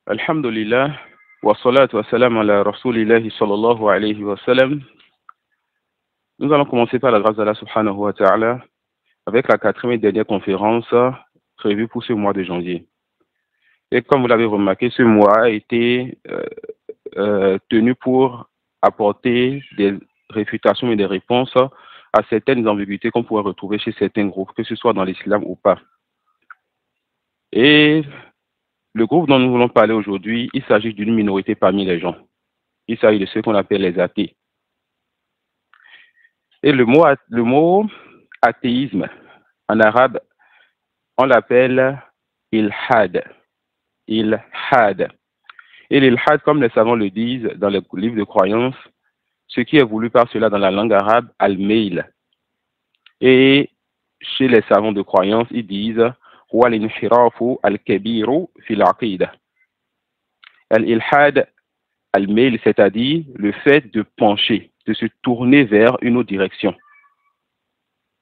Alhamdulillah, wa salatu wa salam ala rasulillahi sallallahu alayhi wa sallam. Nous allons commencer par la grâce d'Allah subhanahu wa ta'ala avec la quatrième et dernière conférence prévue pour ce mois de janvier. Et comme vous l'avez remarqué, ce mois a été tenu pour apporter des réfutations et des réponses à certaines ambiguïtés qu'on pourrait retrouver chez certains groupes, que ce soit dans l'islam ou pas. Et le groupe dont nous voulons parler aujourd'hui, il s'agit d'une minorité parmi les gens. Il s'agit de ceux qu'on appelle les athées. Et le mot athéisme, en arabe, on l'appelle ilhad. Ilhad. Et l'ilhad, comme les savants le disent dans les livres de croyance, ce qui est voulu par cela dans la langue arabe, al-mail. Et chez les savants de croyance, ils disent wal-inhirafu al-kabiru fil aqida. Al-ilhad, al-mail, c'est-à-dire le fait de pencher, de se tourner vers une autre direction.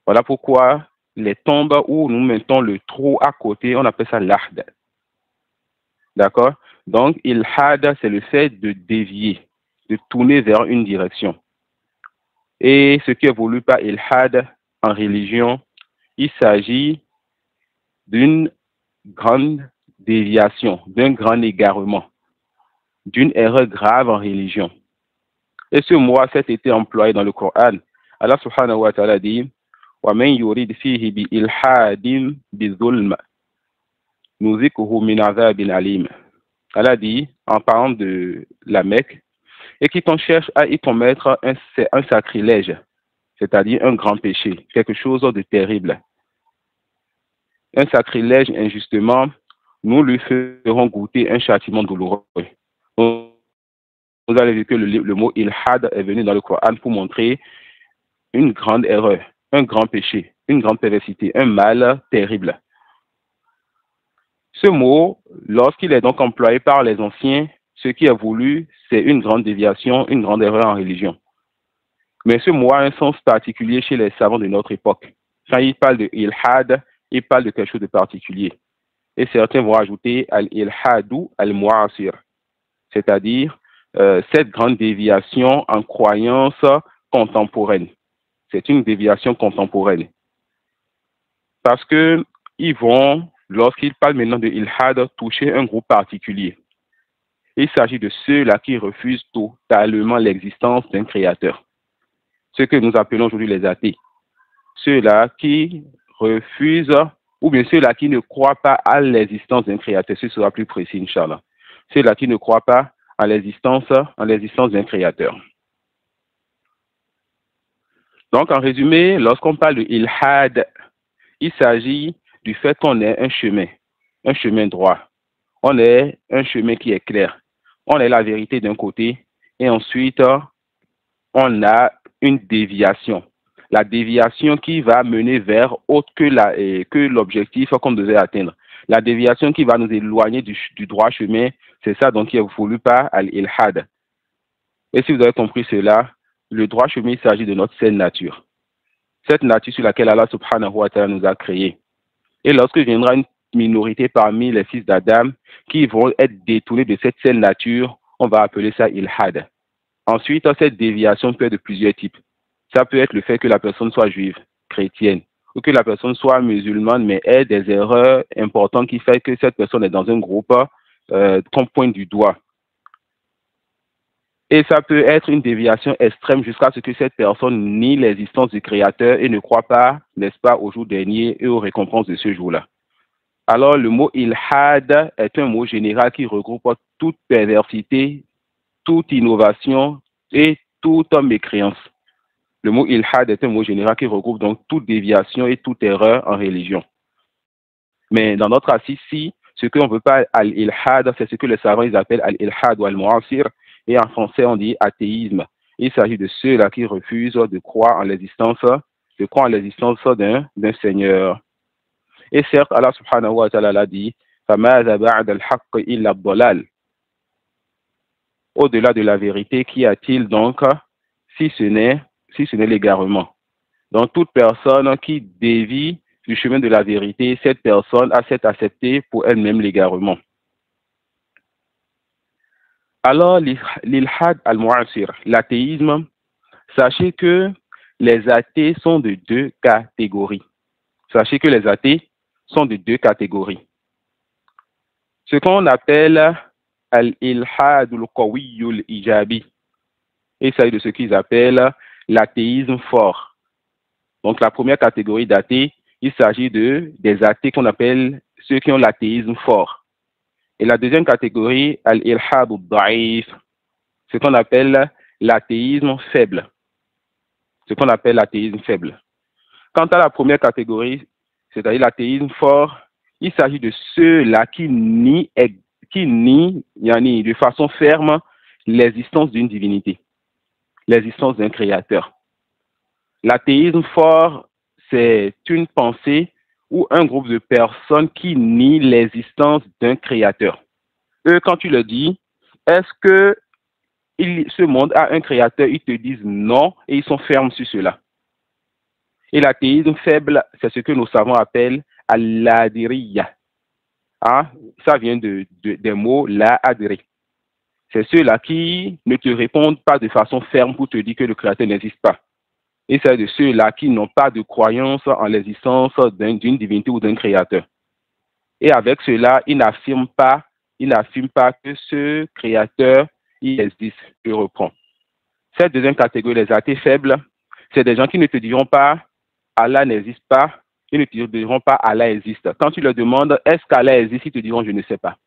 Voilà pourquoi les tombes où nous mettons le trou à côté, on appelle ça l'ahd. D'accord? Donc, ilhad, c'est le fait de dévier, de tourner vers une direction. Et ce qui est voulu par ilhad en religion, il s'agit d'une grande déviation, d'un grand égarement, d'une erreur grave en religion. Et ce mot a été employé dans le Coran. Allah subhanahu wa ta'ala dit وَمَنْ يُرِدْ فِيهِ بِإِلْحَادٍ بِظُلْمٍ نُذِقْهُ مِنْ عَذَابٍ أَلِيمٍ. Allah dit, en parlant de la Mecque, et quiconque cherche à y commettre un sacrilège, c'est-à-dire un grand péché, quelque chose de terrible, un sacrilège injustement, nous lui ferons goûter un châtiment douloureux. Vous allez voir que le mot ilhad est venu dans le Coran pour montrer une grande erreur, un grand péché, une grande perversité, un mal terrible. Ce mot, lorsqu'il est donc employé par les anciens, ce qui est voulu, c'est une grande déviation, une grande erreur en religion. Mais ce mot a un sens particulier chez les savants de notre époque. Quand ils parlent de ilhad, ils parlent de quelque chose de particulier. Et certains vont ajouter al-ilhadu al-mu'asir, c'est-à-dire cette grande déviation en croyance contemporaine. C'est une déviation contemporaine. Parce que ils vont, lorsqu'ils parlent maintenant de ilhad, toucher un groupe particulier. Il s'agit de ceux-là qui refusent totalement l'existence d'un créateur. Ce que nous appelons aujourd'hui les athées. Ceux-là qui refusent, ou bien ceux-là qui ne croient pas à l'existence d'un créateur. Ce sera plus précis, Inch'Allah. Ceux-là qui ne croient pas à l'existence d'un créateur. Donc, en résumé, lorsqu'on parle de ilhad, il s'agit du fait qu'on ait un chemin droit. On ait un chemin qui est clair. On ait la vérité d'un côté et ensuite, on a une déviation. La déviation qui va mener vers autre que l'objectif qu'on devait atteindre. La déviation qui va nous éloigner du droit chemin, c'est ça donc qui est voulu par al-ilhad. Et si vous avez compris cela, le droit chemin, il s'agit de notre saine nature. Cette nature sur laquelle Allah subhanahu wa ta'ala nous a créés. Et lorsque viendra une minorité parmi les fils d'Adam qui vont être détournés de cette saine nature, on va appeler ça ilhad. Ensuite, cette déviation peut être de plusieurs types. Ça peut être le fait que la personne soit juive, chrétienne, ou que la personne soit musulmane, mais ait des erreurs importantes qui font que cette personne est dans un groupe qu'on pointe du doigt. Et ça peut être une déviation extrême jusqu'à ce que cette personne nie l'existence du Créateur et ne croit pas, n'est-ce pas, au jour dernier et aux récompenses de ce jour-là. Alors, le mot ilhad est un mot général qui regroupe toute perversité, toute innovation et toute mécréance. Le mot ilhad est un mot général qui regroupe donc toute déviation et toute erreur en religion. Mais dans notre assise ici, ce qu'on ne veut pas al-ilhad, c'est ce que les savants ils appellent al-ilhad ou al-mu'asir, et en français on dit athéisme. Il s'agit de ceux-là qui refusent de croire en l'existence d'un Seigneur. Et certes, Allah subhanahu wa ta'ala l'a dit, فَمَاذَا بَعْدَ الْحَقِّ إِلَّا الضَّلَالِ. Au-delà de la vérité, qu'y a-t-il donc si ce n'est l'égarement? Donc toute personne qui dévie du chemin de la vérité, cette personne a accepté pour elle-même l'égarement. Alors, l'ilhad al-mu'asir, l'athéisme, sachez que les athées sont de deux catégories. Sachez que les athées sont de deux catégories. Ce qu'on appelle al-ilhad al-qawi al-ijabi, et il s'agit de ce qu'ils appellent l'athéisme fort. Donc, la première catégorie d'athées, il s'agit des athées qu'on appelle ceux qui ont l'athéisme fort. Et la deuxième catégorie, al-ilhad al-da'if, ce qu'on appelle l'athéisme faible. Ce qu'on appelle l'athéisme faible. Quant à la première catégorie, c'est-à-dire l'athéisme fort, il s'agit de ceux-là qui nient de façon ferme l'existence d'une divinité, l'existence d'un créateur. L'athéisme fort, c'est une pensée ou un groupe de personnes qui nient l'existence d'un créateur. Eux, quand tu leur dis, est-ce que ce monde a un créateur, ils te disent non et ils sont fermes sur cela. Et l'athéisme faible, c'est ce que nos savants appellent al-ladiriya. Ah, ça vient des mots la-adri. C'est ceux-là qui ne te répondent pas de façon ferme pour te dire que le créateur n'existe pas. Et c'est de ceux-là qui n'ont pas de croyance en l'existence d'une divinité ou d'un créateur. Et avec cela, ils n'affirment pas que ce créateur, il existe. Je reprends. Cette deuxième catégorie, les athées faibles, c'est des gens qui ne te diront pas Allah n'existe pas, ils ne te diront pas Allah existe. Quand tu leur demandes est-ce qu'Allah existe, ils te diront je ne sais pas.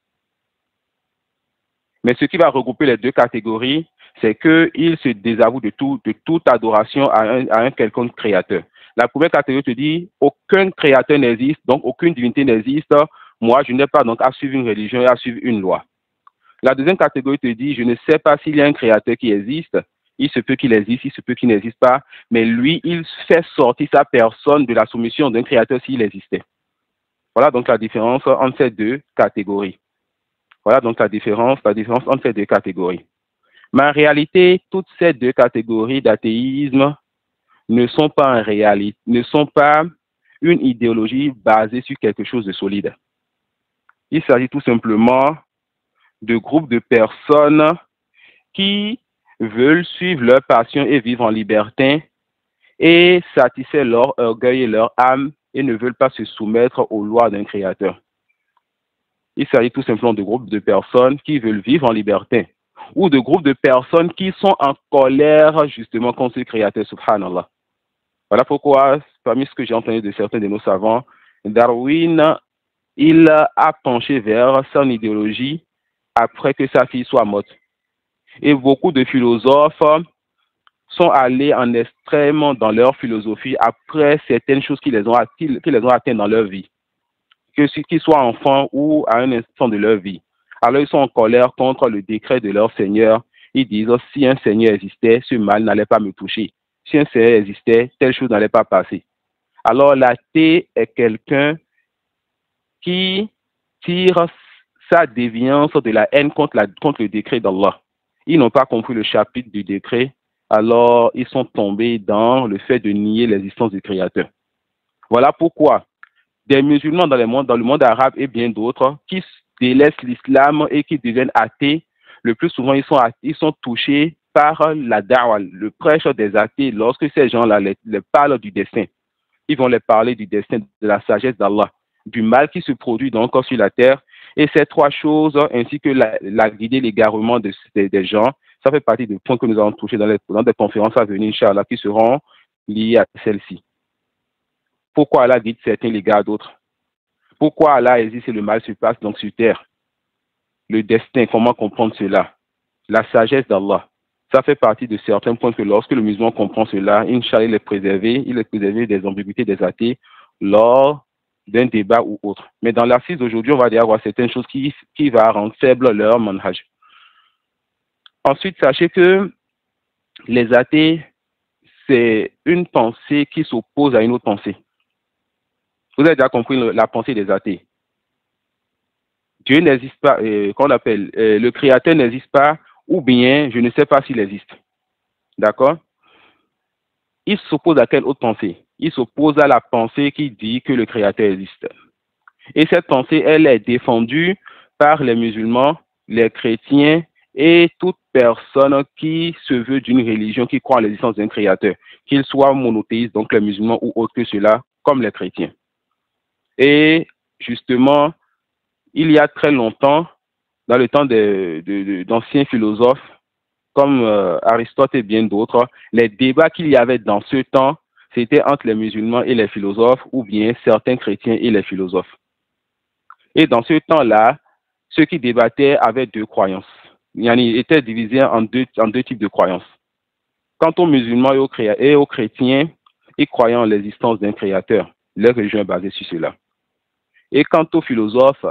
Mais ce qui va regrouper les deux catégories, c'est qu'ils se désavouent de toute adoration à un quelconque créateur. La première catégorie te dit aucun créateur n'existe, donc aucune divinité n'existe. Moi, je n'ai pas donc à suivre une religion et à suivre une loi. La deuxième catégorie te dit je ne sais pas s'il y a un créateur qui existe. Il se peut qu'il existe, il se peut qu'il n'existe pas, mais lui, il fait sortir sa personne de la soumission d'un créateur s'il existait. Voilà donc la différence entre ces deux catégories. Voilà donc la différence entre ces deux catégories. Mais en réalité, toutes ces deux catégories d'athéisme ne sont pas une idéologie basée sur quelque chose de solide. Il s'agit tout simplement de groupes de personnes qui veulent suivre leur passion et vivre en liberté et satisfaire leur orgueil et leur âme et ne veulent pas se soumettre aux lois d'un créateur. Il s'agit tout simplement de groupes de personnes qui veulent vivre en liberté ou de groupes de personnes qui sont en colère justement contre ce créateur, subhanallah. Voilà pourquoi, parmi ce que j'ai entendu de certains de nos savants, Darwin, il a penché vers son idéologie après que sa fille soit morte. Et beaucoup de philosophes sont allés en extrême dans leur philosophie après certaines choses qui les ont atteintes dans leur vie, qu'ils soient enfants ou à un instant de leur vie. Alors ils sont en colère contre le décret de leur Seigneur. Ils disent, si un Seigneur existait, ce mal n'allait pas me toucher. Si un Seigneur existait, telle chose n'allait pas passer. Alors l'athée est quelqu'un qui tire sa déviance de la haine contre le décret d'Allah. Ils n'ont pas compris le chapitre du décret, alors ils sont tombés dans le fait de nier l'existence du Créateur. Voilà pourquoi des musulmans dans le monde arabe et bien d'autres qui délaissent l'islam et qui deviennent athées, le plus souvent ils sont touchés par la da'wa, le prêche des athées. Lorsque ces gens-là les parlent du destin, ils vont les parler du destin, de la sagesse d'Allah, du mal qui se produit donc sur la terre. Et ces trois choses, ainsi que la guidée, l'égarement des gens, ça fait partie des points que nous allons toucher dans des conférences à venir, Inch'Allah, qui seront liées à celle-ci. Pourquoi Allah guide certains, les gars d'autres? Pourquoi Allah existe et le mal se passe donc sur terre? Le destin, comment comprendre cela? La sagesse d'Allah. Ça fait partie de certains points que lorsque le musulman comprend cela, Inch'Allah, il est préservé des ambiguïtés des athées lors d'un débat ou autre. Mais dans l'assise d'aujourd'hui, on va dire avoir certaines choses qui va rendre faible leur manhaj. Ensuite, sachez que les athées, c'est une pensée qui s'oppose à une autre pensée. Vous avez déjà compris la pensée des athées. Dieu n'existe pas, qu'on appelle, le Créateur n'existe pas, ou bien je ne sais pas s'il existe. D'accord? Il s'oppose à quelle autre pensée? Il s'oppose à la pensée qui dit que le Créateur existe. Et cette pensée, elle est défendue par les musulmans, les chrétiens et toute personne qui se veut d'une religion qui croit en l'existence d'un créateur, qu'il soit monothéiste, donc les musulmans ou autre que cela, comme les chrétiens. Et justement, il y a très longtemps, dans le temps d'anciens philosophes comme Aristote et bien d'autres, les débats qu'il y avait dans ce temps, c'était entre les musulmans et les philosophes, ou bien certains chrétiens et les philosophes. Et dans ce temps-là, ceux qui débattaient avaient deux croyances. Ils étaient divisés en deux types de croyances. Quant aux musulmans et aux chrétiens, ils croyaient en l'existence d'un créateur. Leur religion est basée sur cela. Et quant aux philosophes,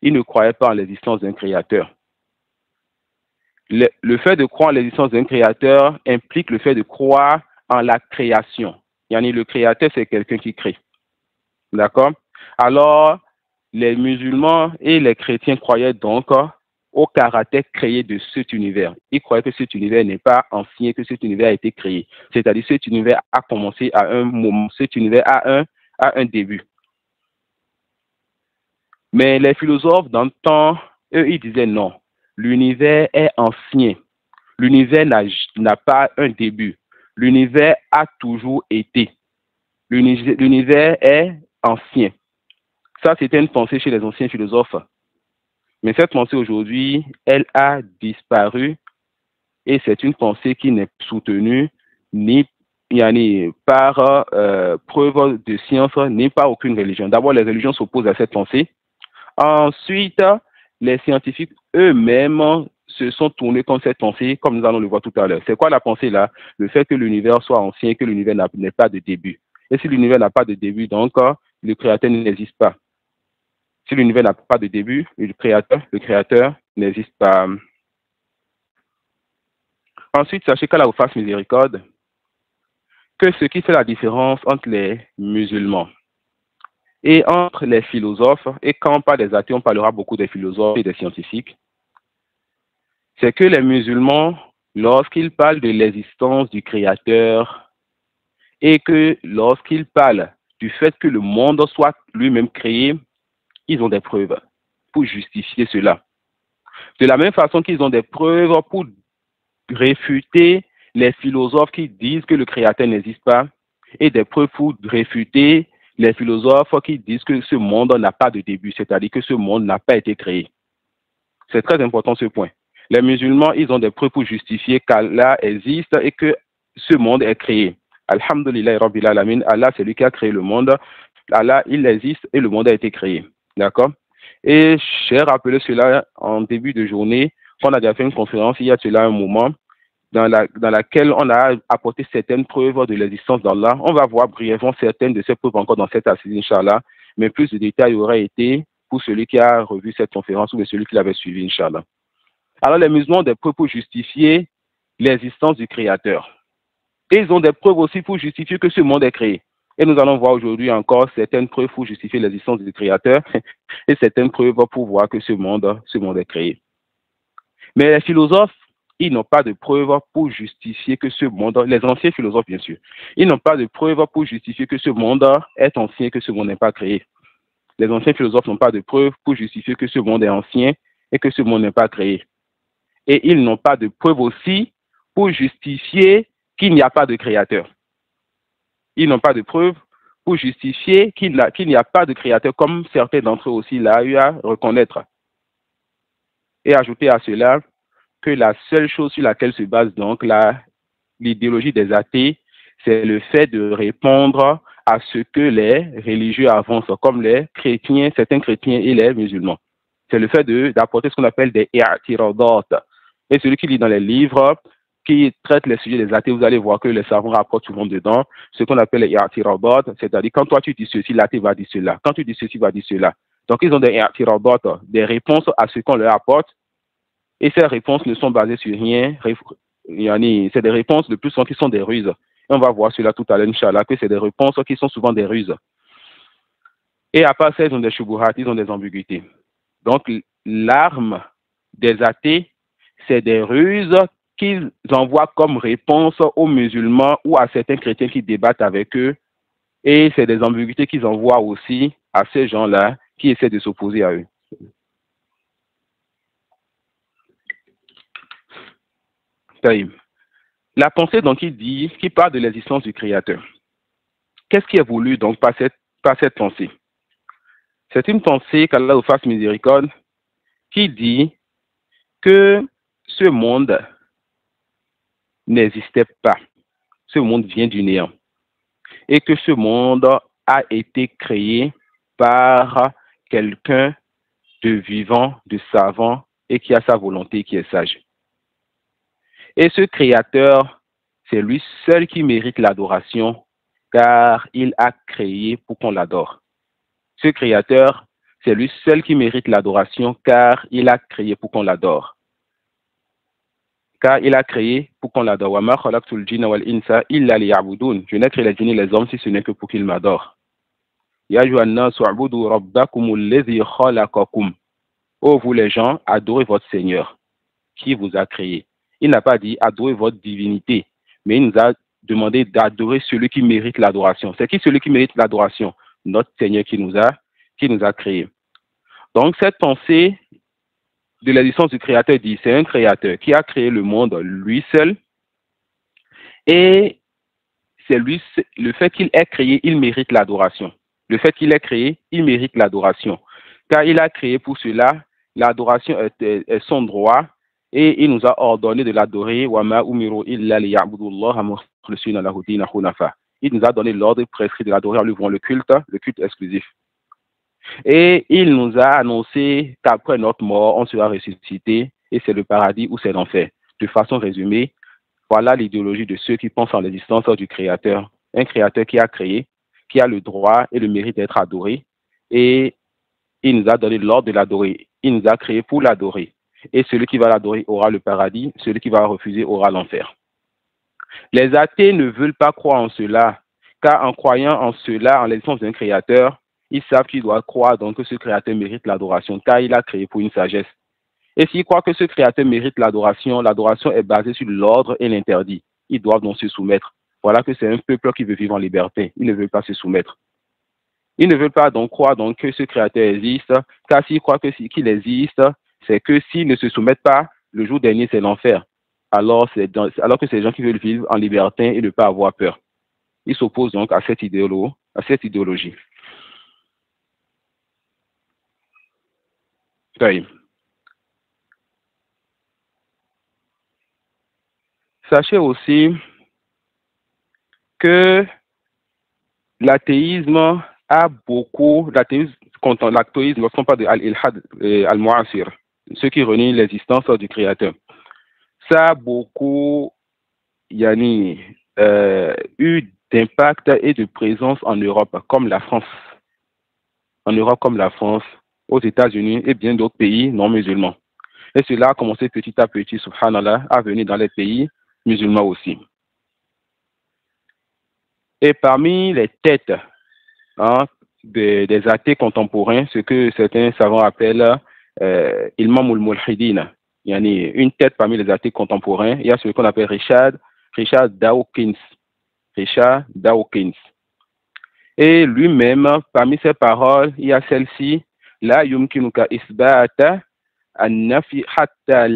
ils ne croyaient pas en l'existence d'un créateur. Le fait de croire en l'existence d'un créateur implique le fait de croire en la création. Le créateur, c'est quelqu'un qui crée. D'accord? Alors, les musulmans et les chrétiens croyaient donc au caractère créé de cet univers. Ils croyaient que cet univers n'est pas ancien, que cet univers a été créé. C'est-à-dire que cet univers a commencé à un moment, cet univers a un début. Mais les philosophes, dans le temps, eux, ils disaient non. L'univers est ancien. L'univers n'a pas un début. L'univers a toujours été. L'univers est ancien. Ça, c'était une pensée chez les anciens philosophes. Mais cette pensée aujourd'hui, elle a disparu et c'est une pensée qui n'est soutenue ni par preuve de science, ni par aucune religion. D'abord, les religions s'opposent à cette pensée. Ensuite, les scientifiques eux-mêmes se sont tournés contre cette pensée, comme nous allons le voir tout à l'heure. C'est quoi la pensée là? Le fait que l'univers soit ancien, que l'univers n'ait pas de début. Et si l'univers n'a pas de début, donc le créateur n'existe pas. Si l'univers n'a pas de début, le créateur n'existe pas. Ensuite, sachez qu'Allah vous fasse miséricorde, que ce qui fait la différence entre les musulmans et entre les philosophes, et quand on parle des athées, on parlera beaucoup des philosophes et des scientifiques, c'est que les musulmans, lorsqu'ils parlent de l'existence du Créateur et que lorsqu'ils parlent du fait que le monde soit lui-même créé, ils ont des preuves pour justifier cela. De la même façon qu'ils ont des preuves pour réfuter les philosophes qui disent que le Créateur n'existe pas et des preuves pour réfuter les philosophes qui disent que ce monde n'a pas de début, c'est-à-dire que ce monde n'a pas été créé. C'est très important ce point. Les musulmans, ils ont des preuves pour justifier qu'Allah existe et que ce monde est créé. Alhamdulillah Rabbil Alamin, Allah c'est lui qui a créé le monde. Allah, il existe et le monde a été créé. D'accord? Et j'ai rappelé cela en début de journée, qu'on a déjà fait une conférence il y a cela un moment, dans laquelle on a apporté certaines preuves de l'existence d'Allah. On va voir brièvement certaines de ces preuves encore dans cette assise, Inch'Allah, mais plus de détails auraient été pour celui qui a revu cette conférence ou celui qui l'avait suivi, Inch'Allah. Alors, les musulmans ont des preuves pour justifier l'existence du Créateur. Et ils ont des preuves aussi pour justifier que ce monde est créé. Et nous allons voir aujourd'hui encore certaines preuves pour justifier l'existence du Créateur et certaines preuves pour voir que ce monde est créé. Mais les philosophes, ils n'ont pas de preuves pour justifier que ce monde, les anciens philosophes bien sûr, ils n'ont pas de preuves pour justifier que ce monde est ancien, que ce monde n'est pas créé. Les anciens philosophes n'ont pas de preuves pour justifier que ce monde est ancien et que ce monde n'est pas créé. Et ils n'ont pas de preuves aussi pour justifier qu'il n'y a pas de créateur. Ils n'ont pas de preuves pour justifier qu'il n'y a pas de créateur, comme certains d'entre eux aussi l'ont eu à reconnaître. Et ajouter à cela que la seule chose sur laquelle se base donc l'idéologie des athées, c'est le fait de répondre à ce que les religieux avancent, comme les chrétiens, certains chrétiens et les musulmans. C'est le fait d'apporter ce qu'on appelle des i'tiradat. Et celui qui lit dans les livres qui traitent les sujets des athées, vous allez voir que les savants rapportent souvent dedans ce qu'on appelle les i'tiradat, c'est-à-dire quand toi tu dis ceci, l'athée va dire cela. Quand tu dis ceci, va dire cela. Donc ils ont des i'tiradat, des réponses à ce qu'on leur apporte. Et ces réponses ne sont basées sur rien. C'est des réponses de plus souvent qui sont des ruses. Et on va voir cela tout à l'heure, Inch'Allah, que c'est des réponses qui sont souvent des ruses. Et à part ça, ils ont des shubuhat, ils ont des ambiguïtés. Donc, l'arme des athées, c'est des ruses qu'ils envoient comme réponse aux musulmans ou à certains chrétiens qui débattent avec eux. Et c'est des ambiguïtés qu'ils envoient aussi à ces gens-là qui essaient de s'opposer à eux. Taïm. La pensée donc qui parle de l'existence du Créateur. Qu'est-ce qui est voulu donc par cette pensée? C'est une pensée qu'Allah vous fasse miséricorde qui dit que ce monde n'existait pas. Ce monde vient du néant. Et que ce monde a été créé par quelqu'un de vivant, de savant et qui a sa volonté, qui est sage. Et ce Créateur, c'est lui seul qui mérite l'adoration car il a créé pour qu'on l'adore. Ce Créateur, c'est lui seul qui mérite l'adoration car il a créé pour qu'on l'adore. Car il a créé pour qu'on l'adore. Wa ma khalaqtul jinna wal insa illa liya'budun. Je n'ai créé les djinns et les hommes si ce n'est que pour qu'ils m'adorent. Ya ayyuhan nasu u'budu rabbakumul ladhi khalaqakum. Ô vous les gens, adorez votre Seigneur qui vous a créé. Il n'a pas dit adorez votre divinité, mais il nous a demandé d'adorer celui qui mérite l'adoration. C'est qui celui qui mérite l'adoration? Notre Seigneur qui nous a créé. Donc cette pensée de l'existence du Créateur dit, c'est un Créateur qui a créé le monde lui seul et c'est lui, le fait qu'il ait créé, il mérite l'adoration. Le fait qu'il ait créé, il mérite l'adoration. Car il a créé pour cela, l'adoration est son droit et il nous a ordonné de l'adorer. Il nous a donné l'ordre prescrit de l'adorer en lui ouvrant le culte exclusif. Et il nous a annoncé qu'après notre mort, on sera ressuscité et c'est le paradis ou c'est l'enfer. De façon résumée, voilà l'idéologie de ceux qui pensent en l'existence du Créateur. Un Créateur qui a créé, qui a le droit et le mérite d'être adoré et il nous a donné l'ordre de l'adorer. Il nous a créé pour l'adorer. Et celui qui va l'adorer aura le paradis, celui qui va refuser aura l'enfer. Les athées ne veulent pas croire en cela, car en croyant en cela, en l'existence d'un Créateur, ils savent qu'ils doivent croire donc que ce Créateur mérite l'adoration, car il a créé pour une sagesse. Et s'ils croient que ce Créateur mérite l'adoration, l'adoration est basée sur l'ordre et l'interdit. Ils doivent donc se soumettre. Voilà que c'est un peuple qui veut vivre en liberté. Ils ne veulent pas se soumettre. Ils ne veulent pas donc croire donc que ce Créateur existe, car s'ils croient qu'il existe, c'est que s'ils ne se soumettent pas, le jour dernier, c'est l'enfer. Alors que c'est les gens qui veulent vivre en liberté et ne pas avoir peur. Ils s'opposent donc à cette idéologie. Oui. Sachez aussi que l'athéisme a beaucoup, l'athéisme, lorsqu'on parle de Al-Ilhad Al-Mu'asir, ceux qui renient l'existence du Créateur, ça a beaucoup eu d'impact et de présence en Europe, comme la France. En Europe comme la France, aux États-Unis et bien d'autres pays non musulmans. Et cela a commencé petit à petit, subhanallah, à venir dans les pays musulmans aussi. Et parmi les têtes des athées contemporains, ce que certains savants appellent Imam al-Mulhidin, une tête parmi les athées contemporains, il y a ce qu'on appelle Richard Dawkins. Richard Dawkins. Et lui-même, parmi ses paroles, il y a celle-ci, La yumkinuka isbata an-nafi hatta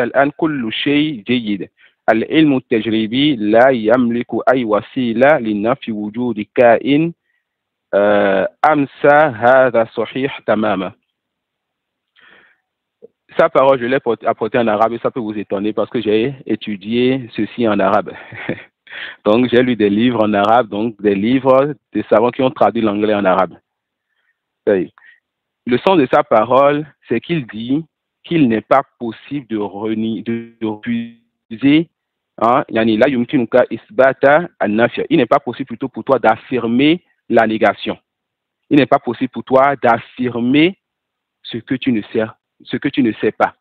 al-an kullu shay jayyid. العلم التجريبي لا يملك أي وسيلة لنفي وجود كائن أمسى هذا صحيح تماما. Sa parole, je l'ai apportée en arabe et ça peut vous étonner parce que j'ai étudié ceci en arabe. Donc, j'ai lu des livres en arabe, donc des livres des savants qui ont traduit l'anglais en arabe. Le sens de sa parole, c'est qu'il dit qu'il n'est pas possible de refuser. Il n'est pas possible plutôt pour toi d'affirmer la négation. Il n'est pas possible pour toi d'affirmer ce que tu ne sais pas.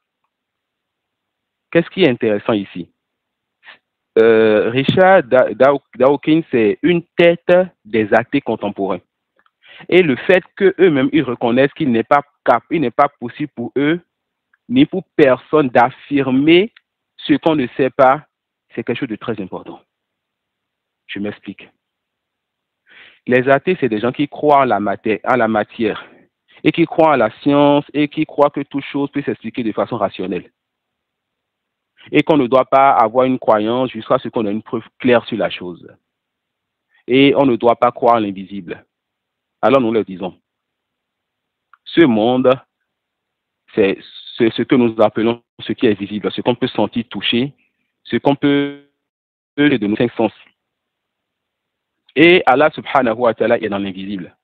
Qu'est-ce qui est intéressant ici? Richard Dawkins, c'est une tête des athées contemporains. Et le fait qu'eux-mêmes, ils reconnaissent qu'il n'est pas possible pour eux, ni pour personne, d'affirmer ce qu'on ne sait pas, c'est quelque chose de très important. Je m'explique. Les athées, c'est des gens qui croient en la matière et qui croient en la science et qui croient que toute chose peut s'expliquer de façon rationnelle. et qu'on ne doit pas avoir une croyance jusqu'à ce qu'on ait une preuve claire sur la chose. Et on ne doit pas croire à l'invisible. Alors nous le disons. Ce monde, c'est ce que nous appelons ce qui est visible, ce qu'on peut sentir, toucher, ce qu'on peut de nos cinq sens. Et Allah subhanahu wa ta'ala est dans l'invisible.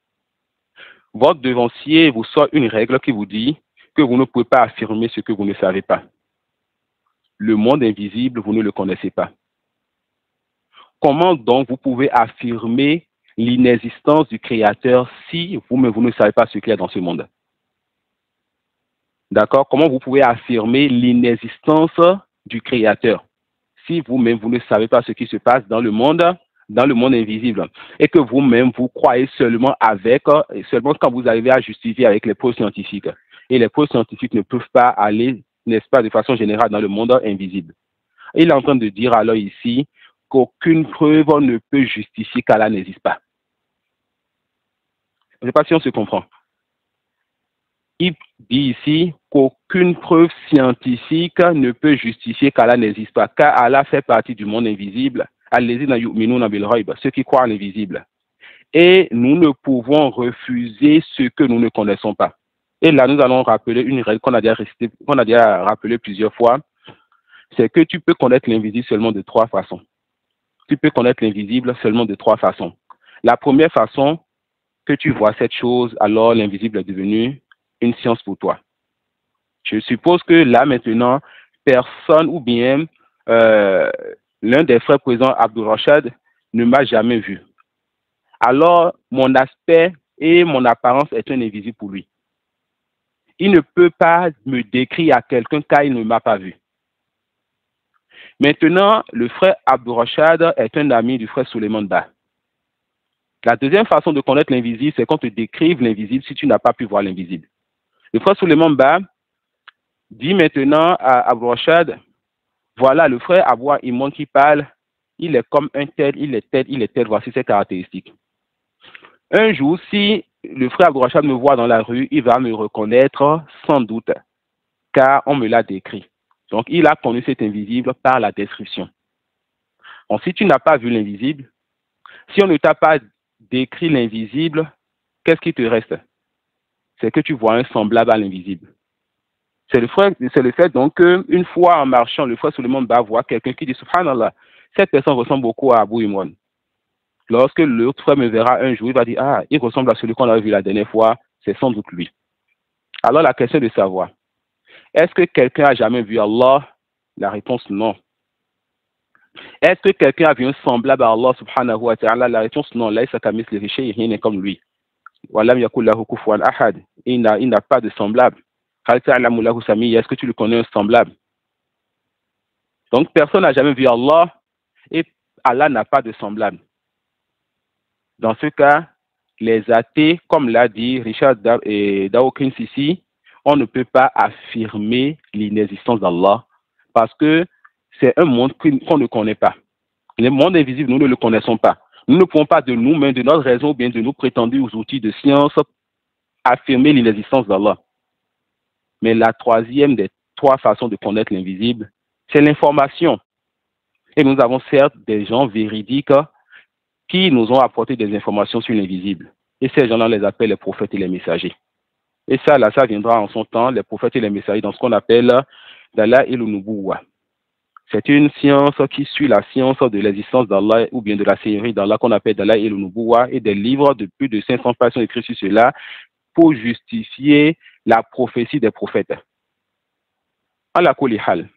Votre devancier vous sort une règle qui vous dit que vous ne pouvez pas affirmer ce que vous ne savez pas. Le monde invisible, vous ne le connaissez pas. Comment donc vous pouvez affirmer l'inexistence du Créateur si vous-même vous ne savez pas ce qu'il y a dans ce monde? D'accord? Comment vous pouvez affirmer l'inexistence du Créateur si vous-même vous ne savez pas ce qui se passe dans le monde invisible, et que vous-même vous croyez seulement quand vous arrivez à justifier avec les preuves scientifiques. Et les preuves scientifiques ne peuvent pas aller, n'est-ce pas, de façon générale dans le monde invisible. Il est en train de dire alors ici qu'aucune preuve ne peut justifier qu'Allah n'existe pas. Je ne sais pas si on se comprend. Il dit ici qu'aucune preuve scientifique ne peut justifier qu'Allah n'existe pas, car Allah fait partie du monde invisible, ceux qui croient à l'invisible. Et nous ne pouvons refuser ce que nous ne connaissons pas. Et là, nous allons rappeler une règle qu'on a déjà rappelée plusieurs fois, c'est que tu peux connaître l'invisible seulement de trois façons. Tu peux connaître l'invisible seulement de trois façons. La première façon, que tu vois cette chose, alors l'invisible est devenu une science pour toi. Je suppose que là maintenant, personne ou bien l'un des frères présents, Abdul Rashad, ne m'a jamais vu. Alors, mon aspect et mon apparence est un invisible pour lui. Il ne peut pas me décrire à quelqu'un car il ne m'a pas vu. Maintenant, le frère Abdul Rashad est un ami du frère Suleiman Ba. La deuxième façon de connaître l'invisible, c'est qu'on te décrive l'invisible si tu n'as pas pu voir l'invisible. Le frère Suleiman Ba dit maintenant à Abdul Rashad, voilà le frère Abou Imon qui parle, il est comme un tel, il est tel, voici ses caractéristiques. Un jour, si le frère Abdul Rashad me voit dans la rue, il va me reconnaître sans doute, car on me l'a décrit. Donc, il a connu cet invisible par la description. Donc, si tu n'as pas vu l'invisible, si on ne t'a pas décrit l'invisible, qu'est-ce qui te reste? C'est que tu vois un semblable à l'invisible. C'est le fait donc qu'une fois en marchant, le frère Suleiman Ba voit quelqu'un qui dit Subhanallah, cette personne ressemble beaucoup à Abou Imran. Lorsque l'autre frère me verra un jour, il va dire ah, il ressemble à celui qu'on a vu la dernière fois, c'est sans doute lui. Alors la question est de savoir, est-ce que quelqu'un a jamais vu Allah? La réponse non. Est-ce que quelqu'un a vu un semblable à Allah subhanahu wa ta'ala? La réponse non. Laïsa kamithlihi shay'un, rien n'est comme lui. Wa lam yakul lahu kufuwan ahad. Il n'a pas de semblable. Hal ta'lamu lahu samiyya, est-ce que tu le connais un semblable? Donc personne n'a jamais vu Allah et Allah n'a pas de semblable. Dans ce cas, les athées, comme l'a dit Richard Dawkins ici, on ne peut pas affirmer l'inexistence d'Allah parce que c'est un monde qu'on ne connaît pas. Le monde invisible, nous ne le connaissons pas. Nous ne pouvons pas de nous-mêmes, de notre raison ou bien de nos prétendus outils de science, affirmer l'inexistence d'Allah. Mais la troisième des trois façons de connaître l'invisible, c'est l'information. Et nous avons certes des gens véridiques qui nous ont apporté des informations sur l'invisible. Et ces gens-là, on les appelle les prophètes et les messagers. Et ça, là, ça viendra en son temps, les prophètes et les messagers, dans ce qu'on appelle Dala et Nubuwa. C'est une science qui suit la science de l'existence d'Allah ou bien de la série d'Allah qu'on appelle Dala et Nubuwa, et des livres de plus de 500 pages sont écrits sur cela pour justifier la prophétie des prophètes. Ala kulli hal.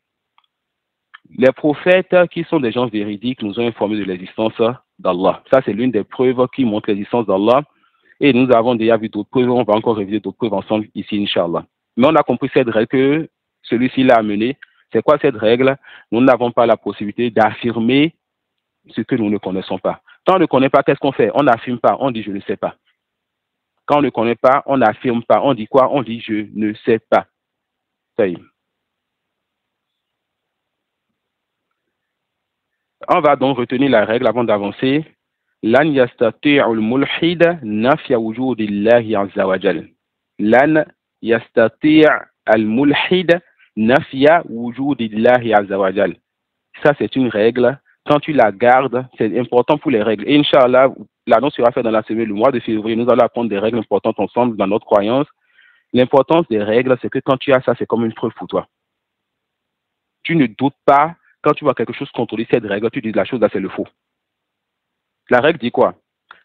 Les prophètes qui sont des gens véridiques nous ont informé de l'existence d'Allah. Ça, c'est l'une des preuves qui montre l'existence d'Allah. Et nous avons déjà vu d'autres preuves. On va encore réviser d'autres preuves ensemble ici, Inch'Allah. Mais on a compris cette règle que celui-ci l'a amenée. C'est quoi cette règle? Nous n'avons pas la possibilité d'affirmer ce que nous ne connaissons pas. Quand on ne connaît pas, qu'est-ce qu'on fait? On n'affirme pas, on dit je ne sais pas. Quand on ne connaît pas, on n'affirme pas. On dit quoi? On dit je ne sais pas. Ça y est. On va donc retenir la règle avant d'avancer. Lan yastati'u al-mulhid nafya wujudillahi azza wa jal. Lan yastati' al-mulhid nafiya wujudillahi azza wa jal. Ça, c'est une règle. Quand tu la gardes, c'est important pour les règles. Et Inch'Allah, l'annonce sera faite dans la semaine, le mois de février. Nous allons apprendre des règles importantes ensemble dans notre croyance. L'importance des règles, c'est que quand tu as ça, c'est comme une preuve pour toi. Tu ne doutes pas. Quand tu vois quelque chose contrôler cette règle, tu dis la chose là, c'est le faux. La règle dit quoi?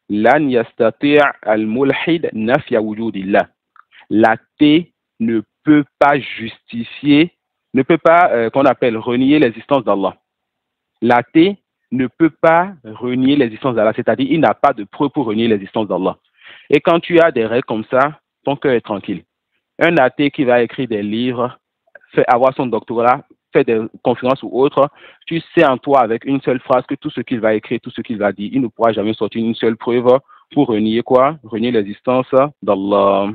Lan yastati' al-mulhid nafya wujudillah. L'athée ne peut pas justifier, ne peut pas, qu'on appelle, renier l'existence d'Allah. L'athée ne peut pas renier l'existence d'Allah, c'est-à-dire il n'a pas de preuve pour renier l'existence d'Allah. Et quand tu as des règles comme ça, ton cœur est tranquille. Un athée qui va écrire des livres, fait avoir son doctorat, fait des conférences ou autres, tu sais en toi avec une seule phrase que tout ce qu'il va écrire, tout ce qu'il va dire, il ne pourra jamais sortir une seule preuve pour renier quoi? Renier l'existence d'Allah.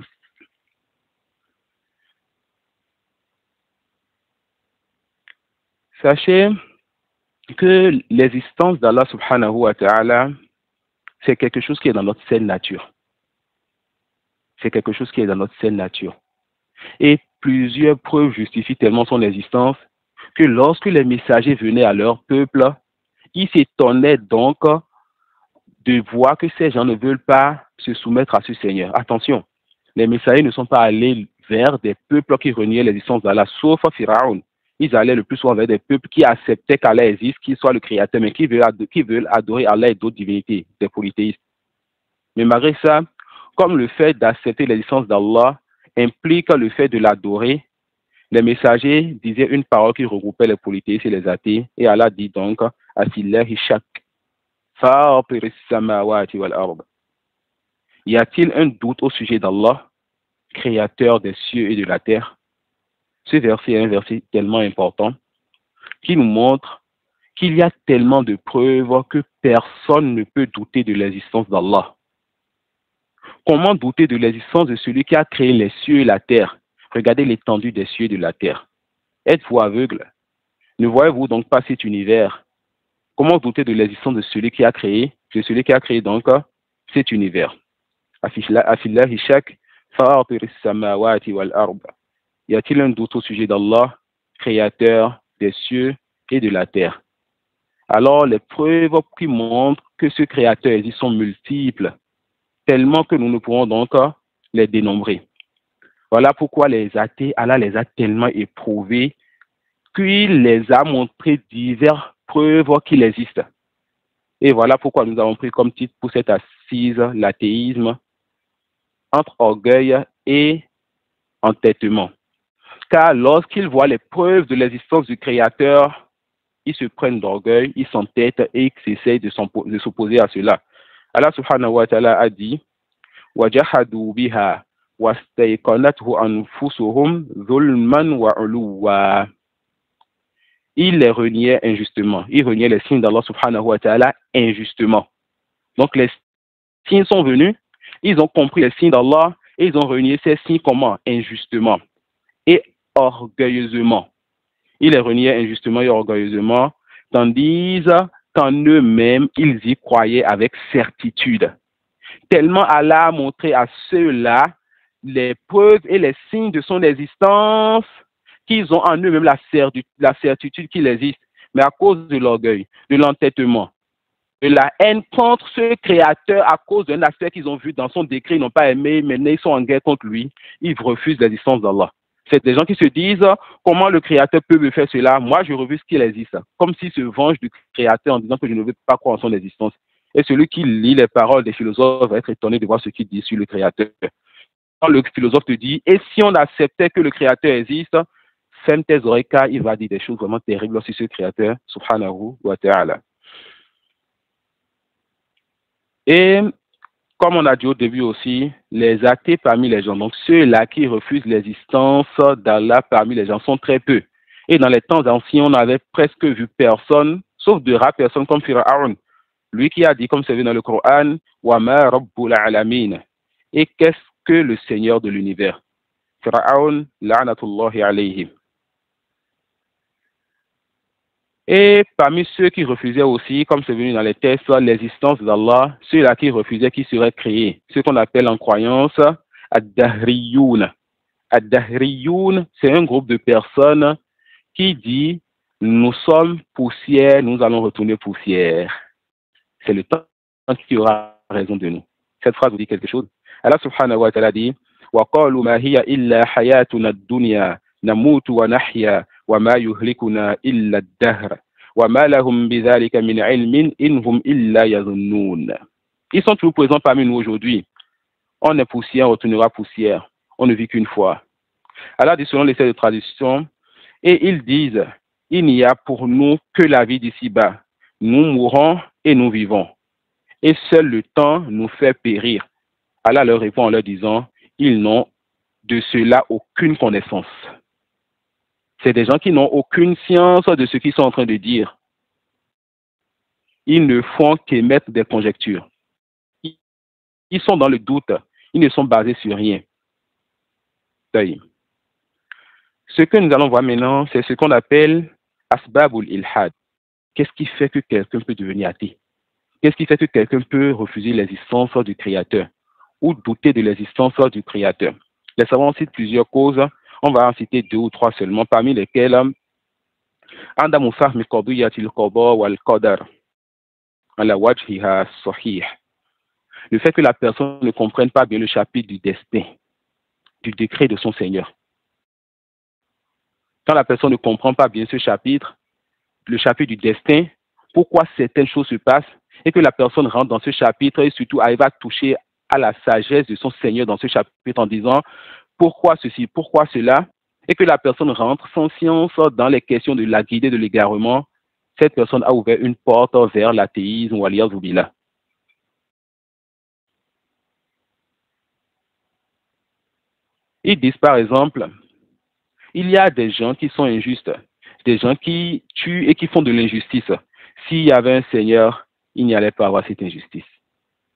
Sachez que l'existence d'Allah subhanahu wa ta'ala, c'est quelque chose qui est dans notre saine nature. C'est quelque chose qui est dans notre saine nature. Et plusieurs preuves justifient tellement son existence que lorsque les messagers venaient à leur peuple, ils s'étonnaient donc de voir que ces gens ne veulent pas se soumettre à ce Seigneur. Attention, les messagers ne sont pas allés vers des peuples qui reniaient l'existence d'Allah, sauf Pharaon. Ils allaient le plus souvent vers des peuples qui acceptaient qu'Allah existe, qu'il soit le Créateur, mais qui veulent adorer Allah et d'autres divinités, des polythéistes. Mais malgré ça, comme le fait d'accepter l'existence d'Allah implique le fait de l'adorer, les messagers disaient une parole qui regroupait les polythéistes et les athées, et Allah dit donc Asillahi shak, fatir samawati wal ard. Y a-t-il un doute au sujet d'Allah, créateur des cieux et de la terre? Ce verset est un verset tellement important qui nous montre qu'il y a tellement de preuves que personne ne peut douter de l'existence d'Allah. Comment douter de l'existence de celui qui a créé les cieux et la terre? Regardez l'étendue des cieux et de la terre. Êtes-vous aveugle? Ne voyez-vous donc pas cet univers? Comment douter de l'existence de celui qui a créé, donc cet univers? Afillahi shak, fatir samawati wal ard. Y a-t-il un doute au sujet d'Allah, créateur des cieux et de la terre? Alors, les preuves qui montrent que ce créateur existe sont multiples, tellement que nous ne pourrons donc les dénombrer. Voilà pourquoi les athées, Allah les a tellement éprouvés qu'il les a montré diverses preuves qu'il existe. Et voilà pourquoi nous avons pris comme titre pour cette assise l'athéisme entre orgueil et entêtement. Car lorsqu'ils voient les preuves de l'existence du Créateur, ils se prennent d'orgueil, ils s'entêtent et ils essayent de s'opposer à cela. Allah subhanahu wa ta'ala a dit وَجَحَدُوا بِهَا وَاسْتَيْقَنَتْهُ أَنفُسُهُمْ ظُلْمًا وَعُلُوًّا. Ils les reniaient injustement. Ils reniaient les signes d'Allah subhanahu wa ta'ala injustement. Donc les signes sont venus, ils ont compris les signes d'Allah et ils ont renié ces signes comment? Injustement et orgueilleusement. Ils les reniaient injustement et orgueilleusement, tandis qu'en eux-mêmes, ils y croyaient avec certitude. Tellement Allah a montré à ceux-là les preuves et les signes de son existence qu'ils ont en eux-mêmes la certitude qu'il existe. Mais à cause de l'orgueil, de l'entêtement, de la haine contre ce créateur, à cause d'un aspect qu'ils ont vu dans son décret, ils n'ont pas aimé, maintenant ils sont en guerre contre lui, ils refusent l'existence d'Allah. C'est des gens qui se disent comment le créateur peut me faire cela, moi je refuse qu'il existe, comme s'ils se vengent du créateur en disant que je ne veux pas croire en son existence. Et celui qui lit les paroles des philosophes va être étonné de voir ce qu'il dit sur le créateur. Quand le philosophe te dit, et si on acceptait que le créateur existe, ferme tes oreilles car il va dire des choses vraiment terribles sur ce créateur, subhanahu wa ta'ala. Et comme on a dit au début aussi, les athées parmi les gens, donc ceux-là qui refusent l'existence d'Allah parmi les gens sont très peu. Et dans les temps anciens, on n'avait presque vu personne, sauf de rares personnes comme Pharaon. Lui qui a dit, comme c'est vu dans le Coran, Wa ma rabbul alamin. Et qu'est-ce que le Seigneur de l'univers? Pharaon, la'natullahi alayhi. Et parmi ceux qui refusaient aussi, comme c'est venu dans les textes, l'existence d'Allah, ceux-là qui refusaient qu'il serait créé, ce qu'on appelle en croyance ad-dahriyoun. Ad-Dahriyoun, c'est un groupe de personnes qui dit nous sommes poussière, nous allons retourner poussière. C'est le temps qui aura raison de nous. Cette phrase vous dit quelque chose. Allah subhanahu wa ta'ala dit وَقَالُوا مَا هِيَ إِلَّا حَيَاتُنَا الدُّنْيَا نَمُوتُ وَنَحْيَا وَمَا يُهْلِكُنَا إِلَّا الدَّهْرَ وَمَا لَهُم بِذَلِكَ مِنْ عِلْمٍ إِنْ هُمْ إِلَّا يَظُنُّونَ. Ils sont toujours présents parmi nous aujourd'hui. On est poussière, on retournera poussière. On ne vit qu'une fois. Allah dit selon les de tradition, et ils disent, il n'y a pour nous que la vie d'ici-bas. Nous mourons et nous vivons. Et seul le temps nous fait périr. Allah leur répond en leur disant, ils n'ont de cela aucune connaissance. C'est des gens qui n'ont aucune science de ce qu'ils sont en train de dire. Ils ne font qu'émettre des conjectures. Ils sont dans le doute. Ils ne sont basés sur rien. Ce que nous allons voir maintenant, c'est ce qu'on appelle Asbabul Ilhad. Qu'est-ce qui fait que quelqu'un peut devenir athée? Qu'est-ce qui fait que quelqu'un peut refuser l'existence du Créateur ou douter de l'existence du Créateur? Les savants citent plusieurs causes. On va en citer 2 ou 3 seulement, parmi lesquelles Adamu fahmi qadiyatil qada wal qadar ala wajhiha sahih. Le fait que la personne ne comprenne pas bien le chapitre du destin, du décret de son Seigneur. Quand la personne ne comprend pas bien ce chapitre, le chapitre du destin, pourquoi certaines choses se passent, et que la personne rentre dans ce chapitre et surtout arrive à toucher à la sagesse de son Seigneur dans ce chapitre en disant pourquoi ceci, pourquoi cela, et que la personne rentre sans science dans les questions de la guidée de l'égarement, cette personne a ouvert une porte vers l'athéisme ou al-iyadhu billah. Ils disent par exemple, il y a des gens qui sont injustes, des gens qui tuent et qui font de l'injustice. S'il y avait un Seigneur, il n'y allait pas avoir cette injustice.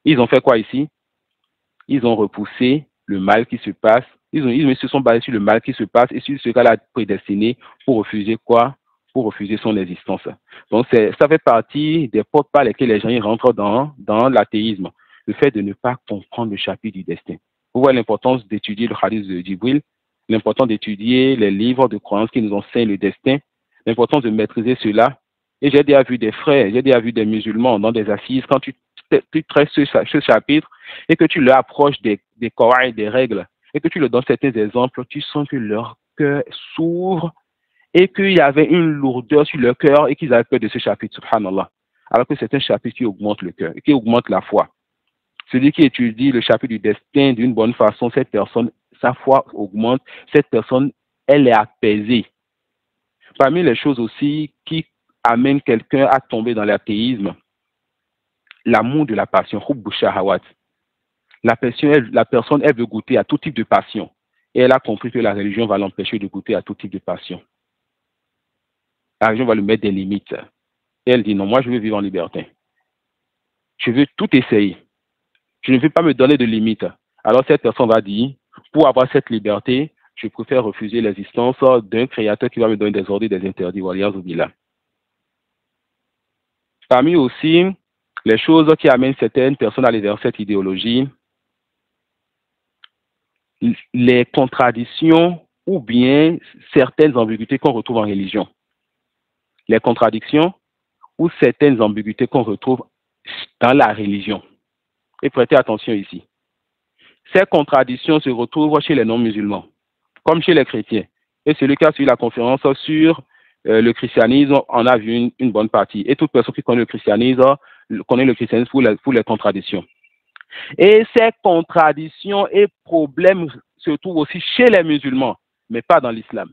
Ils ont fait quoi ici? Ils ont repoussé le mal qui se passe. Ils se sont basés sur le mal qui se passe et sur ce qu'elle a prédestiné pour refuser quoi? Pour refuser son existence. Donc, ça fait partie des portes par lesquelles les gens y rentrent dans l'athéisme. Le fait de ne pas comprendre le chapitre du destin. Vous voyez l'importance d'étudier le hadith de Jibril, l'importance d'étudier les livres de croyance qui nous enseignent le destin, l'importance de maîtriser cela. Et j'ai déjà vu des frères, j'ai déjà vu des musulmans dans des assises, quand tu traites ce chapitre et que tu leur approches des Corans et des règles et que tu leur donnes certains exemples, tu sens que leur cœur s'ouvre et qu'il y avait une lourdeur sur leur cœur et qu'ils avaient peur de ce chapitre, subhanallah. Alors que c'est un chapitre qui augmente le cœur, qui augmente la foi. Celui qui étudie le chapitre du destin d'une bonne façon, cette personne, sa foi augmente, cette personne, elle est apaisée. Parmi les choses aussi qui amènent quelqu'un à tomber dans l'athéisme, l'amour de la passion, hubbu shahawat. La personne, elle veut goûter à tout type de passion. Et elle a compris que la religion va l'empêcher de goûter à tout type de passion. La religion va lui mettre des limites. Et elle dit non, moi je veux vivre en liberté. Je veux tout essayer. Je ne veux pas me donner de limites. Alors cette personne va dire, pour avoir cette liberté, je préfère refuser l'existence d'un créateur qui va me donner des ordres et des interdits. Parmi aussi les choses qui amènent certaines personnes à aller vers cette idéologie, les contradictions ou bien certaines ambiguïtés qu'on retrouve en religion. Les contradictions ou certaines ambiguïtés qu'on retrouve dans la religion. Et prêtez attention ici. Ces contradictions se retrouvent chez les non-musulmans, comme chez les chrétiens. Et celui qui a suivi la conférence sur le christianisme en a vu une bonne partie. Et toute personne qui connaît le christianisme pour les contradictions. Et ces contradictions et problèmes se trouvent aussi chez les musulmans, mais pas dans l'islam.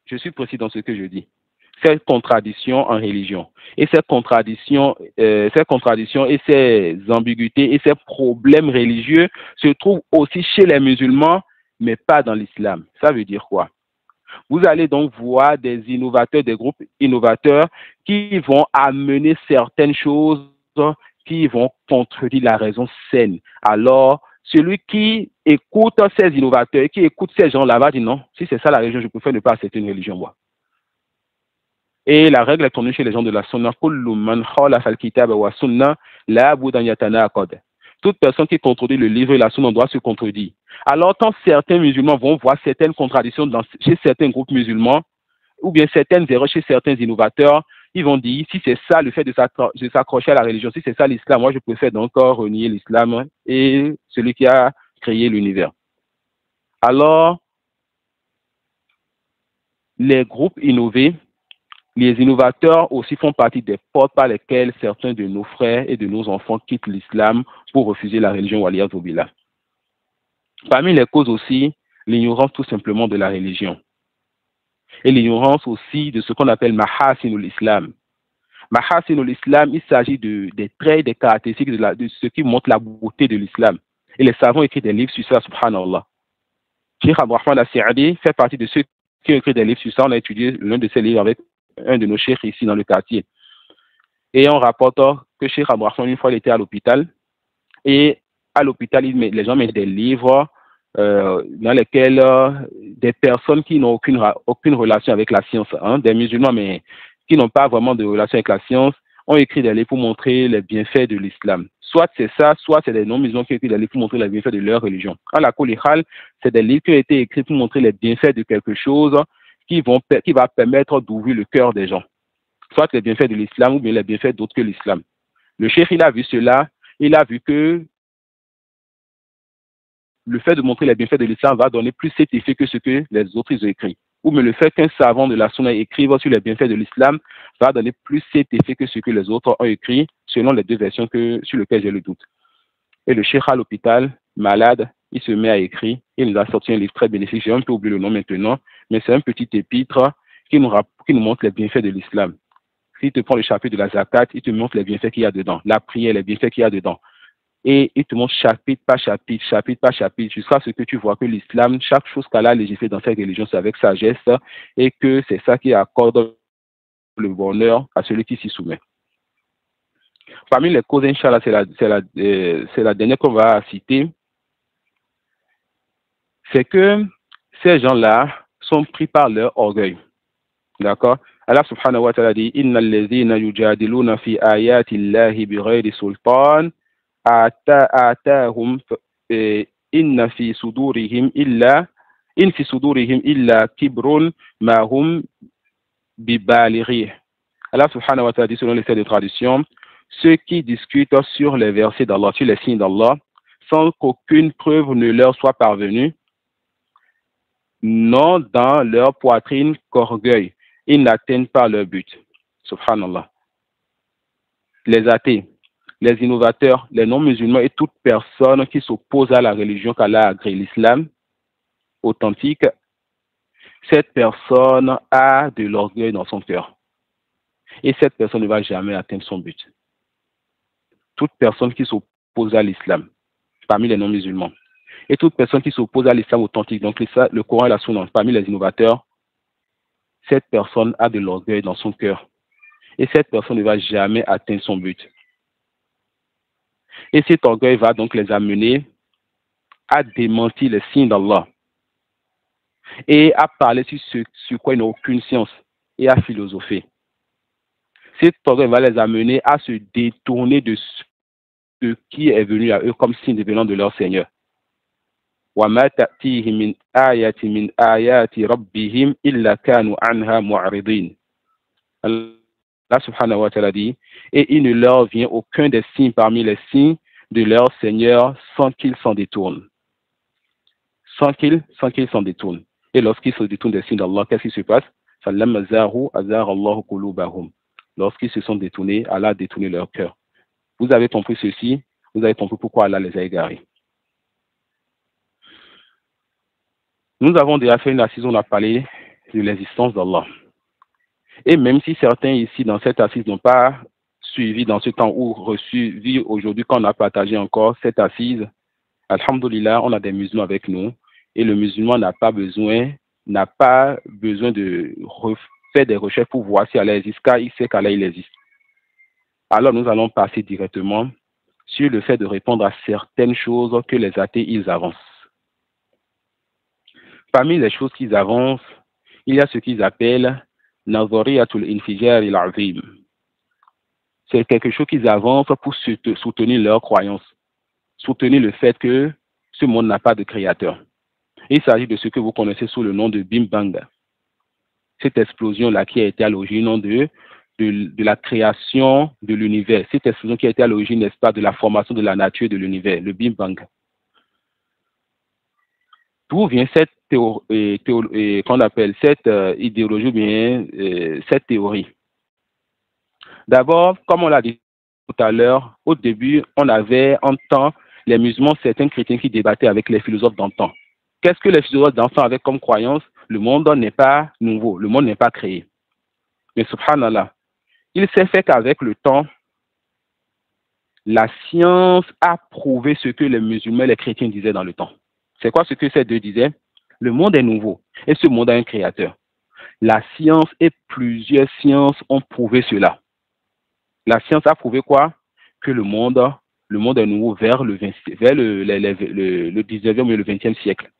Je suis précis dans ce que je dis. Ces contradictions en religion. Et ces contradictions et ces ambiguïtés et ces problèmes religieux se trouvent aussi chez les musulmans, mais pas dans l'islam. Ça veut dire quoi? Vous allez donc voir des innovateurs, des groupes innovateurs qui vont amener certaines choses qui vont contredire la raison saine. Alors, celui qui écoute ces innovateurs et qui écoute ces gens-là va dire non, si c'est ça la religion, je préfère ne pas accepter une religion, moi. Et la règle est connue chez les gens de la sunna. Toute personne qui contredit le livre et la sunna doit se contredire. Alors, quand certains musulmans vont voir certaines contradictions chez certains groupes musulmans, ou bien certaines erreurs chez certains innovateurs, ils vont dire, si c'est ça le fait de s'accrocher à la religion, si c'est ça l'islam, moi je préfère donc renier l'islam et celui qui a créé l'univers. Alors, les groupes innovés, les innovateurs aussi font partie des portes par lesquelles certains de nos frères et de nos enfants quittent l'islam pour refuser la religion waliyaz billah. Parmi les causes aussi, l'ignorance tout simplement de la religion et l'ignorance aussi de ce qu'on appelle mahasinul islam. Mahasinul islam, il s'agit des traits, des caractéristiques de ce qui montre la beauté de l'islam. Et les savants écrivent des livres sur ça, subhanallah. Cheikh Abdurrahman al-Sa'adi fait partie de ceux qui ont écrit des livres sur ça. On a étudié l'un de ces livres avec un de nos cheikhs ici dans le quartier. Et on rapporte que Cheikh Abdurrahman, une fois, il était à l'hôpital. Et à l'hôpital, les gens mettent des livres dans lesquels des personnes qui n'ont aucune relation avec la science, hein, des musulmans, mais qui n'ont pas vraiment de relation avec la science, ont écrit des livres pour montrer les bienfaits de l'islam. Soit c'est ça, soit c'est des non-musulmans qui ont écrit des livres pour montrer les bienfaits de leur religion. À la Kolihal, c'est des livres qui ont été écrits pour montrer les bienfaits de quelque chose qui va permettre d'ouvrir le cœur des gens. Soit les bienfaits de l'islam ou bien les bienfaits d'autres que l'islam. Le cheikh, il a vu cela, il a vu que le fait de montrer les bienfaits de l'islam va donner plus cet effet que ce que les autres ont écrit. Ou mais le fait qu'un savant de la sunna écrive sur les bienfaits de l'islam va donner plus cet effet que ce que les autres ont écrit, selon les deux versions sur lesquelles j'ai le doute. Et le cheikh à l'hôpital, malade, il se met à écrire. Il nous a sorti un livre très bénéfique. J'ai un peu oublié le nom maintenant, mais c'est un petit épître qui nous montre les bienfaits de l'islam. S'il te prend le chapitre de la zakat, il te montre les bienfaits qu'il y a dedans, la prière, les bienfaits qu'il y a dedans. Et il te montre chapitre par chapitre, jusqu'à ce que tu vois que l'islam, chaque chose qu'Allah a législé dans cette religion, c'est avec sagesse et que c'est ça qui accorde le bonheur à celui qui s'y soumet. Parmi les causes, Inch'Allah, c'est la dernière qu'on va citer, c'est que ces gens-là sont pris par leur orgueil. D'accord? Allah subhanahu wa ta'ala dit Inna alladhina yujadiluna fi ayati Allahi bighayri sultan atahum in fi sudurihim illa kibrun ma hum bibalighi. Allah subhanahu wa ta'ala dit selon les faits de tradition, ceux qui discutent sur les versets d'Allah, sur les signes d'Allah, sans qu'aucune preuve ne leur soit parvenue, n'ont dans leur poitrine qu'orgueil. Ils n'atteignent pas leur but. Subhanallah. Les athées, les innovateurs, les non-musulmans et toute personne qui s'oppose à la religion qu'Allah a créée, l'islam authentique, cette personne a de l'orgueil dans son cœur. Et cette personne ne va jamais atteindre son but. Toute personne qui s'oppose à l'islam, parmi les non-musulmans, et toute personne qui s'oppose à l'islam authentique, donc le Coran et la Sunna, parmi les innovateurs, cette personne a de l'orgueil dans son cœur. Et cette personne ne va jamais atteindre son but. Et cet orgueil va donc les amener à démentir les signes d'Allah et à parler sur quoi ils n'ont aucune science et à philosopher. Cet orgueil va les amener à se détourner de ce qui est venu à eux comme signe venant de leur Seigneur. وَمَا تَأْتِيهِمْ مِنْ آيَةٍ مِنْ آيَاتِ رَبِّهِمْ إِلَّا كَانُوا عَنْهَا مُعْرِضِينَ. Allah subhanahu wa ta'ala dit, et il ne leur vient aucun des signes parmi les signes de leur Seigneur sans qu'ils s'en détournent. Sans qu'ils s'en détournent. Et lorsqu'ils se détournent des signes d'Allah, qu'est-ce qui se passe? Lorsqu'ils se sont détournés, Allah a détourné leur cœur. Vous avez compris ceci, vous avez compris pourquoi Allah les a égarés. Nous avons déjà fait une assise où on a parlé de l'existence d'Allah. Et même si certains ici dans cette assise n'ont pas suivi dans ce temps ou vu aujourd'hui quand on a partagé encore cette assise, alhamdoulilah, on a des musulmans avec nous et le musulman n'a pas besoin de faire des recherches pour voir si Allah existe, car il sait qu'Allah il existe. Alors nous allons passer directement sur le fait de répondre à certaines choses que les athées ils avancent. Parmi les choses qu'ils avancent, il y a ce qu'ils appellent Nazariyatul Infijar al-Azim. C'est quelque chose qu'ils avancent pour soutenir leur croyance, soutenir le fait que ce monde n'a pas de créateur. Il s'agit de ce que vous connaissez sous le nom de Big Bang. Cette explosion-là qui a été à l'origine de la création de l'univers. Cette explosion qui a été à l'origine, n'est-ce pas, de la formation de la nature de l'univers, le Big Bang. D'où vient cette qu'on appelle cette idéologie, bien cette théorie? D'abord, comme on l'a dit tout à l'heure, au début, on avait en temps les musulmans, certains chrétiens qui débattaient avec les philosophes d'antan. Qu'est-ce que les philosophes d'antan avaient comme croyance? Le monde n'est pas nouveau, le monde n'est pas créé. Mais subhanallah, il s'est fait qu'avec le temps, la science a prouvé ce que les musulmans et les chrétiens disaient dans le temps. C'est quoi ce que ces deux disaient? Le monde est nouveau et ce monde a un créateur. La science et plusieurs sciences ont prouvé cela. La science a prouvé quoi? Que le monde est nouveau vers le 19e et le 20e siècle.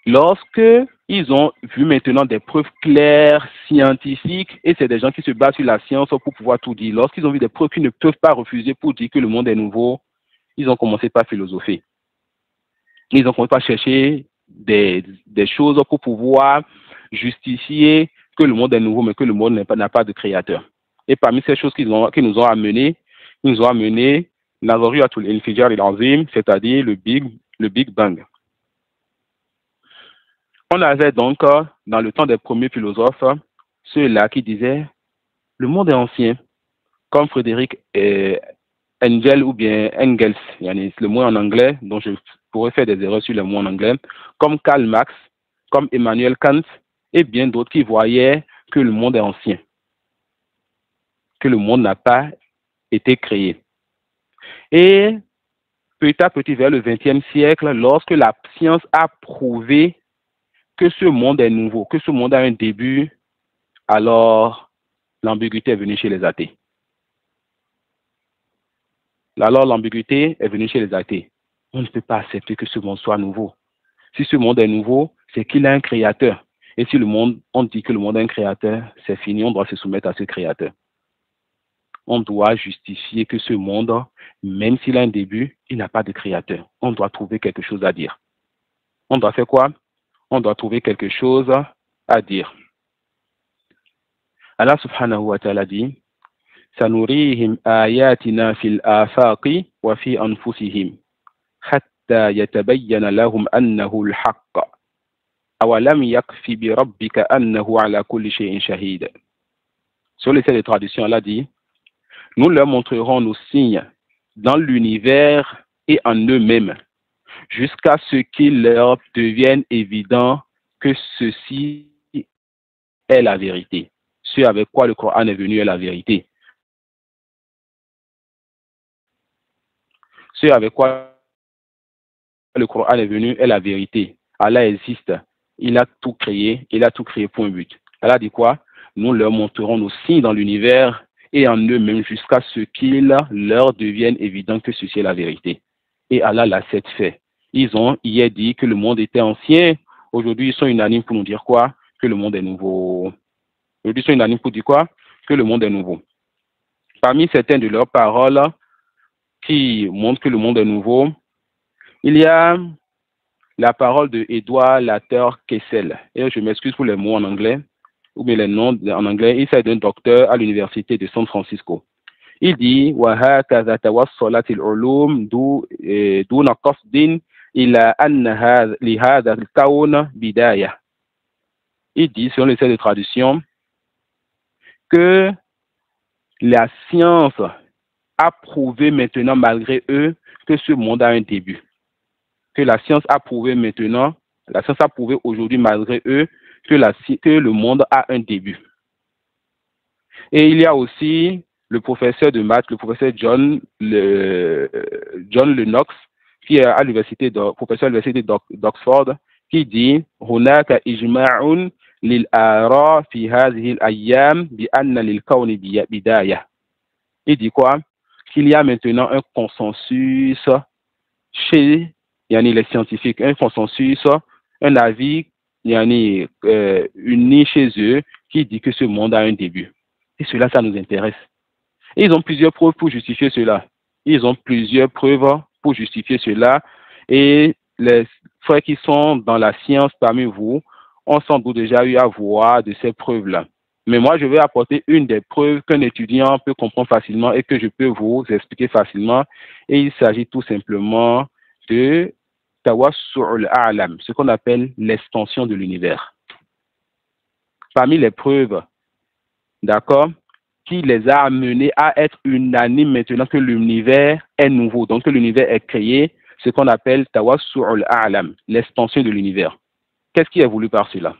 Lorsque ils ont vu maintenant des preuves claires, scientifiques, et c'est des gens qui se basent sur la science pour pouvoir tout dire, lorsqu'ils ont vu des preuves qu'ils ne peuvent pas refuser pour dire que le monde est nouveau, ils ont commencé par philosopher. Ils ont commencé par chercher des choses pour pouvoir justifier que le monde est nouveau, mais que le monde n'a pas de créateur. Et parmi ces choses qui nous ont amené Nazariyatul Infijar al-Azim, c'est-à-dire le Big Bang. On avait donc, dans le temps des premiers philosophes, ceux-là qui disaient le monde est ancien, comme Frédéric Engel ou bien Engels, le mot en anglais, dont je pourrais faire des erreurs sur le mot en anglais, comme Karl Marx, comme Emmanuel Kant, et bien d'autres qui voyaient que le monde est ancien, que le monde n'a pas été créé. Et petit à petit, vers le XXe siècle, lorsque la science a prouvé que ce monde est nouveau, que ce monde a un début, alors l'ambiguïté est venue chez les athées. Alors l'ambiguïté est venue chez les athées. On ne peut pas accepter que ce monde soit nouveau. Si ce monde est nouveau, c'est qu'il a un créateur. Et si on dit que le monde a un créateur, c'est fini, on doit se soumettre à ce créateur. On doit justifier que ce monde, même s'il a un début, il n'a pas de créateur. On doit trouver quelque chose à dire. On doit faire quoi? On doit trouver quelque chose à dire. Allah subhanahu wa ta'ala dit Sanurihim ayatina fil afaqi wa fi anfusihim hatta yatabayyana lahum annahu al-haqq. Awalam yakfi bi rabbika annahu ala kulli shay'in shahid. Sur les de traduction, Allah dit nous leur montrerons nos signes dans l'univers et en eux-mêmes, jusqu'à ce qu'il leur devienne évident que ceci est la vérité. Ce avec quoi le Coran est venu est la vérité. Ce avec quoi le Coran est venu est la vérité. Allah existe. Il a tout créé point but. Allah dit quoi? Nous leur montrerons nos signes dans l'univers et en eux-mêmes jusqu'à ce qu'il leur devienne évident que ceci est la vérité. Et Allah l'a fait. Ils ont hier dit que le monde était ancien. Aujourd'hui, ils sont unanimes pour nous dire quoi? Que le monde est nouveau. Aujourd'hui, ils sont unanimes pour dire quoi? Que le monde est nouveau. Parmi certaines de leurs paroles qui montrent que le monde est nouveau, il y a la parole de Edward Latter Kessel. Et je m'excuse pour les mots en anglais, ou bien les noms en anglais. Il s'agit d'un docteur à l'université de San Francisco. Il dit وَهَكَذَا تَوَصَّلَتِ الْعُلُومُ دُونَ قَصْدٍ إِلَى أَنَّ لِهَذَا الْكَوْنِ بِدَايَةً. Il dit, selon les de traduction, que la science a prouvé maintenant, malgré eux, que ce monde a un début. Que la science a prouvé maintenant, la science a prouvé aujourd'hui, malgré eux, que le monde a un début. Et il y a aussi le professeur de maths, le professeur John Lennox, qui est à l'université professeur à l'université d'Oxford, qui dit هناك إجماع للآراء في هذه الأيام بأن للكون بداية. Il dit quoi? Qu'il y a maintenant un consensus chez les scientifiques, un consensus, un avis uni chez eux qui dit que ce monde a un début. Et cela, ça nous intéresse. Et ils ont plusieurs preuves pour justifier cela. Ils ont plusieurs preuves pour justifier cela. Et les frères qui sont dans la science parmi vous ont sans doute déjà eu à voir de ces preuves-là. Mais moi, je vais apporter une des preuves qu'un étudiant peut comprendre facilement et que je peux vous expliquer facilement. Et il s'agit tout simplement de Tawassu'ul A'lam, ce qu'on appelle l'extension de l'univers. Parmi les preuves, d'accord, qui les a amenés à être unanimes maintenant que l'univers est nouveau, donc que l'univers est créé, ce qu'on appelle Tawassu'ul A'lam, l'extension de l'univers. Qu'est-ce qui est voulu par cela?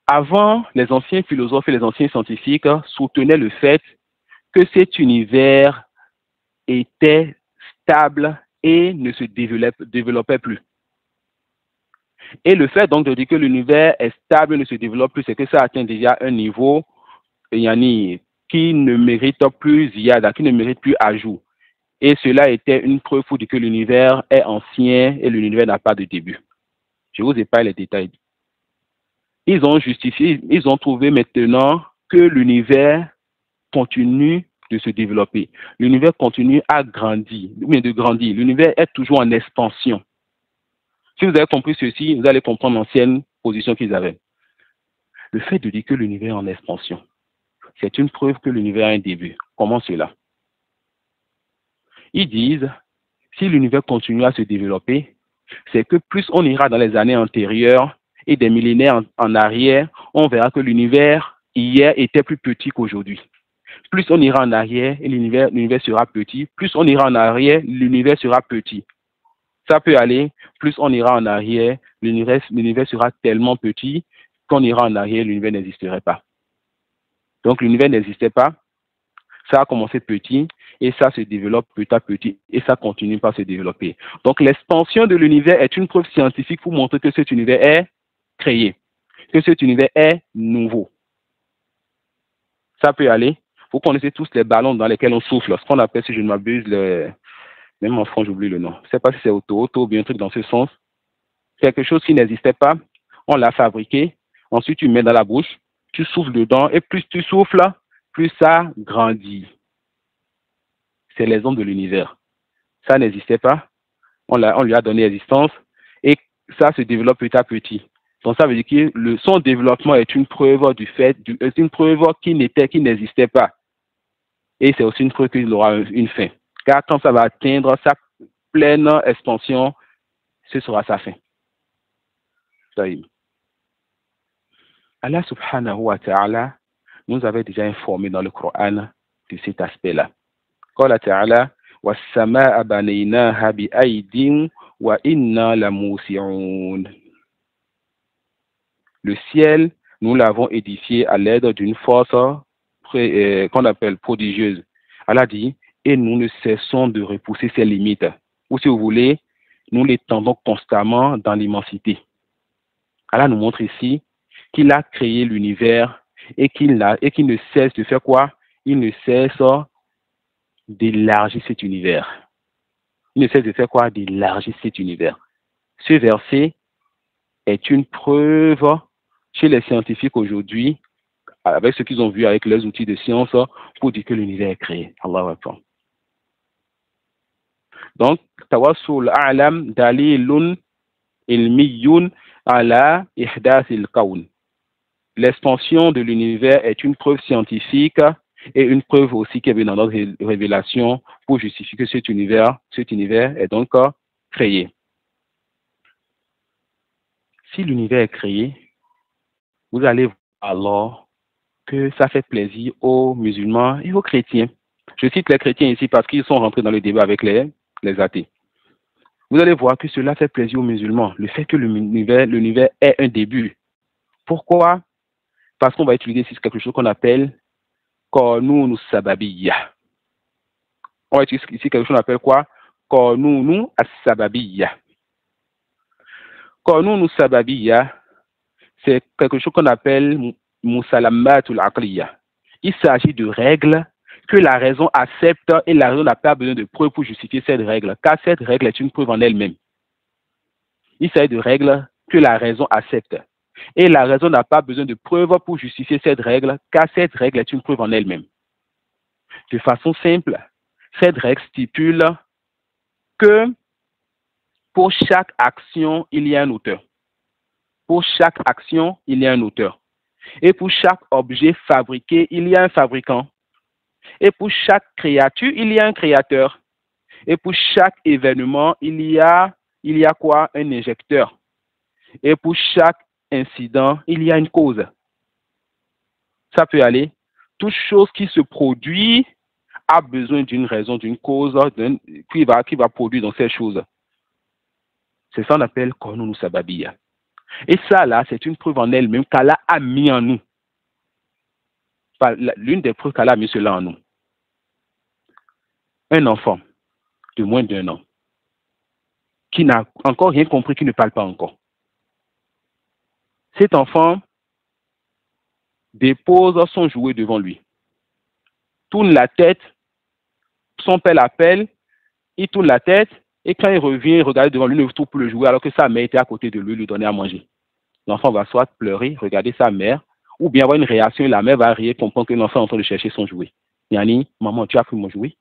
Avant, les anciens philosophes et les anciens scientifiques soutenaient le fait que cet univers était stable et ne se développait plus. Et le fait donc de dire que l'univers est stable et ne se développe plus, c'est que ça atteint déjà un niveau qui ne mérite plus ziyada, qui ne mérite plus ajout. Et cela était une preuve pour dire que l'univers est ancien et l'univers n'a pas de début. Je vous épargne les détails. Ils ont justifié, ils ont trouvé maintenant que l'univers continue de se développer. L'univers continue à grandir, mais de grandir. L'univers est toujours en expansion. Si vous avez compris ceci, vous allez comprendre l'ancienne position qu'ils avaient. Le fait de dire que l'univers est en expansion, c'est une preuve que l'univers a un début. Comment cela? Ils disent, si l'univers continue à se développer, c'est que plus on ira dans les années antérieures et des millénaires en arrière, on verra que l'univers hier était plus petit qu'aujourd'hui. Plus on ira en arrière et l'univers sera petit, plus on ira en arrière, l'univers sera petit. Ça peut aller, plus on ira en arrière, l'univers sera tellement petit qu'on ira en arrière, l'univers n'existerait pas. Donc l'univers n'existait pas, ça a commencé petit et ça se développe petit à petit et ça continue par se développer. Donc l'expansion de l'univers est une preuve scientifique pour montrer que cet univers est créé, que cet univers est nouveau. Ça peut aller. Vous connaissez tous les ballons dans lesquels on souffle, ce qu'on appelle, si je ne m'abuse, même en France, j'oublie le nom. Je ne sais pas si c'est auto ou bien un truc dans ce sens. Quelque chose qui n'existait pas, on l'a fabriqué, ensuite tu mets dans la bouche, tu souffles dedans et plus tu souffles, plus ça grandit. C'est les ondes de l'univers. Ça n'existait pas, on lui a donné existence et ça se développe petit à petit. Donc ça veut dire que son développement est une preuve est une preuve qui n'existait pas. Et c'est aussi une preuve qu'il aura une fin. Car quand ça va atteindre sa pleine expansion, ce sera sa fin. Allah subhanahu wa ta'ala nous avait déjà informé dans le Coran de cet aspect-là. Qala ta'ala was-samaa'a banaynaha bi'aydin wa inna lamusi'un. Le ciel, nous l'avons édifié à l'aide d'une force qu'on appelle prodigieuse. Allah dit, et nous ne cessons de repousser ses limites. Ou si vous voulez, nous les tendons constamment dans l'immensité. Allah nous montre ici qu'il a créé l'univers et qu'il ne cesse de faire quoi? Il ne cesse d'élargir cet univers. Il ne cesse de faire quoi? D'élargir cet univers. Ce verset est une preuve chez les scientifiques aujourd'hui, avec ce qu'ils ont vu avec leurs outils de science, pour dire que l'univers est créé. Allahu Akbar. Donc, Tawassul a'lam dalilun ilmiyun ala ihdathil kawn. L'expansion de l'univers est une preuve scientifique et une preuve aussi qui est dans notre révélation pour justifier que cet univers est donc créé. Si l'univers est créé, vous allez voir alors que ça fait plaisir aux musulmans et aux chrétiens. Je cite les chrétiens ici parce qu'ils sont rentrés dans le débat avec les athées. Vous allez voir que cela fait plaisir aux musulmans, le fait que l'univers ait un début. Pourquoi? Parce qu'on va utiliser ici quelque chose qu'on appelle Qanun as-Sababiyya. On va utiliser ici quelque chose qu'on appelle quoi? Qanun as-Sababiyya. Qanun as-Sababiyya, c'est quelque chose qu'on appelle Musalamatul Aqliya. Il s'agit de règles que la raison accepte et la raison n'a pas besoin de preuves pour justifier cette règle, car cette règle est une preuve en elle-même. Il s'agit de règles que la raison accepte. Et la raison n'a pas besoin de preuves pour justifier cette règle, car cette règle est une preuve en elle-même. De façon simple, Cette règle stipule que pour chaque action, il y a un auteur. Pour chaque action, il y a un auteur. Et pour chaque objet fabriqué, il y a un fabricant. Et pour chaque créature, il y a un créateur. Et pour chaque événement, il y a quoi? Un injecteur. Et pour chaque incident, il y a une cause. Ça peut aller. Toute chose qui se produit a besoin d'une raison, d'une cause qui va produire dans ces choses. C'est ça qu'on appelle Qanun Sababiyya. Et ça, là, c'est une preuve en elle-même qu'Allah a mis en nous. Enfin, l'une des preuves qu'Allah a mis cela en nous. Un enfant de moins d'1 an qui n'a encore rien compris, qui ne parle pas encore. Cet enfant dépose son jouet devant lui, tourne la tête, son père l'appelle, il tourne la tête, et quand il revient, il regarde devant lui, il ne trouve plus le jouet, alors que sa mère était à côté de lui, lui donnait à manger. L'enfant va soit pleurer, regarder sa mère, ou bien avoir une réaction, et la mère va rire, comprendre que l'enfant est en train de chercher son jouet. Yani, maman, tu as pris mon jouet?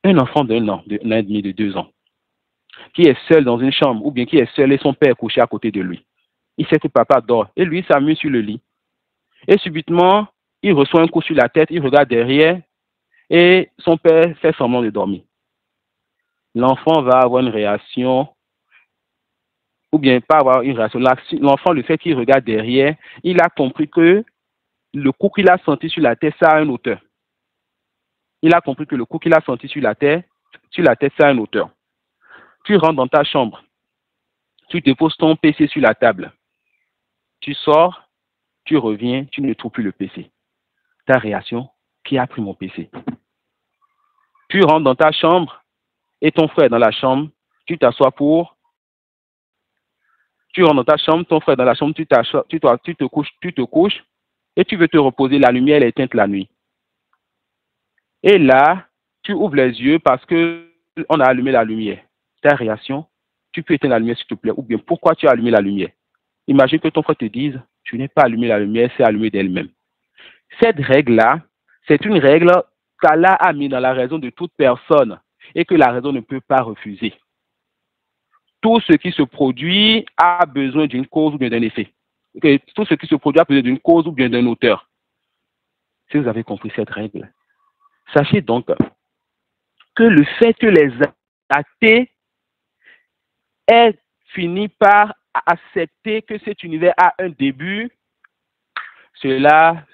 Un enfant d'1 an, d'1 an et demi, de 2 ans, qui est seul dans une chambre, ou bien qui est seul et son père est couché à côté de lui. Il sait que papa dort, et lui s'amuse sur le lit. Et subitement, il reçoit un coup sur la tête, il regarde derrière, et son père fait semblant de dormir. L'enfant va avoir une réaction, ou bien pas avoir une réaction. L'enfant, le fait qu'il regarde derrière, il a compris que le coup qu'il a senti sur la tête, ça a un auteur. Il a compris que le coup qu'il a senti sur la tête, ça a un auteur. Tu rentres dans ta chambre, tu déposes ton PC sur la table, tu sors, tu reviens, tu ne trouves plus le PC. Ta réaction, qui a pris mon PC? Tu rentres dans ta chambre et ton frère est dans la chambre, tu t'assois pour... Tu rentres dans ta chambre, ton frère est dans la chambre, tu te couches et tu veux te reposer, la lumière est éteinte la nuit. Et là, tu ouvres les yeux parce qu'on a allumé la lumière. Ta réaction, tu peux éteindre la lumière s'il te plaît, ou bien pourquoi tu as allumé la lumière? Imagine que ton frère te dise, tu n'as pas allumé la lumière, c'est allumé d'elle-même. Cette règle-là, c'est une règle qu'Allah a mis dans la raison de toute personne et que la raison ne peut pas refuser. Tout ce qui se produit a besoin d'une cause ou bien d'un effet. Tout ce qui se produit a besoin d'une cause ou bien d'un auteur. Si vous avez compris cette règle, sachez donc que le fait que les athées aient fini par accepter que cet univers a un début, cela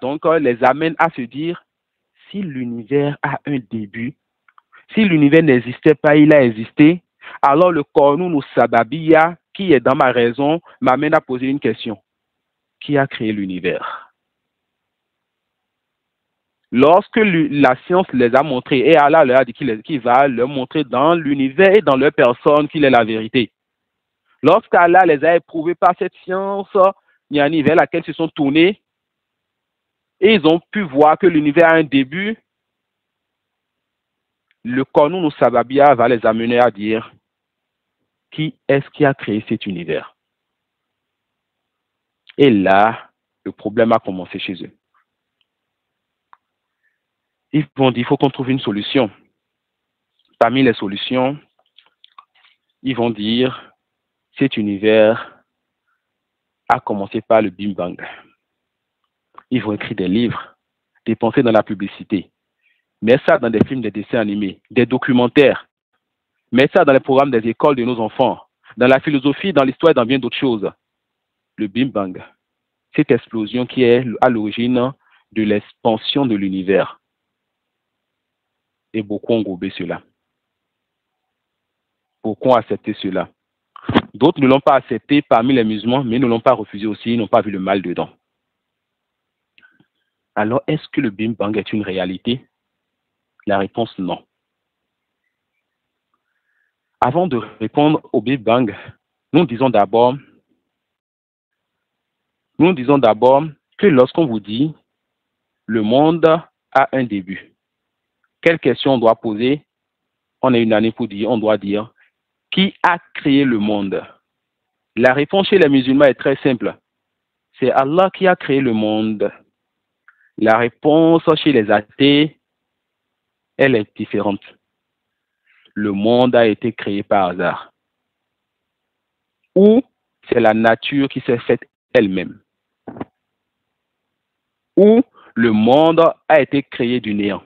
donc les amène à se dire, si l'univers a un début, si l'univers n'existait pas, il a existé, alors le Qanun Sababiyya, qui est dans ma raison, m'amène à poser une question. Qui a créé l'univers? Lorsque la science les a montrés, et Allah leur a dit qu'il va leur montrer dans l'univers et dans leur personne qu'il est la vérité. Lorsqu'Allah les a éprouvés par cette science, vers laquelle ils se sont tournés, et ils ont pu voir que l'univers a un début, le Qanun Sababiyya va les amener à dire, qui est-ce qui a créé cet univers? Et là, le problème a commencé chez eux. Ils vont dire, il faut qu'on trouve une solution. Parmi les solutions, ils vont dire, cet univers a commencé par le Big Bang. Ils vont écrire des livres, dépenser dans la publicité, mettre ça dans des films, des dessins animés, des documentaires, mettre ça dans les programmes des écoles de nos enfants, dans la philosophie, dans l'histoire et dans bien d'autres choses. Le Big Bang, cette explosion qui est à l'origine de l'expansion de l'univers. Et beaucoup ont gobé cela. Beaucoup ont accepté cela. D'autres ne l'ont pas accepté parmi les musulmans, mais ne l'ont pas refusé aussi, ils n'ont pas vu le mal dedans. Alors, est-ce que le Big Bang est une réalité? La réponse, non. Avant de répondre au Big Bang, nous disons d'abord que lorsqu'on vous dit le monde a un début, quelle question on doit poser? On a une année pour dire, on doit dire, qui a créé le monde? La réponse chez les musulmans est très simple. C'est Allah qui a créé le monde. La réponse chez les athées, elle est différente. Le monde a été créé par hasard. Ou c'est la nature qui s'est faite elle-même. Ou le monde a été créé du néant.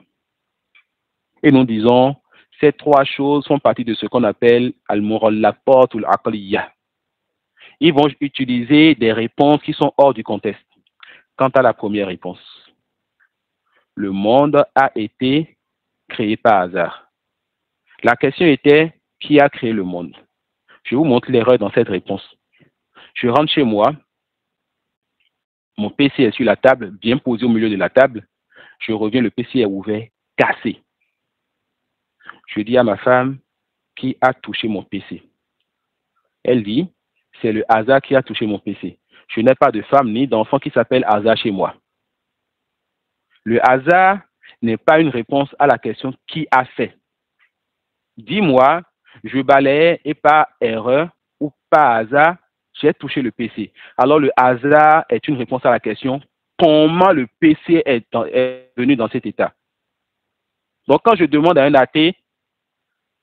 Et nous disons, ces trois choses font partie de ce qu'on appelle al-murallaqat ou al-aqliyah. Ils vont utiliser des réponses qui sont hors du contexte. Quant à la première réponse, le monde a été créé par hasard. La question était, qui a créé le monde? Je vous montre l'erreur dans cette réponse. Je rentre chez moi, mon PC est sur la table, bien posé au milieu de la table. Je reviens, le PC est ouvert, cassé. Je dis à ma femme, qui a touché mon PC? Elle dit, c'est le hasard qui a touché mon PC. Je n'ai pas de femme ni d'enfant qui s'appelle hasard chez moi. Le hasard n'est pas une réponse à la question qui a fait. Dis-moi, je balayais et par erreur ou par hasard, j'ai touché le PC. Alors le hasard est une réponse à la question comment le PC est venu dans cet état. Donc quand je demande à un athée,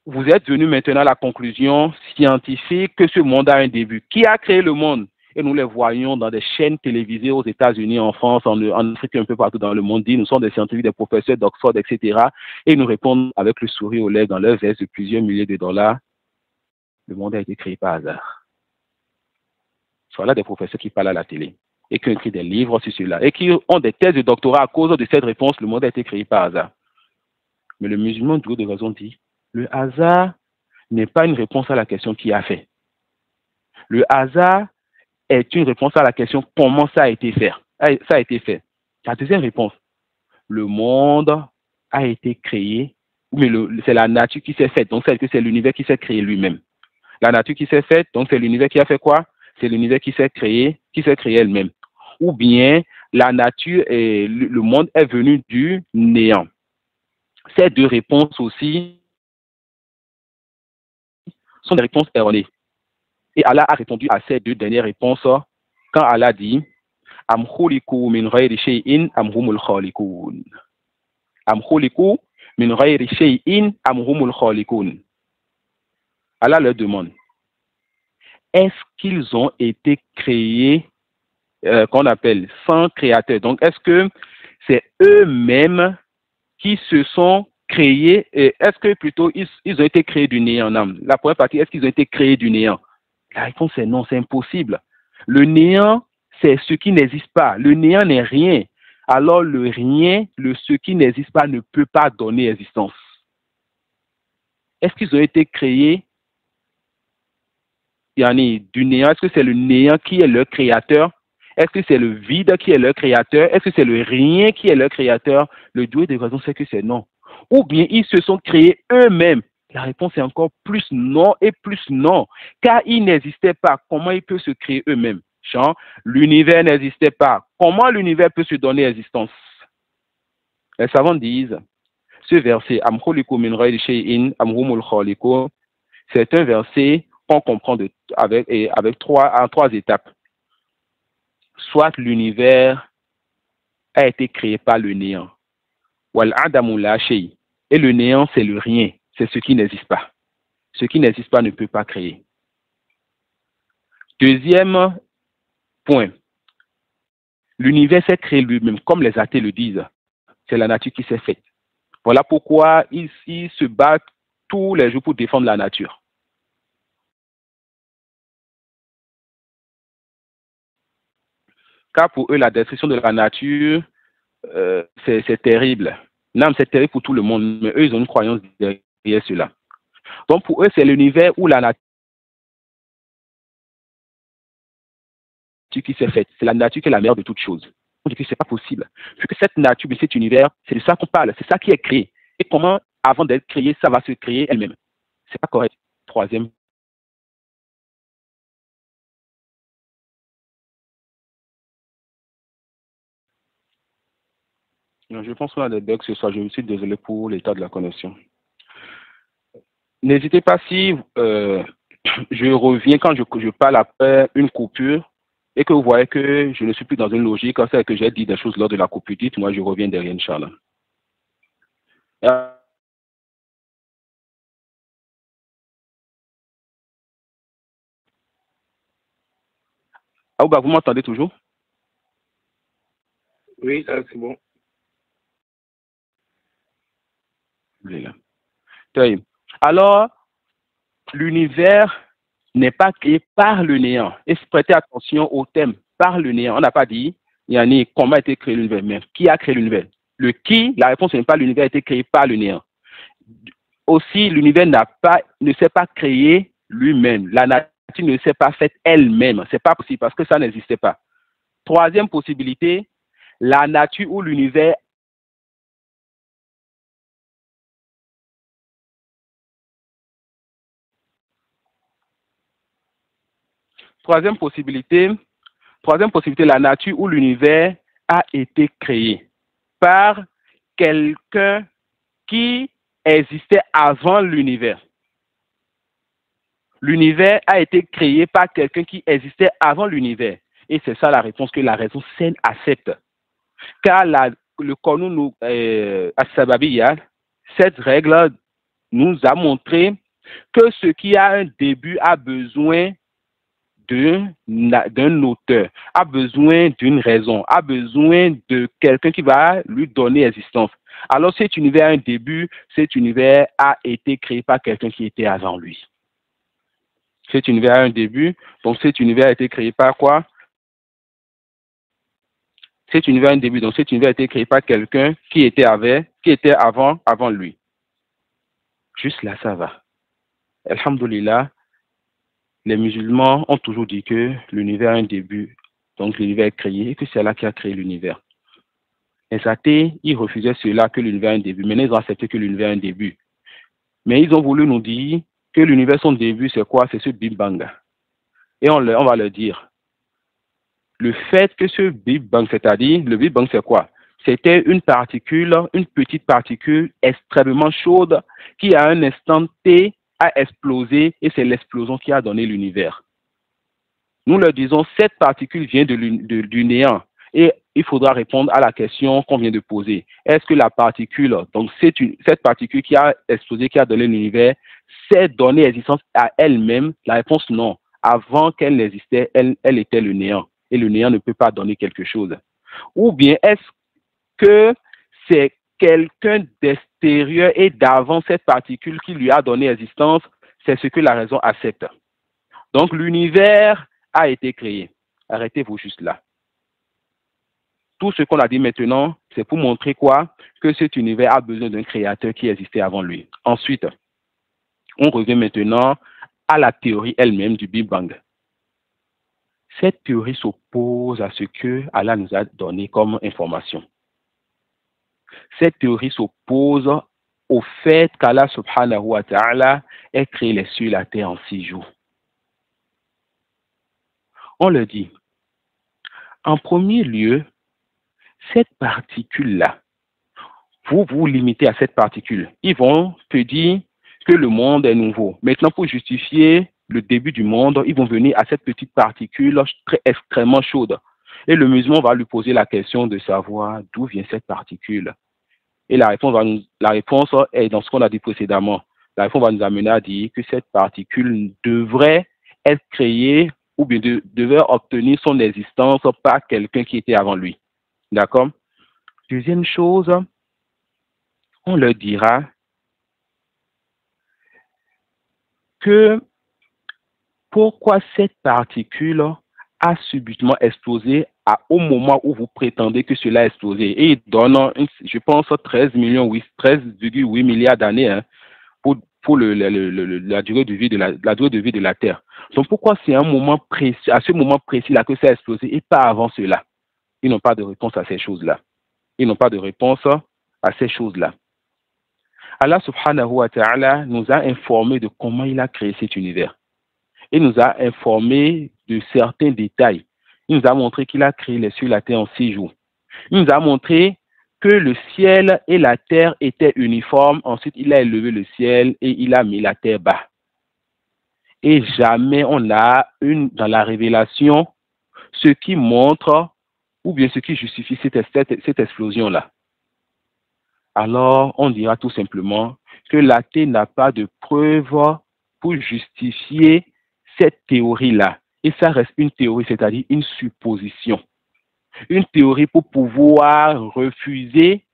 vous êtes venu maintenant à la conclusion scientifique que ce monde a un début. Qui a créé le monde? Et nous les voyons dans des chaînes télévisées aux États-Unis, en France, en Afrique, un peu partout dans le monde. Nous sommes des scientifiques, des professeurs d'Oxford, etc. Et ils nous répondent avec le sourire aux lèvres dans leur veste de plusieurs milliers de dollars. Le monde a été créé par hasard. Voilà des professeurs qui parlent à la télé et qui ont écrit des livres sur cela et qui ont des thèses de doctorat à cause de cette réponse. Le monde a été créé par hasard. Mais le musulman du haut de raison dit, le hasard n'est pas une réponse à la question qui a fait. Le hasard est une réponse à la question comment ça a été fait. Ça a été fait. La deuxième réponse, le monde a été créé, mais c'est la nature qui s'est faite. Donc c'est l'univers qui s'est créé lui-même. La nature qui s'est faite, donc c'est l'univers qui a fait quoi? C'est l'univers qui s'est créé elle-même. Ou bien la nature et le monde est venu du néant. Ces deux réponses aussi sont des réponses erronées. Et Allah a répondu à ces deux dernières réponses quand Allah dit Am khuliqu min ghayri shay'in am humul khaliqun. Am khuliqu min ghayri shay'in am humul khaliqun. Allah leur demande est-ce qu'ils ont été créés qu'on appelle sans créateur? Donc est-ce que c'est eux-mêmes qui se sont créés, est-ce que plutôt ils ont été créés du néant? La première partie, est-ce qu'ils ont été créés du néant? La réponse est non, c'est impossible. Le néant, c'est ce qui n'existe pas. Le néant n'est rien. Alors le rien, ce qui n'existe pas ne peut pas donner existence. Est-ce qu'ils ont été créés du néant? Est-ce que c'est le néant qui est leur créateur? Est-ce que c'est le vide qui est leur créateur? Est-ce que c'est le rien qui est leur créateur? Le doué de raison, c'est que c'est non. Ou bien ils se sont créés eux-mêmes. La réponse est encore plus non et plus non. Car ils n'existaient pas. Comment ils peuvent se créer eux-mêmes? L'univers n'existait pas. Comment l'univers peut se donner existence? Les savants disent, ce verset, c'est un verset qu'on comprend avec trois étapes. Soit l'univers a été créé par le néant. Et le néant, c'est le rien. C'est ce qui n'existe pas. Ce qui n'existe pas ne peut pas créer. Deuxième point. L'univers s'est créé lui-même, comme les athées le disent. C'est la nature qui s'est faite. Voilà pourquoi ils se battent tous les jours pour défendre la nature. Car pour eux, la destruction de la nature, c'est terrible. Non, c'est terrible pour tout le monde, mais eux, ils ont une croyance derrière cela. Donc pour eux, c'est l'univers où la nature qui s'est faite. C'est la nature qui est la mère de toutes choses. On dit que ce n'est pas possible. Vu que cette nature, cet univers, c'est de ça qu'on parle. C'est ça qui est créé. Et comment, avant d'être créé, ça va se créer elle-même. C'est pas correct. Troisième. Je pense qu'on a des bugs ce soir. Je suis désolé pour l'état de la connexion. N'hésitez pas si je reviens quand je parle après une coupure et que vous voyez que je ne suis plus dans une logique, c'est que j'ai dit des choses lors de la coupure. Dites-moi, je reviens derrière, Inch'Allah. Aouba, vous m'entendez toujours? Oui, là, c'est bon. Alors, l'univers n'est pas créé par le néant. Et prêtez attention au thème, par le néant. On n'a pas dit, Yannick, comment a été créé l'univers, mais qui a créé l'univers? Le qui, la réponse n'est pas l'univers a été créé par le néant. Aussi, l'univers ne s'est pas créé lui-même. La nature ne s'est pas faite elle-même. Ce n'est pas possible parce que ça n'existait pas. Troisième possibilité, la nature ou l'univers. Troisième possibilité, la nature ou l'univers a été créé par quelqu'un qui existait avant l'univers. L'univers a été créé par quelqu'un qui existait avant l'univers. Et c'est ça la réponse que la raison saine accepte. Car le Qanun as-Sababiyya, cette règle nous a montré que ce qui a un début a besoin d'un auteur, a besoin d'une raison, a besoin de quelqu'un qui va lui donner existence. Alors cet univers a un début, cet univers a été créé par quelqu'un qui était avant lui. Cet univers a un début, donc cet univers a été créé par quoi? Cet univers a un début, donc cet univers a été créé par quelqu'un qui était avant lui. Juste là, ça va. Alhamdulillah, les musulmans ont toujours dit que l'univers a un début, donc l'univers est créé, et que c'est Allah qui a créé l'univers. Les athées, ils refusaient cela, que l'univers a un début. Maintenant, ils ont accepté que l'univers a un début. Mais ils ont voulu nous dire que l'univers, son début, c'est quoi? C'est ce Big Bang. Et on va leur dire, le fait que ce Big Bang, c'est-à-dire, le Big Bang, c'est quoi? C'était une petite particule extrêmement chaude qui, à un instant T, a explosé et c'est l'explosion qui a donné l'univers. Nous leur disons, cette particule vient du néant et il faudra répondre à la question qu'on vient de poser. Est-ce que la particule, donc cette particule qui a explosé, qui a donné l'univers, s'est donné existence à elle-même? La réponse non. Avant qu'elle n'existait, elle était le néant. Et le néant ne peut pas donner quelque chose. Ou bien est-ce que c'est quelqu'un d'extérieur et d'avant cette particule qui lui a donné existence? C'est ce que la raison accepte. Donc l'univers a été créé. Arrêtez-vous juste là. Tout ce qu'on a dit maintenant, c'est pour montrer quoi? Que cet univers a besoin d'un créateur qui existait avant lui. Ensuite, on revient maintenant à la théorie elle-même du Big Bang. Cette théorie s'oppose à ce que Allah nous a donné comme information. Cette théorie s'oppose au fait qu'Allah subhanahu wa ta'ala ait créé les cieux et la terre en 6 jours. On le dit. En premier lieu, cette particule-là, vous vous limitez à cette particule. Ils vont te dire que le monde est nouveau. Maintenant, pour justifier le début du monde, ils vont venir à cette petite particule extrêmement chaude. Et le musulman va lui poser la question de savoir d'où vient cette particule. Et la réponse est dans ce qu'on a dit précédemment. La réponse va nous amener à dire que cette particule devrait être créée ou bien devait obtenir son existence par quelqu'un qui était avant lui. D'accord? Deuxième chose, on leur dira que pourquoi cette particule a subitement explosé au moment où vous prétendez que cela a explosé. Et il donne, je pense, 13,8 milliards d'années pour la durée de vie de la Terre. Donc pourquoi c'est à ce moment précis là que ça a explosé et pas avant cela? Ils n'ont pas de réponse à ces choses-là. Ils n'ont pas de réponse à ces choses-là. Allah subhanahu wa ta'ala nous a informé de comment il a créé cet univers. Il nous a informé de certains détails. Il nous a montré qu'il a créé les cieux et la terre en 6 jours. Il nous a montré que le ciel et la terre étaient uniformes. Ensuite, il a élevé le ciel et il a mis la terre bas. Et jamais on a dans la révélation ce qui montre ou bien ce qui justifie cette explosion-là. Alors, on dira tout simplement que l'athée n'a pas de preuve pour justifier cette théorie-là. Et ça reste une théorie, c'est-à-dire une supposition. Une théorie pour pouvoir refuser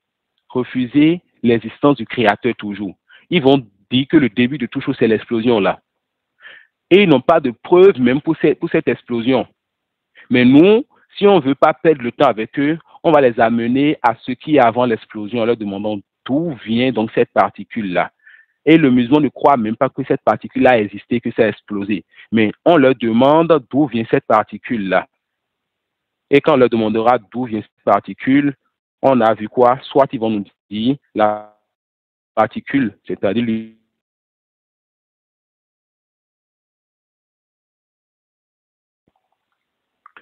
l'existence du Créateur toujours. Ils vont dire que le début de toute chose, c'est l'explosion là. Et ils n'ont pas de preuves même pour cette explosion. Mais nous, si on ne veut pas perdre le temps avec eux, on va les amener à ce qui est avant l'explosion en leur demandant d'où vient donc cette particule-là. Et le musulman ne croit même pas que cette particule-là a existé, que ça a explosé. Mais on leur demande d'où vient cette particule-là. Et quand on leur demandera d'où vient cette particule, on a vu quoi? Soit ils vont nous dire la particule, c'est-à-dire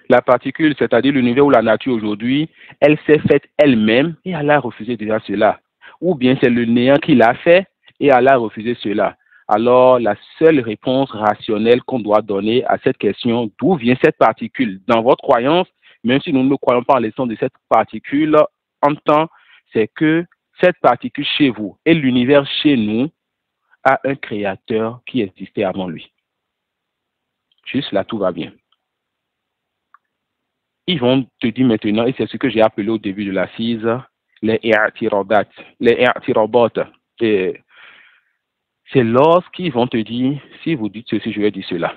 la particule, c'est-à-dire l'univers ou la nature aujourd'hui, elle s'est faite elle-même et elle a refusé déjà cela. Ou bien c'est le néant qui l'a fait et elle a refusé cela. Alors, la seule réponse rationnelle qu'on doit donner à cette question, d'où vient cette particule? Dans votre croyance, même si nous ne croyons pas en l'existence de cette particule, en temps, c'est que cette particule chez vous et l'univers chez nous a un créateur qui existait avant lui. Juste là, tout va bien. Ils vont te dire maintenant, et c'est ce que j'ai appelé au début de l'assise, les i'tirabat. Les i'tirabat. C'est lorsqu'ils vont te dire, si vous dites ceci, je vais dire cela.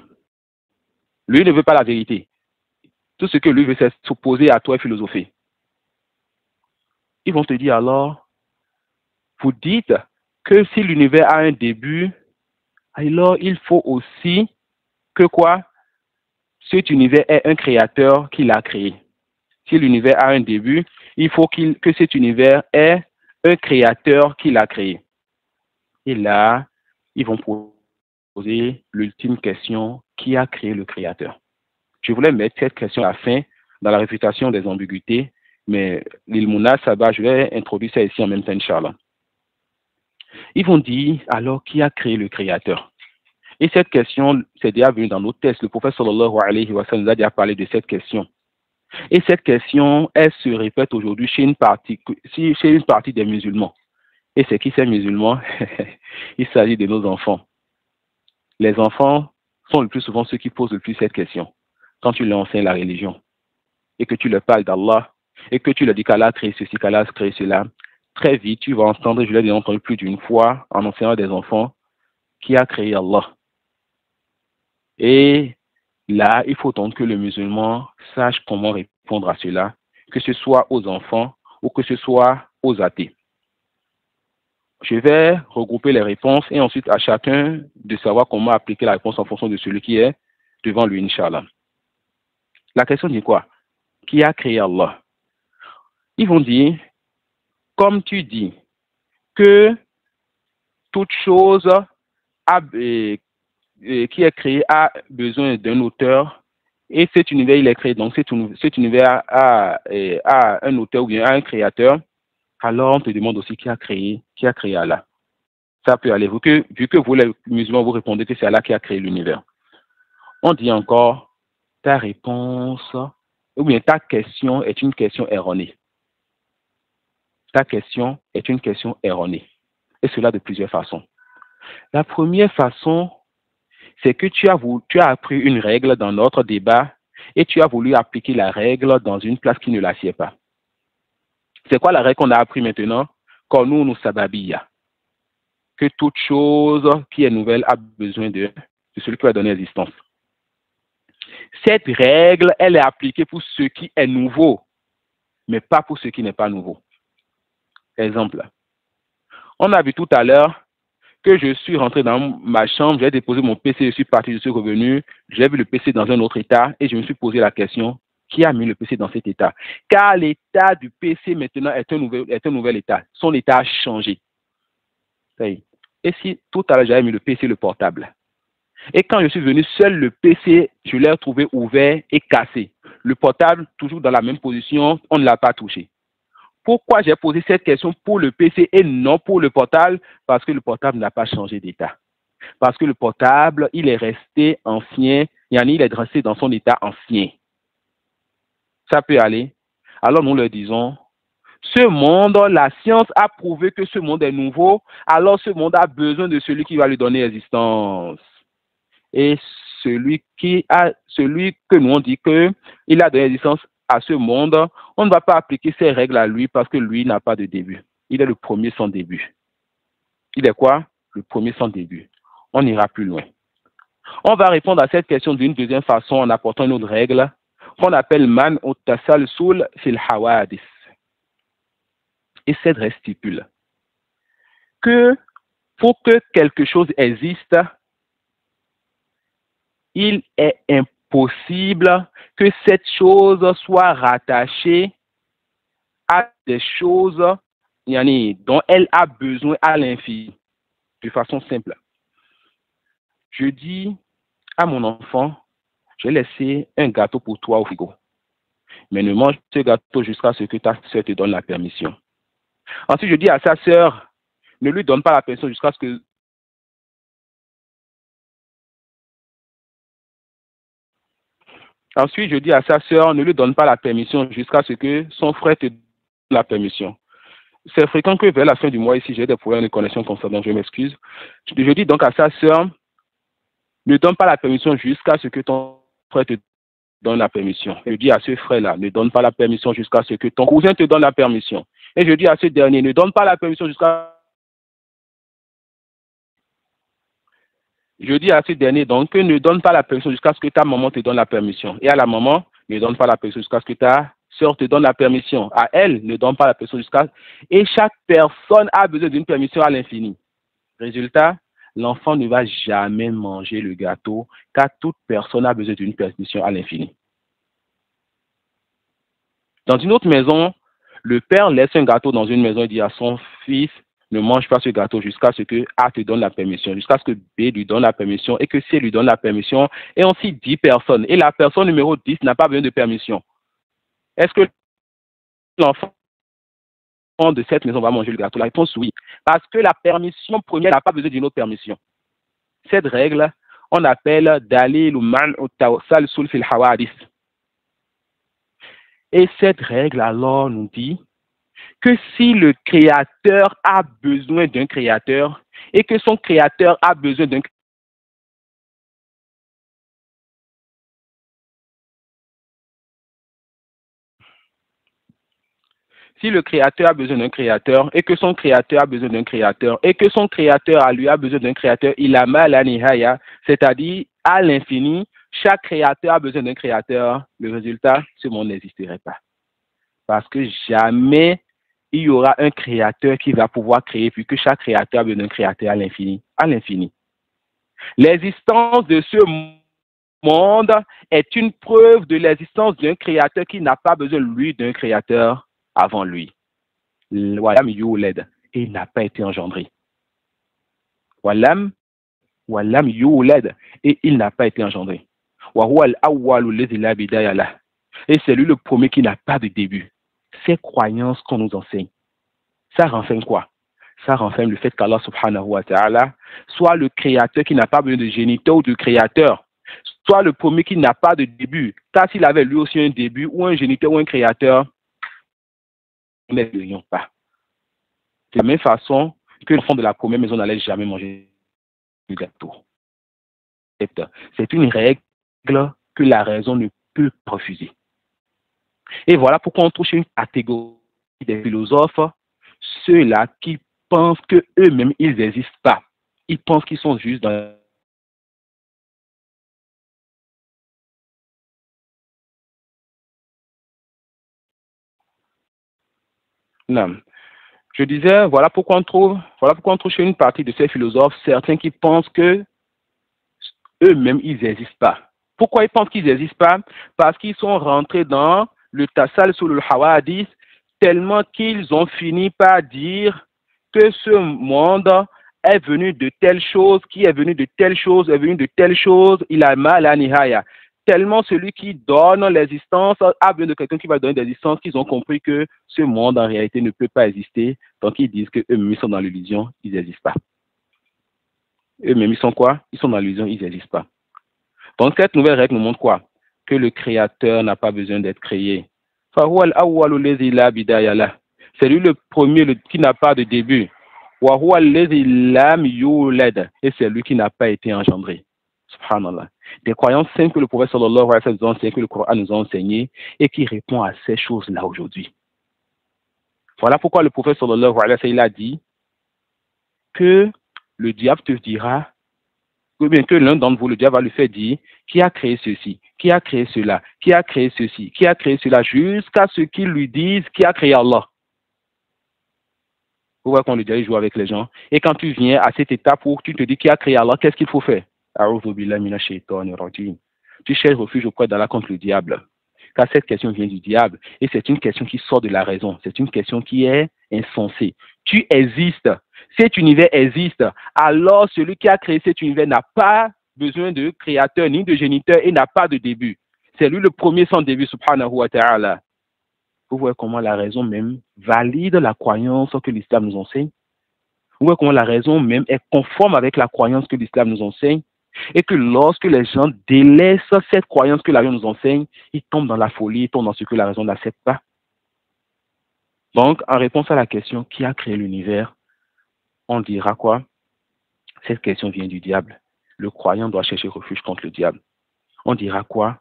Lui ne veut pas la vérité. Tout ce que lui veut, c'est s'opposer à toi et philosopher. Ils vont te dire alors, vous dites que si l'univers a un début, alors il faut aussi que quoi? Cet univers ait un créateur qui l'a créé. Si l'univers a un début, il faut que cet univers ait un créateur qui l'a créé. Et là, ils vont poser l'ultime question, qui a créé le créateur? Je voulais mettre cette question à la fin dans la réfutation des ambiguïtés, mais l'ilmuna Saba, je vais introduire ça ici en même temps, Inch'Allah. Ils vont dire, alors, qui a créé le créateur? Et cette question, c'est déjà venu dans nos tests. Le prophète sallallahu alayhi wa sallam a déjà parlé de cette question. Et cette question, elle se répète aujourd'hui chez une partie des musulmans. Et c'est qui ces musulmans? Il s'agit de nos enfants. Les enfants sont le plus souvent ceux qui posent le plus cette question. Quand tu leur enseignes la religion et que tu leur parles d'Allah et que tu leur dis qu'Allah a créé ceci, qu'Allah a créé cela, très vite, tu vas entendre, je l'ai déjà entendu plus d'une fois en enseignant des enfants, qui a créé Allah. Et là, il faut donc que le musulman sache comment répondre à cela, que ce soit aux enfants ou que ce soit aux athées. Je vais regrouper les réponses et ensuite à chacun de savoir comment appliquer la réponse en fonction de celui qui est devant lui, Inch'Allah. La question dit quoi? Qui a créé Allah? Ils vont dire, comme tu dis, que toute chose qui est créée a besoin d'un auteur et cet univers, il est créé. Donc, cet univers a un auteur ou bien a un créateur. Alors, on te demande aussi qui a créé Allah. Ça peut aller. Vu que vous, les musulmans, vous répondez que c'est Allah qui a créé l'univers. On dit encore, ta réponse, ou bien ta question est une question erronée. Ta question est une question erronée. Et cela de plusieurs façons. La première façon, c'est que tu as appris une règle dans notre débat et tu as voulu appliquer la règle dans une place qui ne la sied pas. C'est quoi la règle qu'on a appris maintenant? Qu'on nous sababiya. Que toute chose qui est nouvelle a besoin de celui qui va donner existence. Cette règle, elle est appliquée pour ce qui est nouveau, mais pas pour ce qui n'est pas nouveau. Exemple. On a vu tout à l'heure que je suis rentré dans ma chambre, j'ai déposé mon PC, je suis parti, je suis revenu, j'ai vu le PC dans un autre état et je me suis posé la question, qui a mis le PC dans cet état? Car l'état du PC maintenant est un nouvel état. Son état a changé. Et si tout à l'heure j'avais mis le PC, le portable, et quand je suis venu seul, le PC, je l'ai trouvé ouvert et cassé. Le portable, toujours dans la même position, on ne l'a pas touché. Pourquoi j'ai posé cette question pour le PC et non pour le portable? Parce que le portable n'a pas changé d'état. Parce que le portable, il est resté ancien, il est resté dans son état ancien. Ça peut aller. Alors nous leur disons, ce monde, la science a prouvé que ce monde est nouveau, alors ce monde a besoin de celui qui va lui donner existence. Et celui que nous on dit qu'il a donné naissance à ce monde, on ne va pas appliquer ces règles à lui parce que lui n'a pas de début. Il est le premier sans début. Il est quoi? Le premier sans début. On ira plus loin. On va répondre à cette question d'une deuxième façon en apportant une autre règle qu'on appelle man utasalsul fil hawadis. Et cette règle stipule que pour que quelque chose existe, il est impossible que cette chose soit rattachée à des choses dont elle a besoin à l'infini, de façon simple. Je dis à mon enfant, j'ai laissé un gâteau pour toi au frigo, mais ne mange ce gâteau jusqu'à ce que ta soeur te donne la permission. Ensuite, je dis à sa soeur, ne lui donne pas la permission jusqu'à ce que Ensuite, je dis à sa sœur, ne lui donne pas la permission jusqu'à ce que son frère te donne la permission. C'est fréquent que vers la fin du mois, ici, j'ai des problèmes de connexion comme ça, donc je m'excuse. Je dis donc à sa sœur, ne donne pas la permission jusqu'à ce que ton frère te donne la permission. Je dis à ce frère-là, ne donne pas la permission jusqu'à ce que ton cousin te donne la permission. Et je dis à ce dernier, ne donne pas la permission jusqu'à... Je dis à ce dernier, donc, que ne donne pas la permission jusqu'à ce que ta maman te donne la permission. Et à la maman, ne donne pas la permission jusqu'à ce que ta sœur te donne la permission. À elle, ne donne pas la permission jusqu'à... Et chaque personne a besoin d'une permission à l'infini. Résultat, l'enfant ne va jamais manger le gâteau, car toute personne a besoin d'une permission à l'infini. Dans une autre maison, le père laisse un gâteau dans une maison et dit à son fils, ne mange pas ce gâteau jusqu'à ce que A te donne la permission, jusqu'à ce que B lui donne la permission et que C lui donne la permission, et ainsi 10 personnes. Et la personne numéro 10 n'a pas besoin de permission. Est-ce que l'enfant de cette maison va manger le gâteau? La réponse oui. Parce que la permission première n'a pas besoin d'une autre permission. Cette règle, on appelle dalil ou man ou tawassul fil hawadis. Et cette règle alors nous dit que si le créateur a besoin d'un créateur et que son créateur a besoin d'un Si le créateur a besoin d'un créateur et que son créateur a besoin d'un créateur et que son créateur lui a besoin d'un créateur, il a mal à nihaya, c'est-à-dire à l'infini, chaque créateur a besoin d'un créateur. Le résultat, ce monde n'existerait pas. Parce que jamais il y aura un créateur qui va pouvoir créer, puis que chaque créateur a besoin d'un créateur à l'infini. À l'infini. L'existence de ce monde est une preuve de l'existence d'un créateur qui n'a pas besoin, lui, d'un créateur avant lui. Walam yulad, et il n'a pas été engendré. Walam yulad, et il n'a pas été engendré. Wa huwa al-awwalu alladhi la bidaya lah. Et c'est lui le premier qui n'a pas de début. Ces croyances qu'on nous enseigne, ça renseigne quoi? Ça renseigne le fait qu'Allah subhanahu wa ta'ala soit le créateur qui n'a pas besoin de géniteur ou de créateur, soit le premier qui n'a pas de début. Car s'il avait lui aussi un début ou un géniteur ou un créateur, nous ne l'aurions pas. De la même façon que l'enfant de la première maison n'allait jamais manger du gâteau. C'est une règle que la raison ne peut pas refuser. Et voilà pourquoi on trouve une catégorie des philosophes, ceux-là qui pensent qu'eux-mêmes, ils n'existent pas. Ils pensent qu'ils sont juste dans... Non. Je disais, voilà pourquoi on trouve chez une partie de ces philosophes certains qui pensent que eux-mêmes, ils n'existent pas. Pourquoi ils pensent qu'ils n'existent pas? Parce qu'ils sont rentrés dans le tassal sur le hawadis tellement qu'ils ont fini par dire que ce monde est venu de telle chose, qui est venu de telle chose, est venu de telle chose, il a mal à nihaya. Tellement celui qui donne l'existence a besoin de quelqu'un qui va donner l'existence, qu'ils ont compris que ce monde en réalité ne peut pas exister, donc ils disent qu'eux-mêmes sont dans l'illusion, ils n'existent pas. Eux-mêmes, ils sont quoi? Ils sont dans l'illusion, ils n'existent pas. Donc cette nouvelle règle nous montre quoi? Que le créateur n'a pas besoin d'être créé. C'est lui le premier qui n'a pas de début. Et c'est lui qui n'a pas été engendré. Subhanallah. Des croyances simples que le prophète sallallahu alayhi wa sallam nous a enseignées, que le Coran nous a enseignées et qui répond à ces choses-là aujourd'hui. Voilà pourquoi le prophète sallallahu alayhi wa sallam a dit que le diable te dira, ou bien que l'un d'entre vous, le diable va lui faire dire qui a créé ceci, qui a créé cela, qui a créé ceci, qui a créé cela, jusqu'à ce qu'il lui dise qui a créé Allah. Vous voyez qu'on le diable joue avec les gens. Et quand tu viens à cette étape où tu te dis qui a créé Allah, qu'est-ce qu'il faut faire? Tu cherches refuge auprès d'Allah contre le diable. Car cette question vient du diable. Et c'est une question qui sort de la raison. C'est une question qui est insensée. Tu existes. Cet univers existe. Alors celui qui a créé cet univers n'a pas besoin de créateur ni de géniteur et n'a pas de début. C'est lui le premier sans début, subhanahu wa ta'ala. Vous voyez comment la raison même valide la croyance que l'islam nous enseigne. Vous voyez comment la raison même est conforme avec la croyance que l'islam nous enseigne. Et que lorsque les gens délaissent cette croyance que la raison nous enseigne, ils tombent dans la folie, ils tombent dans ce que la raison n'accepte pas. Donc, en réponse à la question qui a créé l'univers, on dira quoi? Cette question vient du diable. Le croyant doit chercher refuge contre le diable. On dira quoi?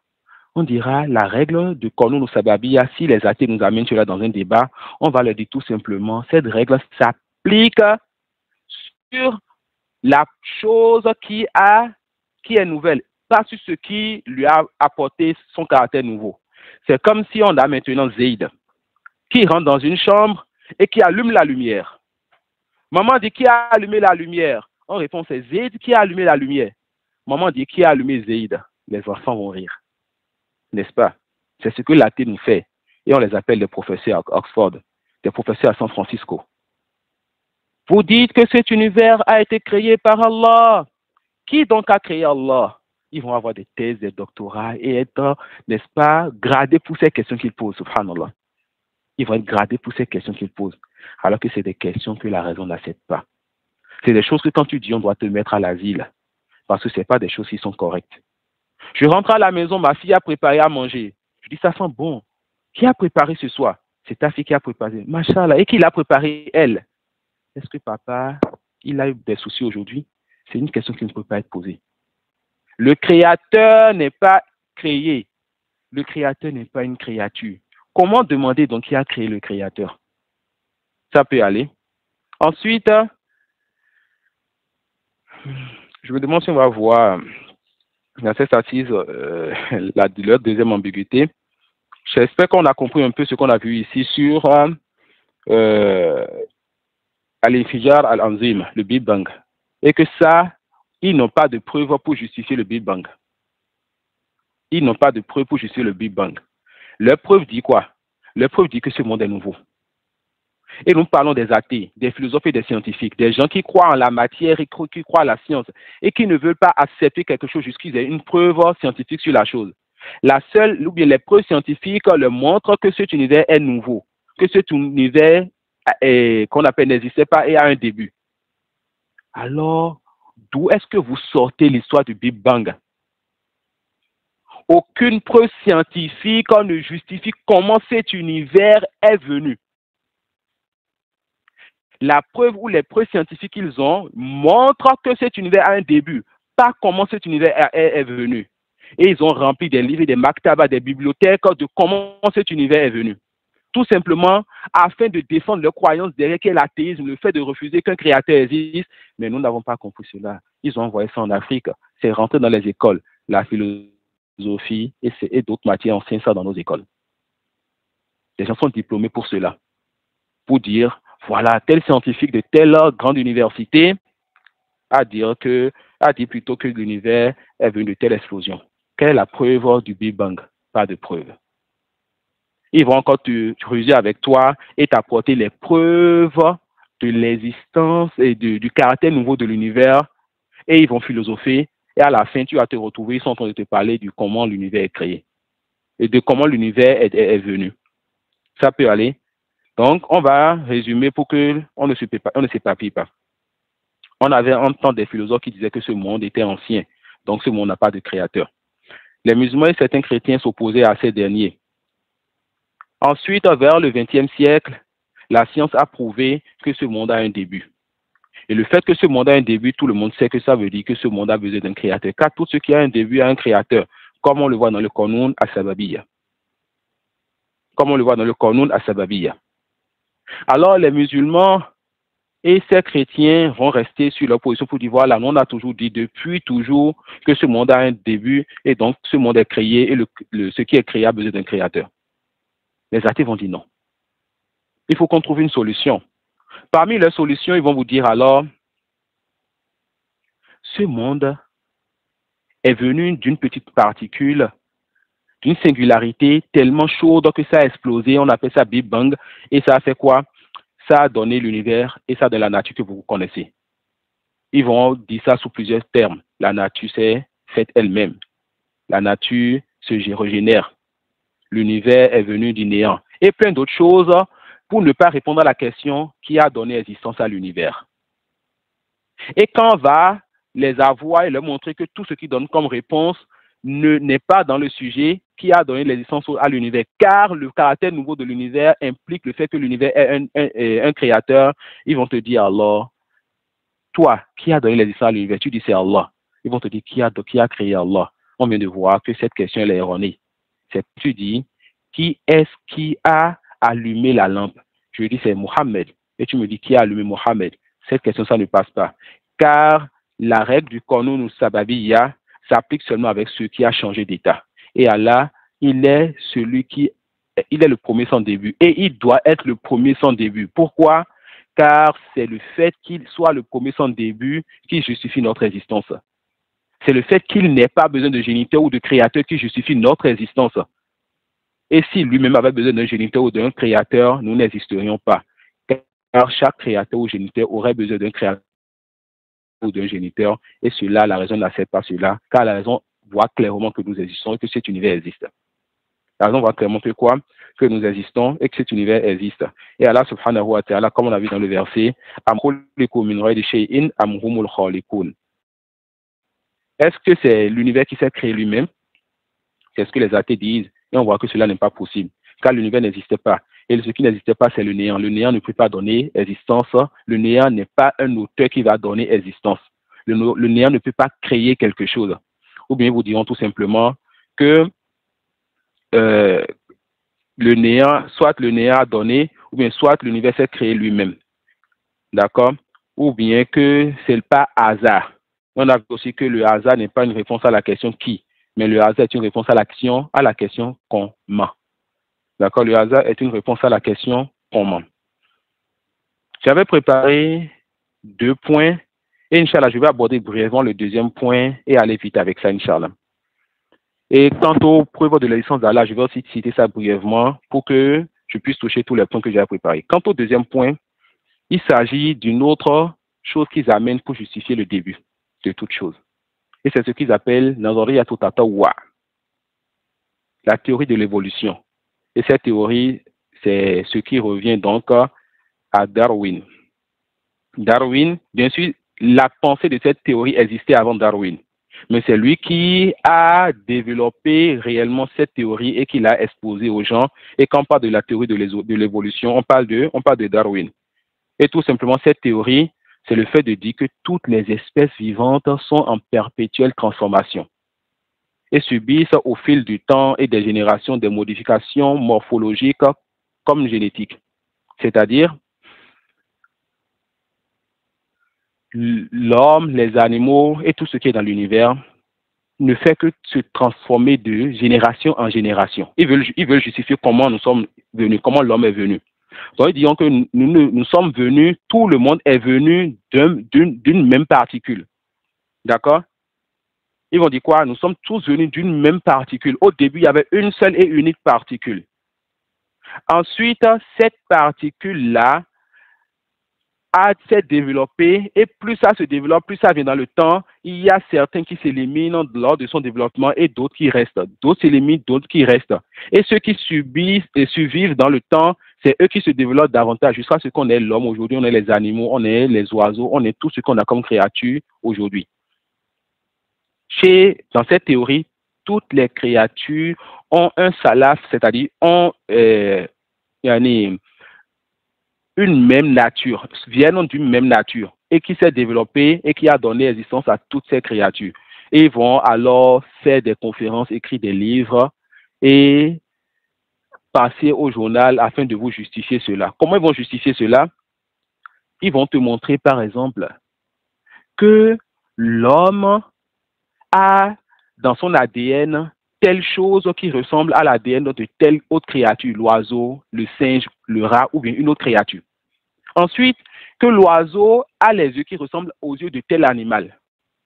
On dira la règle de Qanun Sababiyya. Si les athées nous amènent cela dans un débat, on va leur dire tout simplement, cette règle s'applique sur la chose qui est nouvelle, pas sur ce qui lui a apporté son caractère nouveau. C'est comme si on a maintenant Zayd qui rentre dans une chambre et qui allume la lumière. Maman dit qui a allumé la lumière? On répond c'est Zayd qui a allumé la lumière. Maman dit qui a allumé Zayd? Les enfants vont rire. N'est-ce pas? C'est ce que l'athée nous fait. Et on les appelle des professeurs à Oxford, des professeurs à San Francisco. Vous dites que cet univers a été créé par Allah. Qui donc a créé Allah? Ils vont avoir des thèses, des doctorats et être, n'est-ce pas, gradés pour ces questions qu'ils posent, subhanallah. Ils vont être gradés pour ces questions qu'ils posent, alors que c'est des questions que la raison n'accepte pas. C'est des choses que quand tu dis, on doit te mettre à l'asile, parce que ce n'est pas des choses qui sont correctes. Je rentre à la maison, ma fille a préparé à manger. Je dis, ça sent bon. Qui a préparé ce soir? C'est ta fille qui a préparé. Machallah. Et qui l'a préparé, elle? Est-ce que papa, il a eu des soucis aujourd'hui? C'est une question qui ne peut pas être posée. Le créateur n'est pas créé. Le créateur n'est pas une créature. Comment demander donc qui a créé le créateur? Ça peut aller. Ensuite, je me demande si on va voir dans cette assise leur deuxième ambiguïté. J'espère qu'on a compris un peu ce qu'on a vu ici sur Al-Infijar al-Anzim, le Big Bang. Et que ça, ils n'ont pas de preuves pour justifier le Big Bang. Ils n'ont pas de preuves pour justifier le Big Bang. Leur preuve dit quoi? Leur preuve dit que ce monde est nouveau. Et nous parlons des athées, des philosophes et des scientifiques, des gens qui croient en la matière et qui croient en la science et qui ne veulent pas accepter quelque chose jusqu'à ce qu'ils aient une preuve scientifique sur la chose. La seule, ou bien les preuves scientifiques leur montrent que cet univers est nouveau, que cet univers qu'on appelle n'existait pas et a un début. Alors, d'où est-ce que vous sortez l'histoire du Big Bang? Aucune preuve scientifique ne justifie comment cet univers est venu. La preuve ou les preuves scientifiques qu'ils ont montrent que cet univers a un début, pas comment cet univers est venu. Et ils ont rempli des livres, des maktabas, des bibliothèques de comment cet univers est venu. Tout simplement afin de défendre leur croyance derrière qui est l'athéisme, le fait de refuser qu'un créateur existe. Mais nous n'avons pas compris cela. Ils ont envoyé ça en Afrique. C'est rentré dans les écoles. La philosophie et d'autres matières enseignent ça dans nos écoles. Les gens sont diplômés pour cela. Pour dire, voilà, tel scientifique de telle grande université a dit plutôt que l'univers est venu de telle explosion. Quelle est la preuve du Big Bang? Pas de preuve. Ils vont encore te ruser avec toi et t'apporter les preuves de l'existence et du caractère nouveau de l'univers. Et ils vont philosopher. Et à la fin, tu vas te retrouver, ils sont en train de te parler de comment l'univers est créé et de comment l'univers est venu. Ça peut aller. Donc, on va résumer pour qu'on ne s'éparpille pas. On avait un temps des philosophes qui disaient que ce monde était ancien. Donc, ce monde n'a pas de créateur. Les musulmans et certains chrétiens s'opposaient à ces derniers. Ensuite, vers le XXe siècle, la science a prouvé que ce monde a un début. Et le fait que ce monde a un début, tout le monde sait que ça veut dire que ce monde a besoin d'un créateur. Car tout ce qui a un début a un créateur, comme on le voit dans le Qanun as-Sababiyya. Comme on le voit dans le Qanun as-Sababiyya. Alors les musulmans et ces chrétiens vont rester sur leur position pour dire voilà, on a toujours dit depuis toujours que ce monde a un début et donc ce monde est créé et ce qui est créé a besoin d'un créateur. Les athées vont dire non. Il faut qu'on trouve une solution. Parmi les solutions, ils vont vous dire alors, ce monde est venu d'une petite particule, d'une singularité tellement chaude que ça a explosé, on appelle ça Big Bang, et ça a fait quoi? Ça a donné l'univers et ça de la nature que vous connaissez. Ils vont dire ça sous plusieurs termes. La nature s'est faite elle-même. La nature se régénère. L'univers est venu du néant. Et plein d'autres choses pour ne pas répondre à la question qui a donné existence à l'univers. Et quand on va les avoir et leur montrer que tout ce qu'ils donnent comme réponse n'est pas dans le sujet qui a donné l'existence à l'univers, car le caractère nouveau de l'univers implique le fait que l'univers est un créateur, ils vont te dire alors, toi, qui a donné l'existence à l'univers? Tu dis c'est Allah. Ils vont te dire qui a créé Allah? On vient de voir que cette question elle est erronée. Tu dis, qui est-ce qui a allumé la lampe? Je dis c'est Mohammed. Et tu me dis qui a allumé Mohammed? Cette question, ça ne passe pas. Car la règle du Qanun ou Sababiyya s'applique seulement avec ceux qui a changé d'état. Et Allah, il est le premier sans début. Et il doit être le premier sans début. Pourquoi? Car c'est le fait qu'il soit le premier sans début qui justifie notre existence. C'est le fait qu'il n'ait pas besoin de géniteur ou de créateur qui justifie notre existence. Et si lui-même avait besoin d'un géniteur ou d'un créateur, nous n'existerions pas. Car chaque créateur ou géniteur aurait besoin d'un créateur ou d'un géniteur. Et cela, la raison n'accepte pas cela, car la raison voit clairement que nous existons et que cet univers existe. La raison voit clairement que quoi? Que nous existons et que cet univers existe. Et Allah subhanahu wa ta'ala, comme on a vu dans le verset, est-ce que c'est l'univers qui s'est créé lui-même? C'est ce que les athées disent. Et on voit que cela n'est pas possible, car l'univers n'existe pas. Et ce qui n'existe pas, c'est le néant. Le néant ne peut pas donner existence. Le néant n'est pas un auteur qui va donner existence. Le néant ne peut pas créer quelque chose. Ou bien vous dirons tout simplement que le néant, soit le néant a donné, ou bien soit l'univers s'est créé lui-même. D'accord? Ou bien que c'est pas hasard. On a vu aussi que le hasard n'est pas une réponse à la question qui, mais le hasard est une réponse à la question comment. D'accord? Le hasard est une réponse à la question comment. J'avais préparé 2 points et Inch'Allah, je vais aborder brièvement le 2e point et aller vite avec ça, Inch'Allah. Et quant aux preuves de l'existence d'Allah, je vais aussi citer ça brièvement pour que je puisse toucher tous les points que j'ai préparés. Quant au 2e point, il s'agit d'une autre chose qu'ils amènent pour justifier le début de toute chose. Et c'est ce qu'ils appellent Nazariyatu Tatawwa, la théorie de l'évolution. Et cette théorie, c'est ce qui revient donc à Darwin. Darwin, bien sûr, la pensée de cette théorie existait avant Darwin. Mais c'est lui qui a développé réellement cette théorie et qui l'a exposée aux gens. Et quand on parle de la théorie de l'évolution, on parle de Darwin. Et tout simplement, cette théorie, c'est le fait de dire que toutes les espèces vivantes sont en perpétuelle transformation et subissent au fil du temps et des générations des modifications morphologiques comme génétiques. C'est-à-dire, l'homme, les animaux et tout ce qui est dans l'univers ne fait que se transformer de génération en génération. Ils veulent justifier comment nous sommes venus, comment l'homme est venu. Donc, ils diront que nous sommes venus, tout le monde est venu d'une même particule. D'accord? Ils vont dire quoi? Nous sommes tous venus d'une même particule. Au début, il y avait une seule et unique particule. Ensuite, cette particule-là s'est développée et plus ça se développe, plus ça vient dans le temps. Il y a certains qui s'éliminent lors de son développement et d'autres qui restent. D'autres s'éliminent, d'autres qui restent. Et ceux qui subissent et survivent dans le temps, c'est eux qui se développent davantage jusqu'à ce qu'on est l'homme aujourd'hui, on est les animaux, on est les oiseaux, on est tout ce qu'on a comme créature aujourd'hui. Dans cette théorie, toutes les créatures ont un salaf, c'est-à-dire ont une même nature, viennent d'une même nature et qui s'est développée et qui a donné existence à toutes ces créatures. Et ils vont alors faire des conférences, écrire des livres et passer au journal afin de vous justifier cela. Comment ils vont justifier cela? Ils vont te montrer, par exemple, que l'homme a dans son ADN telle chose qui ressemble à l'ADN de telle autre créature, l'oiseau, le singe, le rat ou bien une autre créature. Ensuite, que l'oiseau a les yeux qui ressemblent aux yeux de tel animal.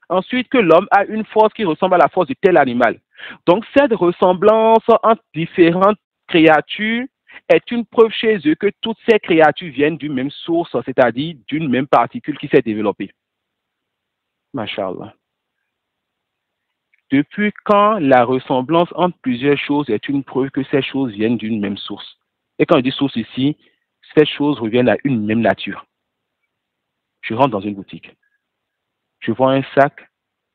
Ensuite, que l'homme a une force qui ressemble à la force de tel animal. Donc, cette ressemblance entre différentes créatures est une preuve chez eux que toutes ces créatures viennent d'une même source, c'est-à-dire d'une même particule qui s'est développée. Masha'Allah. Depuis quand la ressemblance entre plusieurs choses est une preuve que ces choses viennent d'une même source? Et quand je dis source ici, ces choses reviennent à une même nature. Je rentre dans une boutique. Je vois un sac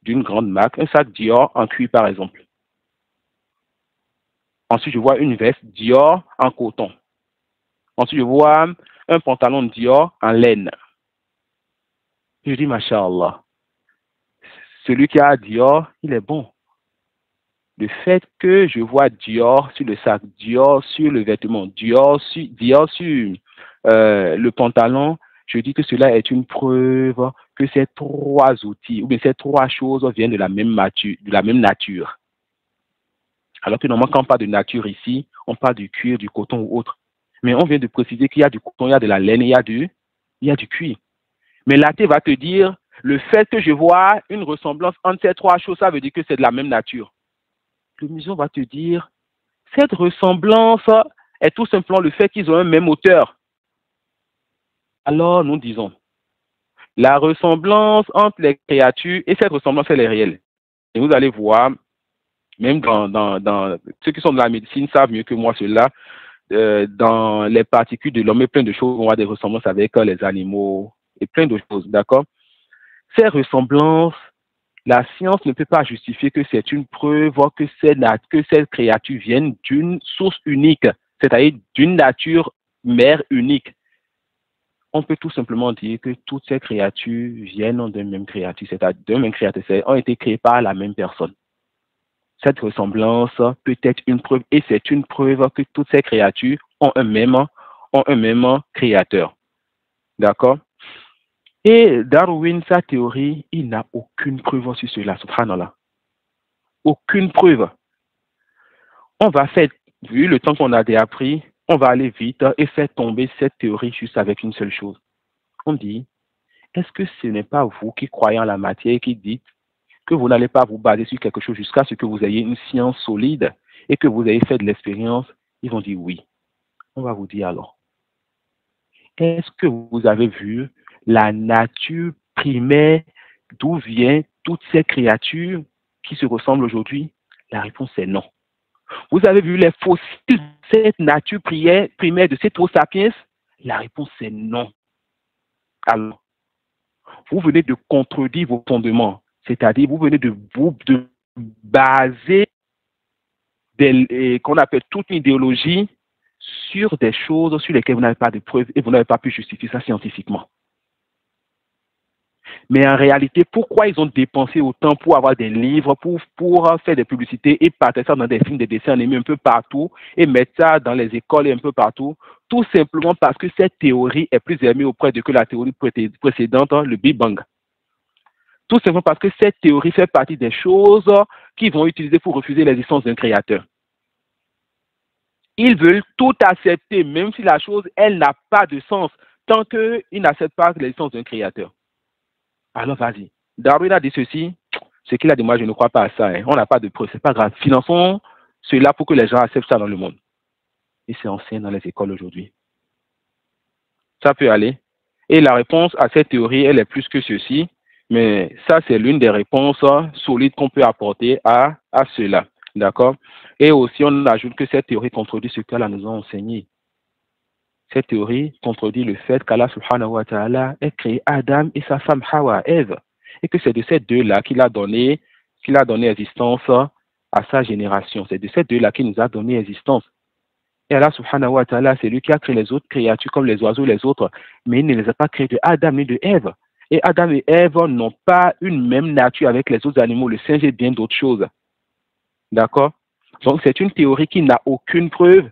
d'une grande marque, un sac Dior en cuir par exemple. Ensuite, je vois une veste Dior en coton. Ensuite, je vois un pantalon Dior en laine. Je dis, Masha'Allah, celui qui a Dior, il est bon. Le fait que je vois Dior sur le sac, Dior sur le vêtement, Dior sur le pantalon, je dis que cela est une preuve que ces trois outils, ou bien ces trois choses viennent de la même nature. Alors que normalement, quand on parle de nature ici, on parle du cuir, du coton ou autre. Mais on vient de préciser qu'il y a du coton, il y a de la laine, il y a du cuir. Mais l'athée va te dire, le fait que je vois une ressemblance entre ces trois choses, ça veut dire que c'est de la même nature. Le musulman va te dire, cette ressemblance est tout simplement le fait qu'ils ont un même auteur. Alors nous disons, la ressemblance entre les créatures et cette ressemblance, elle est réelle. Et vous allez voir, même dans ceux qui sont dans la médecine savent mieux que moi cela, dans les particules de l'homme et plein de choses, on a des ressemblances avec les animaux et plein de choses, d'accord? Ces ressemblances, la science ne peut pas justifier que c'est une preuve que ces créatures viennent d'une source unique, c'est-à-dire d'une nature mère unique. On peut tout simplement dire que toutes ces créatures viennent d'un même créature, c'est-à-dire d'un même créateur, ont été créées par la même personne. Cette ressemblance peut être une preuve, et c'est une preuve que toutes ces créatures ont un même créateur. D'accord? Et Darwin, sa théorie, il n'a aucune preuve sur cela, subhanallah. Aucune preuve. On va faire, vu le temps qu'on a appris, on va aller vite et faire tomber cette théorie juste avec une seule chose. On dit, est-ce que ce n'est pas vous qui croyez en la matière et qui dites que vous n'allez pas vous baser sur quelque chose jusqu'à ce que vous ayez une science solide et que vous ayez fait de l'expérience? Ils vont dire oui. On va vous dire alors, est-ce que vous avez vu la nature primaire d'où viennent toutes ces créatures qui se ressemblent aujourd'hui? La réponse est non. Vous avez vu les fossiles de cette nature primaire de ces sapiens? La réponse est non. Alors, vous venez de contredire vos fondements, c'est-à-dire vous venez de baser qu'on appelle toute une idéologie sur des choses sur lesquelles vous n'avez pas de preuves et vous n'avez pas pu justifier ça scientifiquement. Mais en réalité, pourquoi ils ont dépensé autant pour avoir des livres, pour faire des publicités et partager ça dans des films, des dessins animés un peu partout et mettre ça dans les écoles et un peu partout? Tout simplement parce que cette théorie est plus aimée auprès de que la théorie précédente, le Big Bang. Tout simplement parce que cette théorie fait partie des choses qu'ils vont utiliser pour refuser l'existence d'un créateur. Ils veulent tout accepter, même si la chose, elle n'a pas de sens, tant qu'ils n'acceptent pas l'existence d'un créateur. Alors vas-y. Darwin a dit ceci, ce qu'il a dit, moi je ne crois pas à ça. On n'a pas de preuves, c'est pas grave. Finançons cela pour que les gens acceptent ça dans le monde. Et c'est enseigné dans les écoles aujourd'hui. Ça peut aller. Et la réponse à cette théorie, elle est plus que ceci, mais ça c'est l'une des réponses solides qu'on peut apporter à cela. D'accord? Et aussi on ajoute que cette théorie contredit ce qu'Allah nous a enseigné. Cette théorie contredit le fait qu'Allah subhanahu wa ta'ala ait créé Adam et sa femme Hawa, Ève, et que c'est de ces deux-là qu'il a donné existence à sa génération. C'est de ces deux-là qu'il nous a donné existence. Et Allah subhanahu wa ta'ala, c'est lui qui a créé les autres créatures comme les oiseaux, les autres, mais il ne les a pas créés de Adam ni de Ève. Et Adam et Ève n'ont pas une même nature avec les autres animaux, le singe et bien d'autres choses. D'accord? Donc, c'est une théorie qui n'a aucune preuve.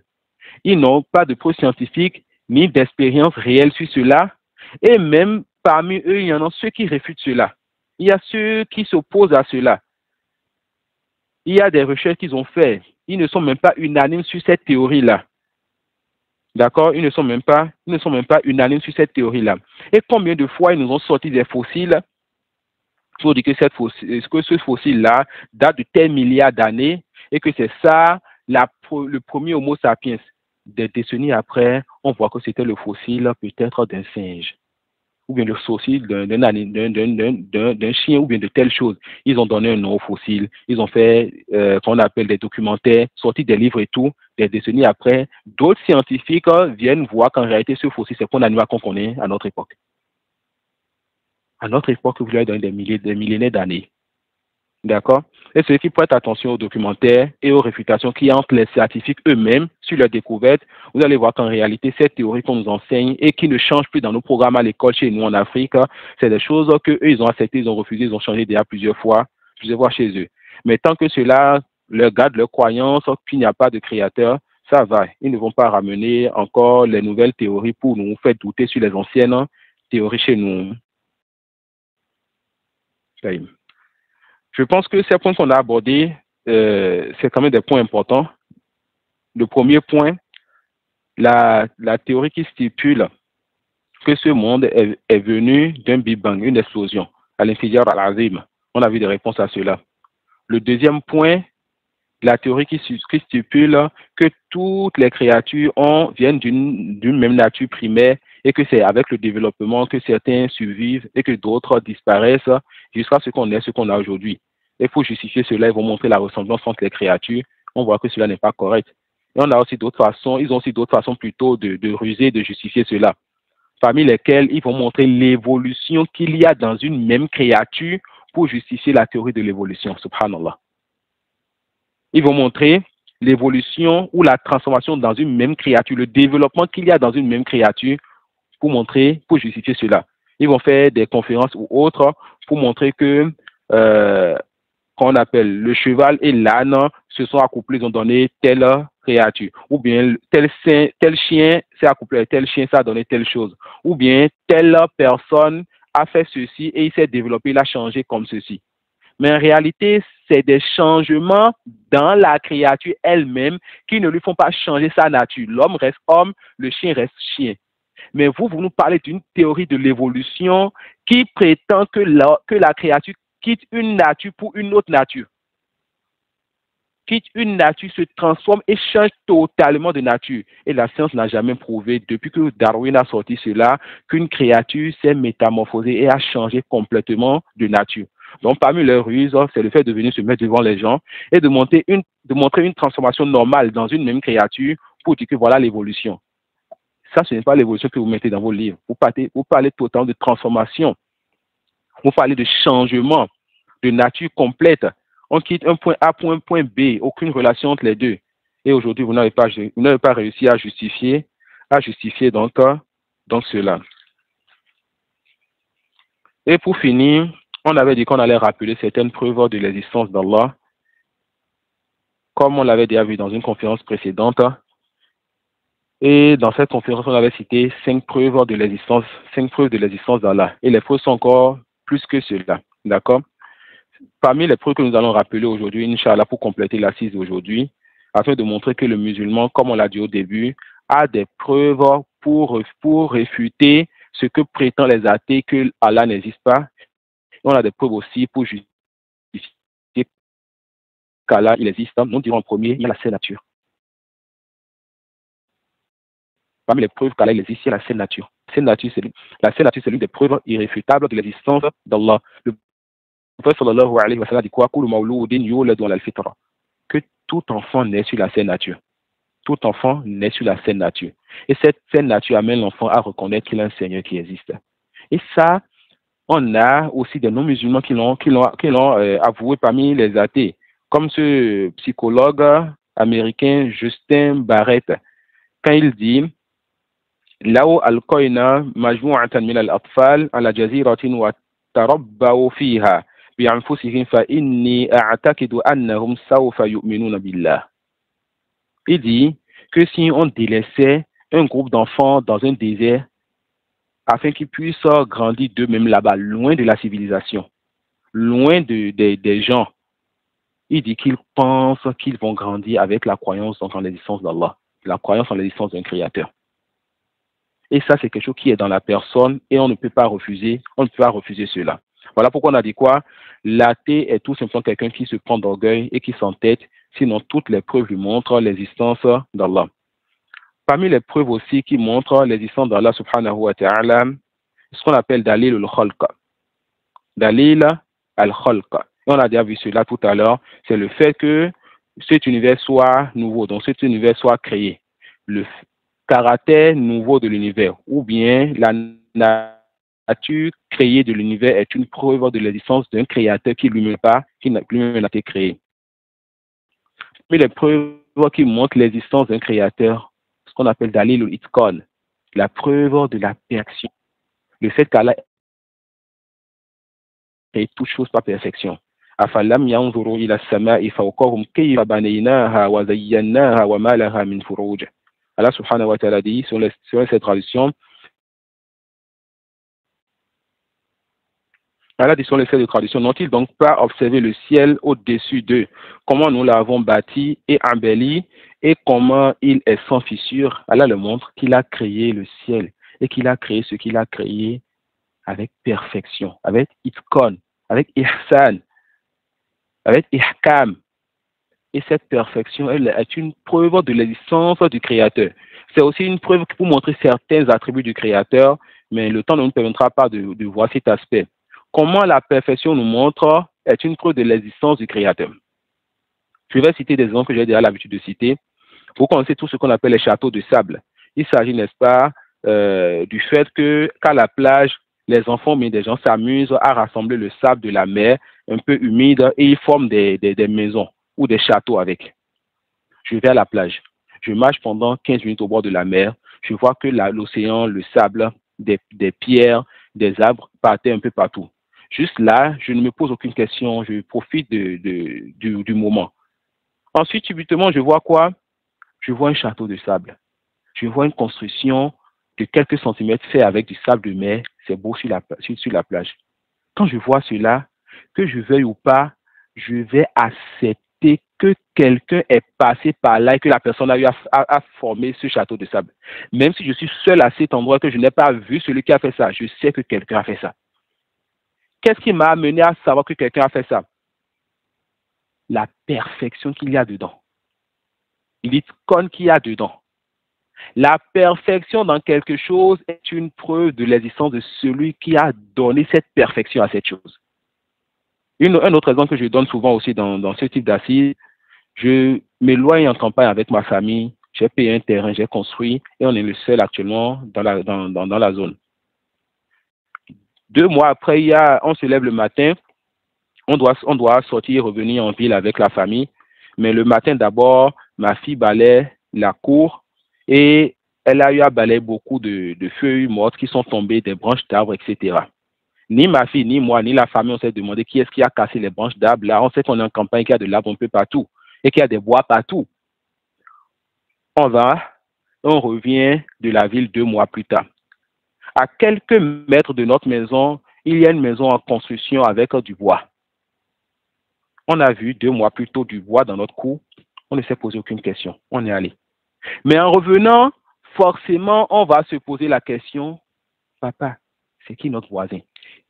Ils n'ont pas de preuves scientifiques ni d'expérience réelle sur cela. Et même parmi eux, il y en a ceux qui réfutent cela. Il y a ceux qui s'opposent à cela. Il y a des recherches qu'ils ont faites. Ils ne sont même pas unanimes sur cette théorie-là. D'accord? Ils ne sont même pas unanimes sur cette théorie-là. Et combien de fois ils nous ont sorti des fossiles pour dire que ce fossile-là date de tels milliards d'années et que c'est ça le premier Homo sapiens. Des décennies après, on voit que c'était le fossile peut-être d'un singe ou bien le fossile d'un chien ou bien de telle chose. Ils ont donné un nom au fossile, ils ont fait qu'on appelle des documentaires, sorti des livres et tout. Des décennies après, d'autres scientifiques viennent voir qu'en réalité ce fossile c'est un animal qu'on connaît à notre époque. À notre époque, vous lui donné des millénaires d'années. D'accord? Et ceux qui prêtent attention aux documentaires et aux réfutations qui entre les scientifiques eux-mêmes sur leurs découvertes, vous allez voir qu'en réalité, cette théorie qu'on nous enseigne et qui ne change plus dans nos programmes à l'école chez nous en Afrique, c'est des choses qu'eux, ils ont acceptées, ils ont refusées, ils ont changé déjà plusieurs fois chez eux. Mais tant que cela leur garde leur croyance qu'il n'y a pas de créateur, ça va. Ils ne vont pas ramener encore les nouvelles théories pour nous faire douter sur les anciennes théories chez nous. Je pense que ces points qu'on a abordés, c'est quand même des points importants. Le premier point, la théorie qui stipule que ce monde est venu d'un Big Bang, une explosion, à l'inférieur al-Azim. On a vu des réponses à cela. Le deuxième point, la théorie qui stipule que toutes les créatures viennent d'une même nature primaire et que c'est avec le développement que certains survivent et que d'autres disparaissent jusqu'à ce qu'on ait ce qu'on a aujourd'hui. Et pour justifier cela, ils vont montrer la ressemblance entre les créatures. On voit que cela n'est pas correct. Et on a aussi d'autres façons, ils ont aussi d'autres façons plutôt de ruser, de justifier cela. Parmi lesquelles ils vont montrer l'évolution qu'il y a dans une même créature pour justifier la théorie de l'évolution. Subhanallah. Ils vont montrer l'évolution ou la transformation dans une même créature, le développement qu'il y a dans une même créature pour justifier cela. Ils vont faire des conférences ou autres pour montrer que qu'on appelle le cheval et l'âne se sont accouplés, ils ont donné telle créature. Ou bien tel chien s'est accouplé avec tel chien, ça a donné telle chose. Ou bien telle personne a fait ceci et il s'est développé, il a changé comme ceci. Mais en réalité, c'est des changements dans la créature elle-même qui ne lui font pas changer sa nature. L'homme reste homme, le chien reste chien. Mais vous nous parlez d'une théorie de l'évolution qui prétend que la créature quitte une nature pour une autre nature. Quitte une nature, se transforme et change totalement de nature. Et la science n'a jamais prouvé, depuis que Darwin a sorti cela, qu'une créature s'est métamorphosée et a changé complètement de nature. Donc, parmi leurs ruses, c'est le fait de venir se mettre devant les gens et de montrer une transformation normale dans une même créature pour dire que voilà l'évolution. Ça, ce n'est pas l'évolution que vous mettez dans vos livres. Vous parlez totalement de transformation. Vous parlez de changement, de nature complète. On quitte un point A pour un point B, aucune relation entre les deux. Et aujourd'hui, vous n'avez pas réussi à justifier donc cela. Et pour finir, on avait dit qu'on allait rappeler certaines preuves de l'existence d'Allah, comme on l'avait déjà vu dans une conférence précédente. Et dans cette conférence, on avait cité 5 preuves de l'existence d'Allah. Et les preuves sont encore plus que cela. D'accord? Parmi les preuves que nous allons rappeler aujourd'hui, Inch'Allah, pour compléter l'assise d'aujourd'hui, afin de montrer que le musulman, comme on l'a dit au début, a des preuves pour réfuter ce que prétendent les athées que Allah n'existe pas. Et on a des preuves aussi pour justifier qu'Allah il existe. Nous dirons en premier, il y a la sainte nature. Parmi les preuves qu'Allah existe, il y a la sainte nature. La sainte nature, c'est l'une des preuves irréfutables de l'existence d'Allah. Le prophète sallallahu alayhi wa sallam dit quoi? Que tout enfant naît sur la sainte nature. Tout enfant naît sur la sainte nature. Et cette sainte nature amène l'enfant à reconnaître qu'il y a un Seigneur qui existe. Et ça, on a aussi des non-musulmans qui l'ont avoué parmi les athées, comme ce psychologue américain Justin Barrett. quand il dit لو ألقينا مجموعة من الأطفال على جزيرة وتربوا فيها بأنفسهم فإني أعتقد أنهم سوف يؤمنون بالله. Il dit que si on délaissait un groupe d'enfants dans un désert afin qu'ils puissent grandir d'eux-mêmes là-bas, loin de la civilisation, loin des gens, il dit qu'ils pensent qu'ils vont grandir avec la croyance en l'existence d'Allah, la croyance en l'existence d'un créateur. Et ça, c'est quelque chose qui est dans la personne et on ne peut pas refuser cela. Voilà pourquoi on a dit quoi? L'athée est tout simplement quelqu'un qui se prend d'orgueil et qui s'entête, sinon toutes les preuves lui montrent l'existence d'Allah. Parmi les preuves aussi qui montrent l'existence d'Allah subhanahu wa ta'ala, ce qu'on appelle Dalil al-Khalq. Dalil al-Khalq. On a déjà vu cela tout à l'heure, c'est le fait que cet univers soit nouveau, donc cet univers soit créé. Le caractère nouveau de l'univers, ou bien la nature créée de l'univers est une preuve de l'existence d'un créateur qui lui-même n'a été créé. Mais les preuves qui montrent l'existence d'un créateur, ce qu'on appelle Dalil al-Itqan, la preuve de la perfection, le fait qu'Allah est toute chose par perfection. أفلم ينظروا إلى السماء فوقهم كيف بنيناها وزيناها وما لها من فروج. Allah subhanahu wa ta'ala dit sur cette traduction, Allah dit sur les faits de tradition, n'ont-ils donc pas observé le ciel au-dessus d'eux, comment nous l'avons bâti et embelli, et comment il est sans fissure. Allah le montre qu'il a créé le ciel et qu'il a créé ce qu'il a créé avec perfection, avec itqan, avec ihsan, avec ihkam. Et cette perfection, elle est une preuve de l'existence du Créateur. C'est aussi une preuve pour montrer certains attributs du Créateur, mais le temps ne nous permettra pas de voir cet aspect. Comment la perfection nous montre est une preuve de l'existence du Créateur. Je vais citer des exemples que j'ai déjà l'habitude de citer. Vous connaissez tout ce qu'on appelle les châteaux de sable. Il s'agit, n'est-ce pas, du fait qu'à la plage, les enfants, mais des gens s'amusent à rassembler le sable de la mer un peu humide et ils forment des maisons ou des châteaux avec. Je vais à la plage. Je marche pendant 15 minutes au bord de la mer. Je vois que l'océan, le sable, des pierres, des arbres partaient un peu partout. Juste là, je ne me pose aucune question. Je profite du moment. Ensuite, subitement, je vois quoi? Je vois un château de sable. Je vois une construction de quelques centimètres faite avec du sable de mer. C'est beau sur la plage. Quand je vois cela, que je veuille ou pas, je vais accepter que quelqu'un est passé par là et que la personne a eu à former ce château de sable. Même si je suis seul à cet endroit, que je n'ai pas vu celui qui a fait ça, je sais que quelqu'un a fait ça. Qu'est-ce qui m'a amené à savoir que quelqu'un a fait ça? La perfection qu'il y a dedans. L'icône qu'il y a dedans. La perfection dans quelque chose est une preuve de l'existence de celui qui a donné cette perfection à cette chose. Un autre exemple que je donne souvent aussi dans ce type d'assises, je m'éloigne en campagne avec ma famille, j'ai payé un terrain, j'ai construit et on est le seul actuellement dans la zone. 2 mois après, on se lève le matin, on doit sortir, revenir en ville avec la famille, mais le matin d'abord, ma fille balaie la cour et elle a eu à balayer beaucoup de feuilles mortes qui sont tombées, des branches d'arbres, etc. Ni ma fille, ni moi, ni la famille, on s'est demandé qui est-ce qui a cassé les branches d'arbres. Là, on sait qu'on est en campagne, qu'il y a de l'arbre un peu partout et qu'il y a des bois partout. On revient de la ville 2 mois plus tard. À quelques mètres de notre maison, il y a une maison en construction avec du bois. On a vu 2 mois plus tôt du bois dans notre cour. On ne s'est posé aucune question. On est allé. Mais en revenant, forcément, on va se poser la question, papa, c'est qui notre voisin?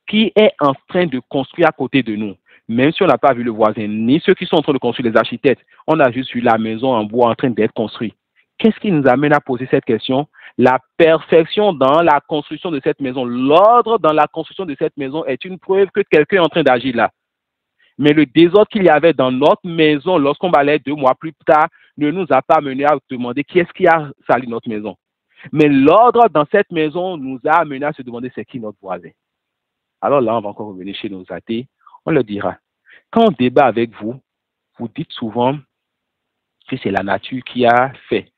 Qui est en train de construire à côté de nous? Même si on n'a pas vu le voisin, ni ceux qui sont en train de construire, les architectes, on a juste vu la maison en bois en train d'être construite. Qu'est-ce qui nous amène à poser cette question? La perfection dans la construction de cette maison, l'ordre dans la construction de cette maison est une preuve que quelqu'un est en train d'agir là. Mais le désordre qu'il y avait dans notre maison lorsqu'on balayait 2 mois plus tard ne nous a pas mené à demander qui est-ce qui a sali notre maison. Mais l'ordre dans cette maison nous a amené à se demander c'est qui notre voisin. Alors là, on va encore revenir chez nos athées. On leur dira, quand on débat avec vous, vous dites souvent que c'est la nature qui a fait.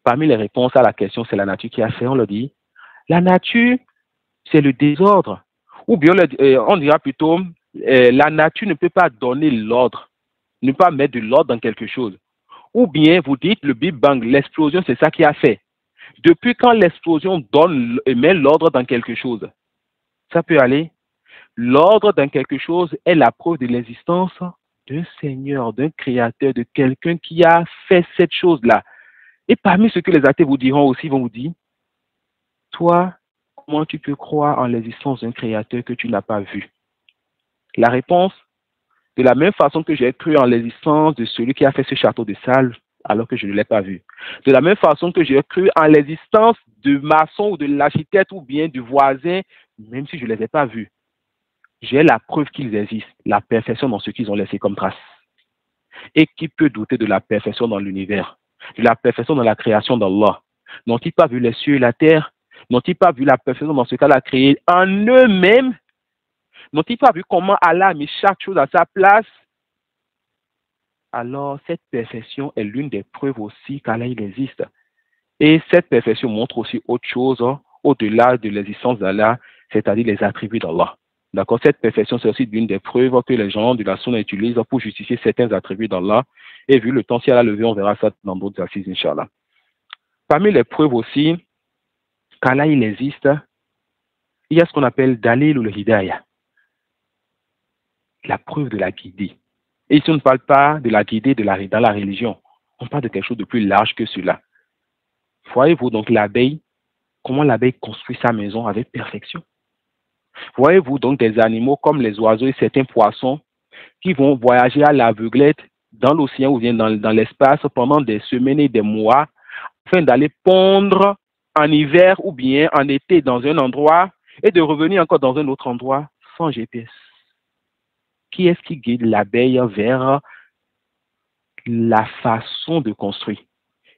Parmi les réponses à la question, c'est la nature qui a fait, on le dit. La nature, c'est le désordre. Ou bien on dira plutôt, la nature ne peut pas donner l'ordre, ne pas mettre de l'ordre dans quelque chose. Ou bien vous dites le Big Bang, l'explosion, c'est ça qui a fait. Depuis quand l'explosion donne et met l'ordre dans quelque chose? Ça peut aller. L'ordre dans quelque chose est la preuve de l'existence d'un Seigneur, d'un Créateur, de quelqu'un qui a fait cette chose-là. Et parmi ce que les athées vous diront aussi, ils vont vous dire, toi, comment tu peux croire en l'existence d'un Créateur que tu n'as pas vu? La réponse, de la même façon que j'ai cru en l'existence de celui qui a fait ce château de sable alors que je ne l'ai pas vu. De la même façon que j'ai cru en l'existence du maçon ou de l'architecte ou bien du voisin, même si je ne les ai pas vus. J'ai la preuve qu'ils existent, la perfection dans ce qu'ils ont laissé comme trace. Et qui peut douter de la perfection dans l'univers, de la perfection dans la création d'Allah? N'ont-ils pas vu les cieux et la terre? N'ont-ils pas vu la perfection dans ce qu'Allah a créé en eux-mêmes? N'ont-ils pas vu comment Allah a mis chaque chose à sa place? Alors, cette perfection est l'une des preuves aussi qu'Allah il existe. Et cette perfection montre aussi autre chose, au-delà de l'existence d'Allah, c'est-à-dire les attributs d'Allah. D'accord? Cette perfection, c'est aussi l'une des preuves que les gens de la Sunna utilisent pour justifier certains attributs d'Allah. Et vu le temps, si Allah le veut, on verra ça dans d'autres assises, Inch'Allah. Parmi les preuves aussi qu'Allah il existe, il y a ce qu'on appelle Dalil ou le Hidayah, la preuve de la guidée. Et ici, on ne parle pas de la guidée dans la religion. On parle de quelque chose de plus large que cela. Voyez-vous donc l'abeille, comment l'abeille construit sa maison avec perfection? Voyez-vous donc des animaux comme les oiseaux et certains poissons qui vont voyager à l'aveuglette dans l'océan ou bien dans l'espace pendant des semaines et des mois afin d'aller pondre en hiver ou bien en été dans un endroit et de revenir encore dans un autre endroit sans GPS. Qui est-ce qui guide l'abeille vers la façon de construire?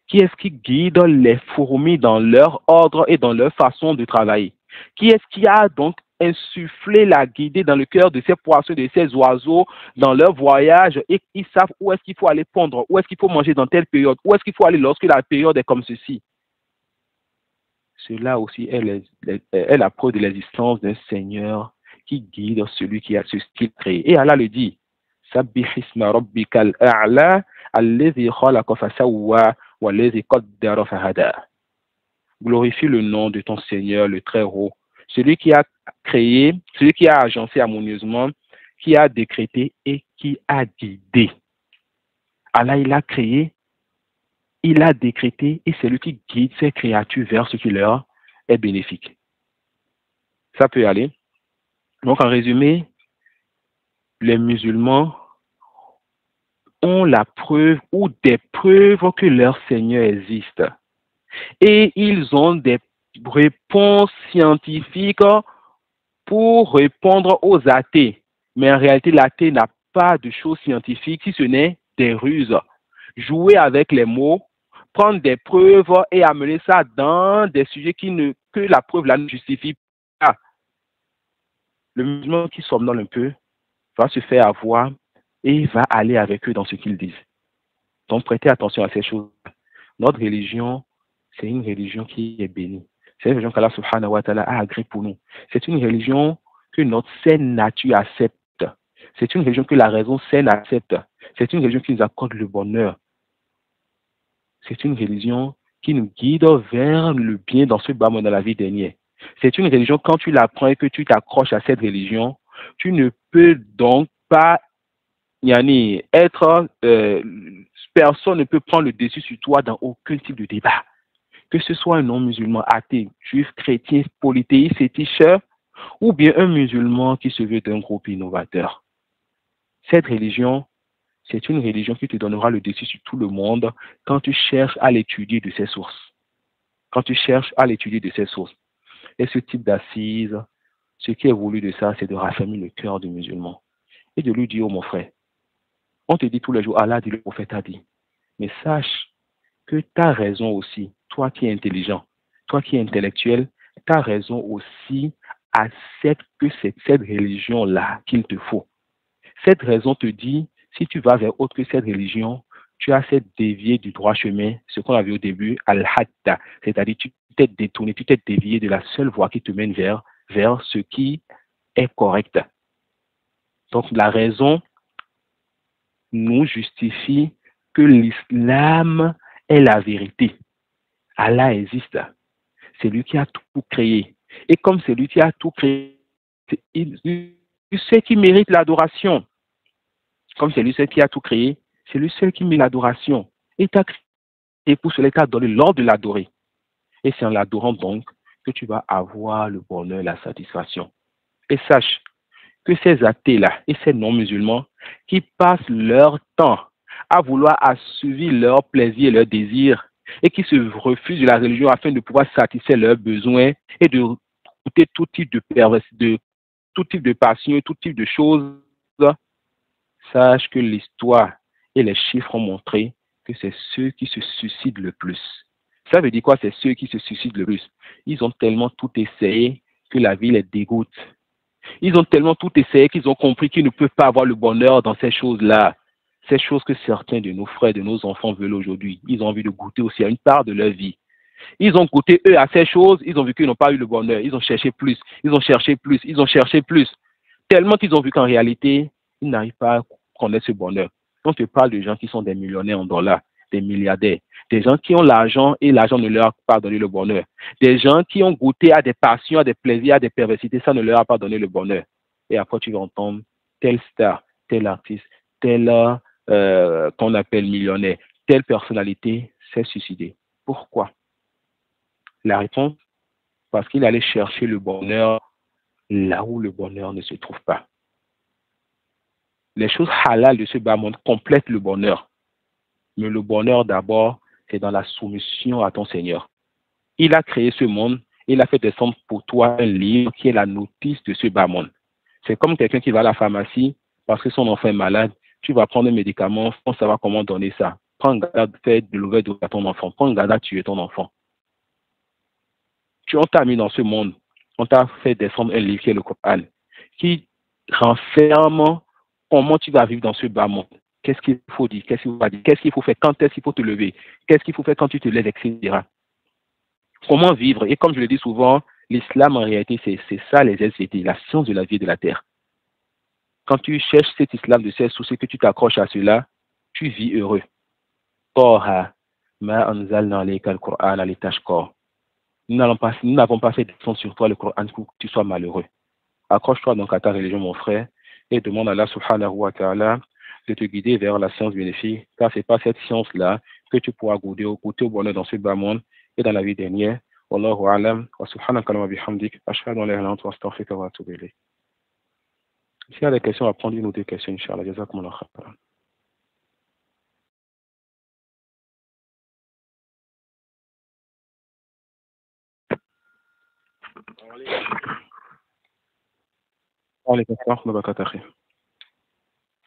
Qui est-ce qui guide les fourmis dans leur ordre et dans leur façon de travailler? Qui est-ce qui a donc insufflé la guidée dans le cœur de ces poissons, de ces oiseaux, dans leur voyage, et ils savent où est-ce qu'il faut aller pondre, où est-ce qu'il faut manger dans telle période, où est-ce qu'il faut aller lorsque la période est comme ceci? Cela aussi est la preuve de l'existence d'un Seigneur qui guide celui qui a ce qu'il crée. Et Allah le dit, Sabbih isma rabbikal a'la, alladhi khalaqa fasawwa, walladhi qaddara fahada. Glorifie le nom de ton Seigneur, le très haut, celui qui a créé, celui qui a agencé harmonieusement, qui a décrété et qui a guidé. Allah, il a créé, il a décrété et c'est lui qui guide ses créatures vers ce qui leur est bénéfique. Ça peut aller. Donc, en résumé, les musulmans ont la preuve ou des preuves que leur Seigneur existe. Et ils ont des réponses scientifiques pour répondre aux athées. Mais en réalité, l'athée n'a pas de choses scientifiques si ce n'est des ruses. Jouer avec les mots, prendre des preuves et amener ça dans des sujets que la preuve là ne justifie pas. Le musulman qui somnole un peu va se faire avoir et va aller avec eux dans ce qu'ils disent. Donc prêtez attention à ces choses. Notre religion, c'est une religion qui est bénie. C'est une religion qu'Allah subhanahu wa ta'ala a agréée pour nous. C'est une religion que notre saine nature accepte. C'est une religion que la raison saine accepte. C'est une religion qui nous accorde le bonheur. C'est une religion qui nous guide vers le bien dans ce bas monde dans la vie dernière. C'est une religion, quand tu l'apprends et que tu t'accroches à cette religion, tu ne peux donc pas personne ne peut prendre le dessus sur toi dans aucun type de débat. Que ce soit un non-musulman, athée, juif, chrétien, polythéiste, féticheur, ou bien un musulman qui se veut d'un groupe innovateur. Cette religion, c'est une religion qui te donnera le dessus sur tout le monde quand tu cherches à l'étudier de ses sources. Quand tu cherches à l'étudier de ses sources. Et ce type d'assise, ce qui est voulu de ça, c'est de raffermir le cœur du musulman. Et de lui dire, oh mon frère, on te dit tous les jours, Allah dit, le prophète a dit. Mais sache que tu as raison aussi, toi qui es intelligent, toi qui es intellectuel, tu as raison aussi, accepte que c'est cette religion-là qu'il te faut. Cette raison te dit, si tu vas vers autre que cette religion, tu as fait dévier du droit chemin, ce qu'on a vu au début, al-hatta, c'est-à-dire tu t'es détourné, tu t'es dévié de la seule voie qui te mène vers ce qui est correct. Donc la raison nous justifie que l'islam est la vérité. Allah existe. C'est lui qui a tout créé. Et comme c'est lui qui a tout créé, il sait qui mérite l'adoration. Comme c'est lui seul qui a tout créé, c'est lui seul qui mérite l'adoration. Et t'a créé pour cela, il t'a donné l'ordre de l'adorer. Et c'est en l'adorant donc que tu vas avoir le bonheur et la satisfaction. Et sache que ces athées-là et ces non-musulmans qui passent leur temps à vouloir assouvir leurs plaisirs et leurs désirs et qui se refusent de la religion afin de pouvoir satisfaire leurs besoins et de goûter tout type tout type de passion, tout type de choses, sache que l'histoire et les chiffres ont montré que c'est ceux qui se suicident le plus. Ça veut dire quoi? C'est ceux qui se suicident le plus. Ils ont tellement tout essayé que la vie les dégoûte. Ils ont tellement tout essayé qu'ils ont compris qu'ils ne peuvent pas avoir le bonheur dans ces choses-là. Ces choses que certains de nos frères, de nos enfants veulent aujourd'hui. Ils ont envie de goûter aussi à une part de leur vie. Ils ont goûté, eux, à ces choses. Ils ont vu qu'ils n'ont pas eu le bonheur. Ils ont cherché plus. Ils ont cherché plus. Ils ont cherché plus. Tellement qu'ils ont vu qu'en réalité, ils n'arrivent pas à connaître ce bonheur. On te parle de gens qui sont des millionnaires en dollars, des milliardaires, des gens qui ont l'argent et l'argent ne leur a pas donné le bonheur. Des gens qui ont goûté à des passions, à des plaisirs, à des perversités, ça ne leur a pas donné le bonheur. Et après, tu vas entendre tel star, tel artiste, tel qu'on appelle millionnaire, telle personnalité s'est suicidée. Pourquoi? La réponse, parce qu'il allait chercher le bonheur là où le bonheur ne se trouve pas. Les choses halal de ce bas monde complètent le bonheur. Mais le bonheur d'abord, c'est dans la soumission à ton Seigneur. Il a créé ce monde, il a fait descendre pour toi un livre qui est la notice de ce bas monde. C'est comme quelqu'un qui va à la pharmacie parce que son enfant est malade. Tu vas prendre un médicament sans savoir comment donner ça. Prends garde, fais de l'ouverture à ton enfant. Prends garde à tuer ton enfant. On t'a mis dans ce monde, on t'a fait descendre un livre qui est le Coran, qui renferme comment tu vas vivre dans ce bas monde. Qu'est-ce qu'il faut dire, qu'est-ce qu'il faut pas dire, qu'est-ce qu'il faut faire, quand est-ce qu'il faut te lever, qu'est-ce qu'il faut faire quand tu te lèves, etc. Comment vivre. Et comme je le dis souvent, l'islam en réalité, c'est ça les SVT, la science de la vie et de la terre. Quand tu cherches cet islam de ces soucis, que tu t'accroches à cela, tu vis heureux. Toha, ma anzalna alayka al-Qur'an litashqa. Nous n'avons pas fait descendre sur toi le Coran pour que tu sois malheureux. Accroche-toi donc à ta religion, mon frère, et demande à Allah subhanahu wa ta'ala de te guider vers la science bénéfique, car ce n'est pas cette science-là que tu pourras goûter au bonheur dans ce bas monde et dans la vie dernière. Wallahu a'lam, wa subhanaka wa bihamdik, ashhadu an la ilaha illa anta astaghfiruka wa atubu ilayk. S'il y a des questions, on va prendre une ou deux questions, Inch'Allah. Jazakumullah khairan.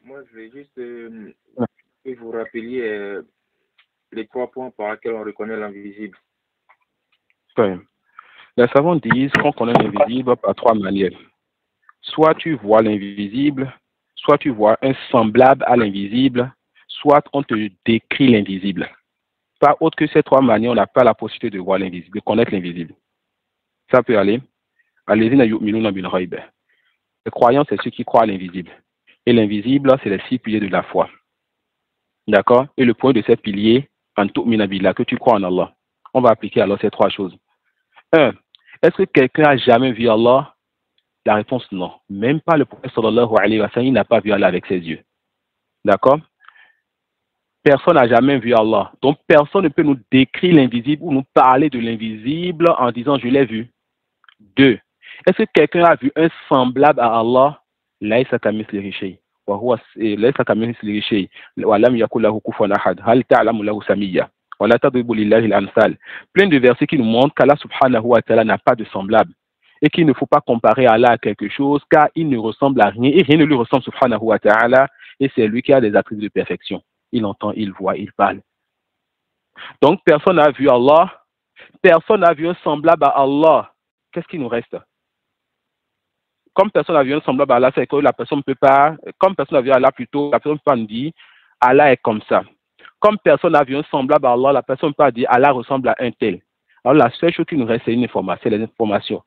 Moi, je vais juste que vous rappeliez les 3 points par lesquels on reconnaît l'invisible. Les savants disent qu'on connaît l'invisible par 3 manières. Soit tu vois l'invisible, soit tu vois un semblable à l'invisible, soit on te décrit l'invisible. Pas autre que ces 3 manières, on n'a pas la possibilité de voir l'invisible, de connaître l'invisible. Ça peut aller. Les croyants, c'est ceux qui croient à l'invisible. Et l'invisible, c'est les 6 piliers de la foi. D'accord? Et le point de ces piliers, que tu crois en Allah. On va appliquer alors ces 3 choses. 1. Est-ce que quelqu'un a jamais vu Allah? La réponse, non. Même pas le prophète sallallahu alayhi wa sallam, il n'a pas vu Allah avec ses yeux. D'accord? Personne n'a jamais vu Allah. Donc, personne ne peut nous décrire l'invisible ou nous parler de l'invisible en disant je l'ai vu. 2. Est-ce que quelqu'un a vu un semblable à Allah? Laïsa kamithlihi shay. Wa huwa laysa kamithlihi shay. Wa lam yakul lahu kufuwan ahad. Hal ta'lamu lahu samiyya? Wa la tadribu lillahi al-amsal. Plein de versets qui nous montrent qu'Allah subhanahu wa ta'ala n'a pas de semblable et qu'il ne faut pas comparer Allah à quelque chose car il ne ressemble à rien et rien ne lui ressemble subhanahu wa ta'ala et c'est lui qui a des attributs de perfection. Il entend, il voit, il parle. Donc personne n'a vu Allah, personne n'a vu un semblable à Allah. Qu'est-ce qui nous reste? Comme personne n'a vu un semblable à Allah, c'est que la personne ne peut pas, comme personne n'a vu Allah plutôt, la personne ne peut pas nous dire Allah est comme ça. comme personne n'a vu un semblable à Allah, la personne ne peut pas dire Allah ressemble à un tel. Alors la seule chose qui nous reste, c'est une information, c'est les informations.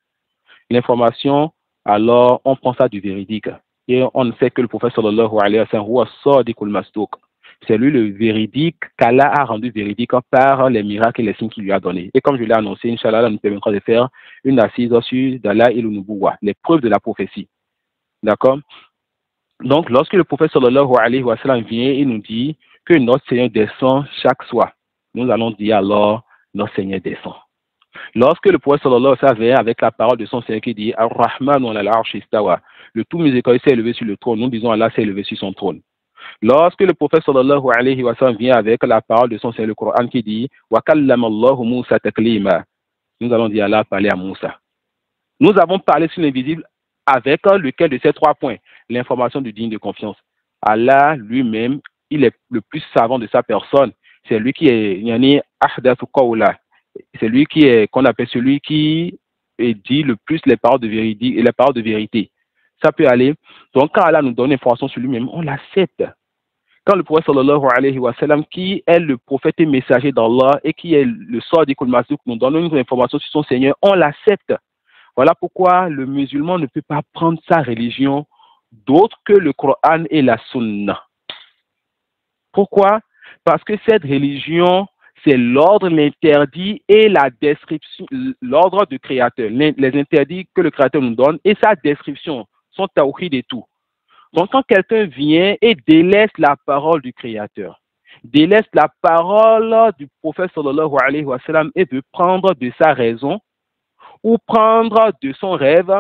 L'information, alors on prend ça du véridique. Et on sait que le prophète sallallahu alayhi wa sallam, c'est lui le véridique qu'Allah a rendu véridique par les miracles et les signes qu'il lui a donnés. Et comme je l'ai annoncé, Inch'Allah, Allah nous permettra de faire une assise sur Dala et Nubuwa, les preuves de la prophétie. D'accord? Donc, lorsque le prophète sallallahu alayhi wa sallam vient et nous dit que notre Seigneur descend chaque soir, nous allons dire alors, notre Seigneur descend. Lorsque le prophète sallallahu alayhi wa sallam vient avec la parole de son Seigneur qui dit Ar-Rahman wa al-Arsh istawa, le tout miséricordieux s'est élevé sur le trône, nous disons Allah s'est élevé sur son trône. Lorsque le prophète sallallahu alayhi wa sallam vient avec la parole de son Seigneur, le Coran qui dit Wa kallama Allahu Musa taklima, nous allons dire Allah a parlé à Moussa. Nous avons parlé sur l'invisible avec lequel de ces 3 points, l'information du digne de confiance. Allah lui-même, il est le plus savant de sa personne. C'est lui qui est yani ahdathu qawla. C'est lui qui est qu'on appelle celui qui dit le plus les paroles de vérité et les paroles de vérité. Ça peut aller. Donc quand Allah nous donne une information sur lui-même, on l'accepte. Quand le prophète sallallahu alayhi wa sallam, qui est le prophète et messager d'Allah et qui est le sadiq al-masduq, nous donne une information sur son Seigneur, on l'accepte. Voilà pourquoi le musulman ne peut pas prendre sa religion d'autre que le Coran et la Sunna. Pourquoi? Parce que cette religion, c'est l'ordre, l'interdit et la description, l'ordre du Créateur, les interdits que le Créateur nous donne et sa description, son tawhid et tout. Donc quand quelqu'un vient et délaisse la parole du Créateur, délaisse la parole du prophète sallallahu alayhi wa sallam et veut prendre de sa raison, ou prendre de son rêve,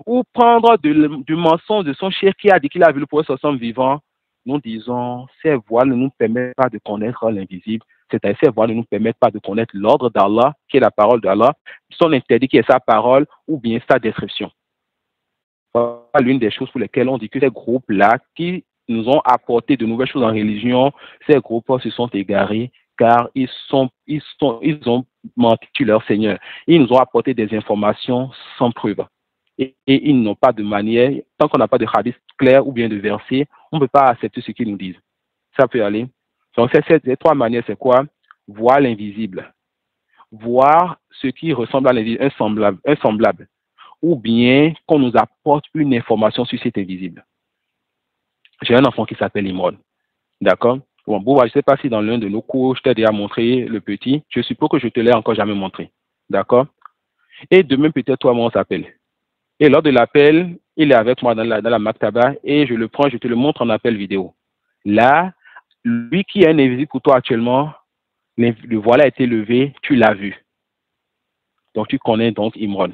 ou prendre du mensonge de son chef qui a dit qu'il a vu le prophète sallallahu vivant, nous disons, ces voiles ne nous permettent pas de connaître l'invisible, c'est-à-dire ces voiles ne nous permettent pas de connaître l'ordre d'Allah, qui est la parole d'Allah, son interdit qui est sa parole, ou bien sa description. Voilà l'une des choses pour lesquelles on dit que ces groupes-là, qui nous ont apporté de nouvelles choses en religion, ces groupes se sont égarés, car ils ont menti sur leur Seigneur. Ils nous ont apporté des informations sans preuve. Et ils n'ont pas de manière, tant qu'on n'a pas de hadith clair ou bien de verset, on ne peut pas accepter ce qu'ils nous disent. Ça peut aller. Donc, ces 3 manières, c'est quoi? Voir l'invisible. Voir ce qui ressemble à l'invisible, un semblable. Ou bien qu'on nous apporte une information sur cet invisible. J'ai un enfant qui s'appelle Imran. D'accord? Bon, je ne sais pas si dans l'un de nos cours, je t'ai déjà montré le petit. Je suppose que je te l'ai encore jamais montré. D'accord? Et demain, peut-être toi, moi, on s'appelle. Et lors de l'appel, il est avec moi dans la maktaba et je le prends, je te le montre en appel vidéo. Là, lui qui est un invisible pour toi actuellement, le voile a été levé, tu l'as vu. Donc, tu connais donc Imran.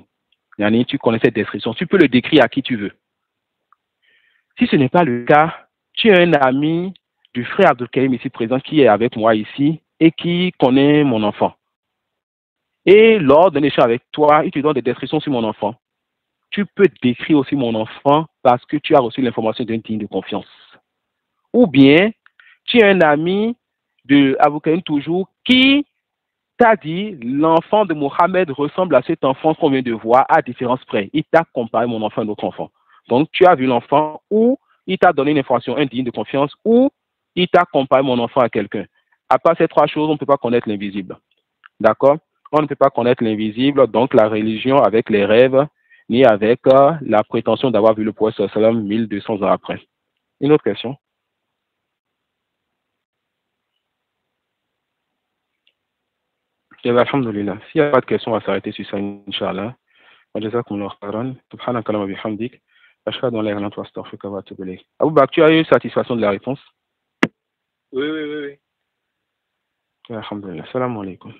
Yani, tu connais cette description. Tu peux le décrire à qui tu veux. Si ce n'est pas le cas, tu es un ami du frère Abdelkarim ici présent qui est avec moi ici et qui connaît mon enfant. Et lors d'un échange avec toi, il te donne des descriptions sur mon enfant. Tu peux décrire aussi mon enfant parce que tu as reçu l'information d'un digne de confiance. Ou bien, tu es un ami de Abdelkarim toujours qui t'a dit l'enfant de Mohamed ressemble à cet enfant qu'on vient de voir à différence près. Il t'a comparé mon enfant à un autre enfant. Donc, tu as vu l'enfant ou il t'a donné une information indigne de confiance ou il t'a comparé mon enfant à quelqu'un. À part ces 3 choses, on ne peut pas connaître l'invisible. D'accord? On ne peut pas connaître l'invisible, donc la religion avec les rêves, ni avec la prétention d'avoir vu le prophète sallam 1200 ans après. Une autre question? Alhamdulillah. S'il n'y a pas de questions, on va s'arrêter sur ça, Inch'Allah. Jazakumullah khairan. Subhanaka wa bihamdik. Ashhadu an la ilaha illa anta astaghfiruka wa atubu ilayk. Abou Bakr, tu as eu satisfaction de la réponse? Oui. Alhamdulillah. Salam alaikum.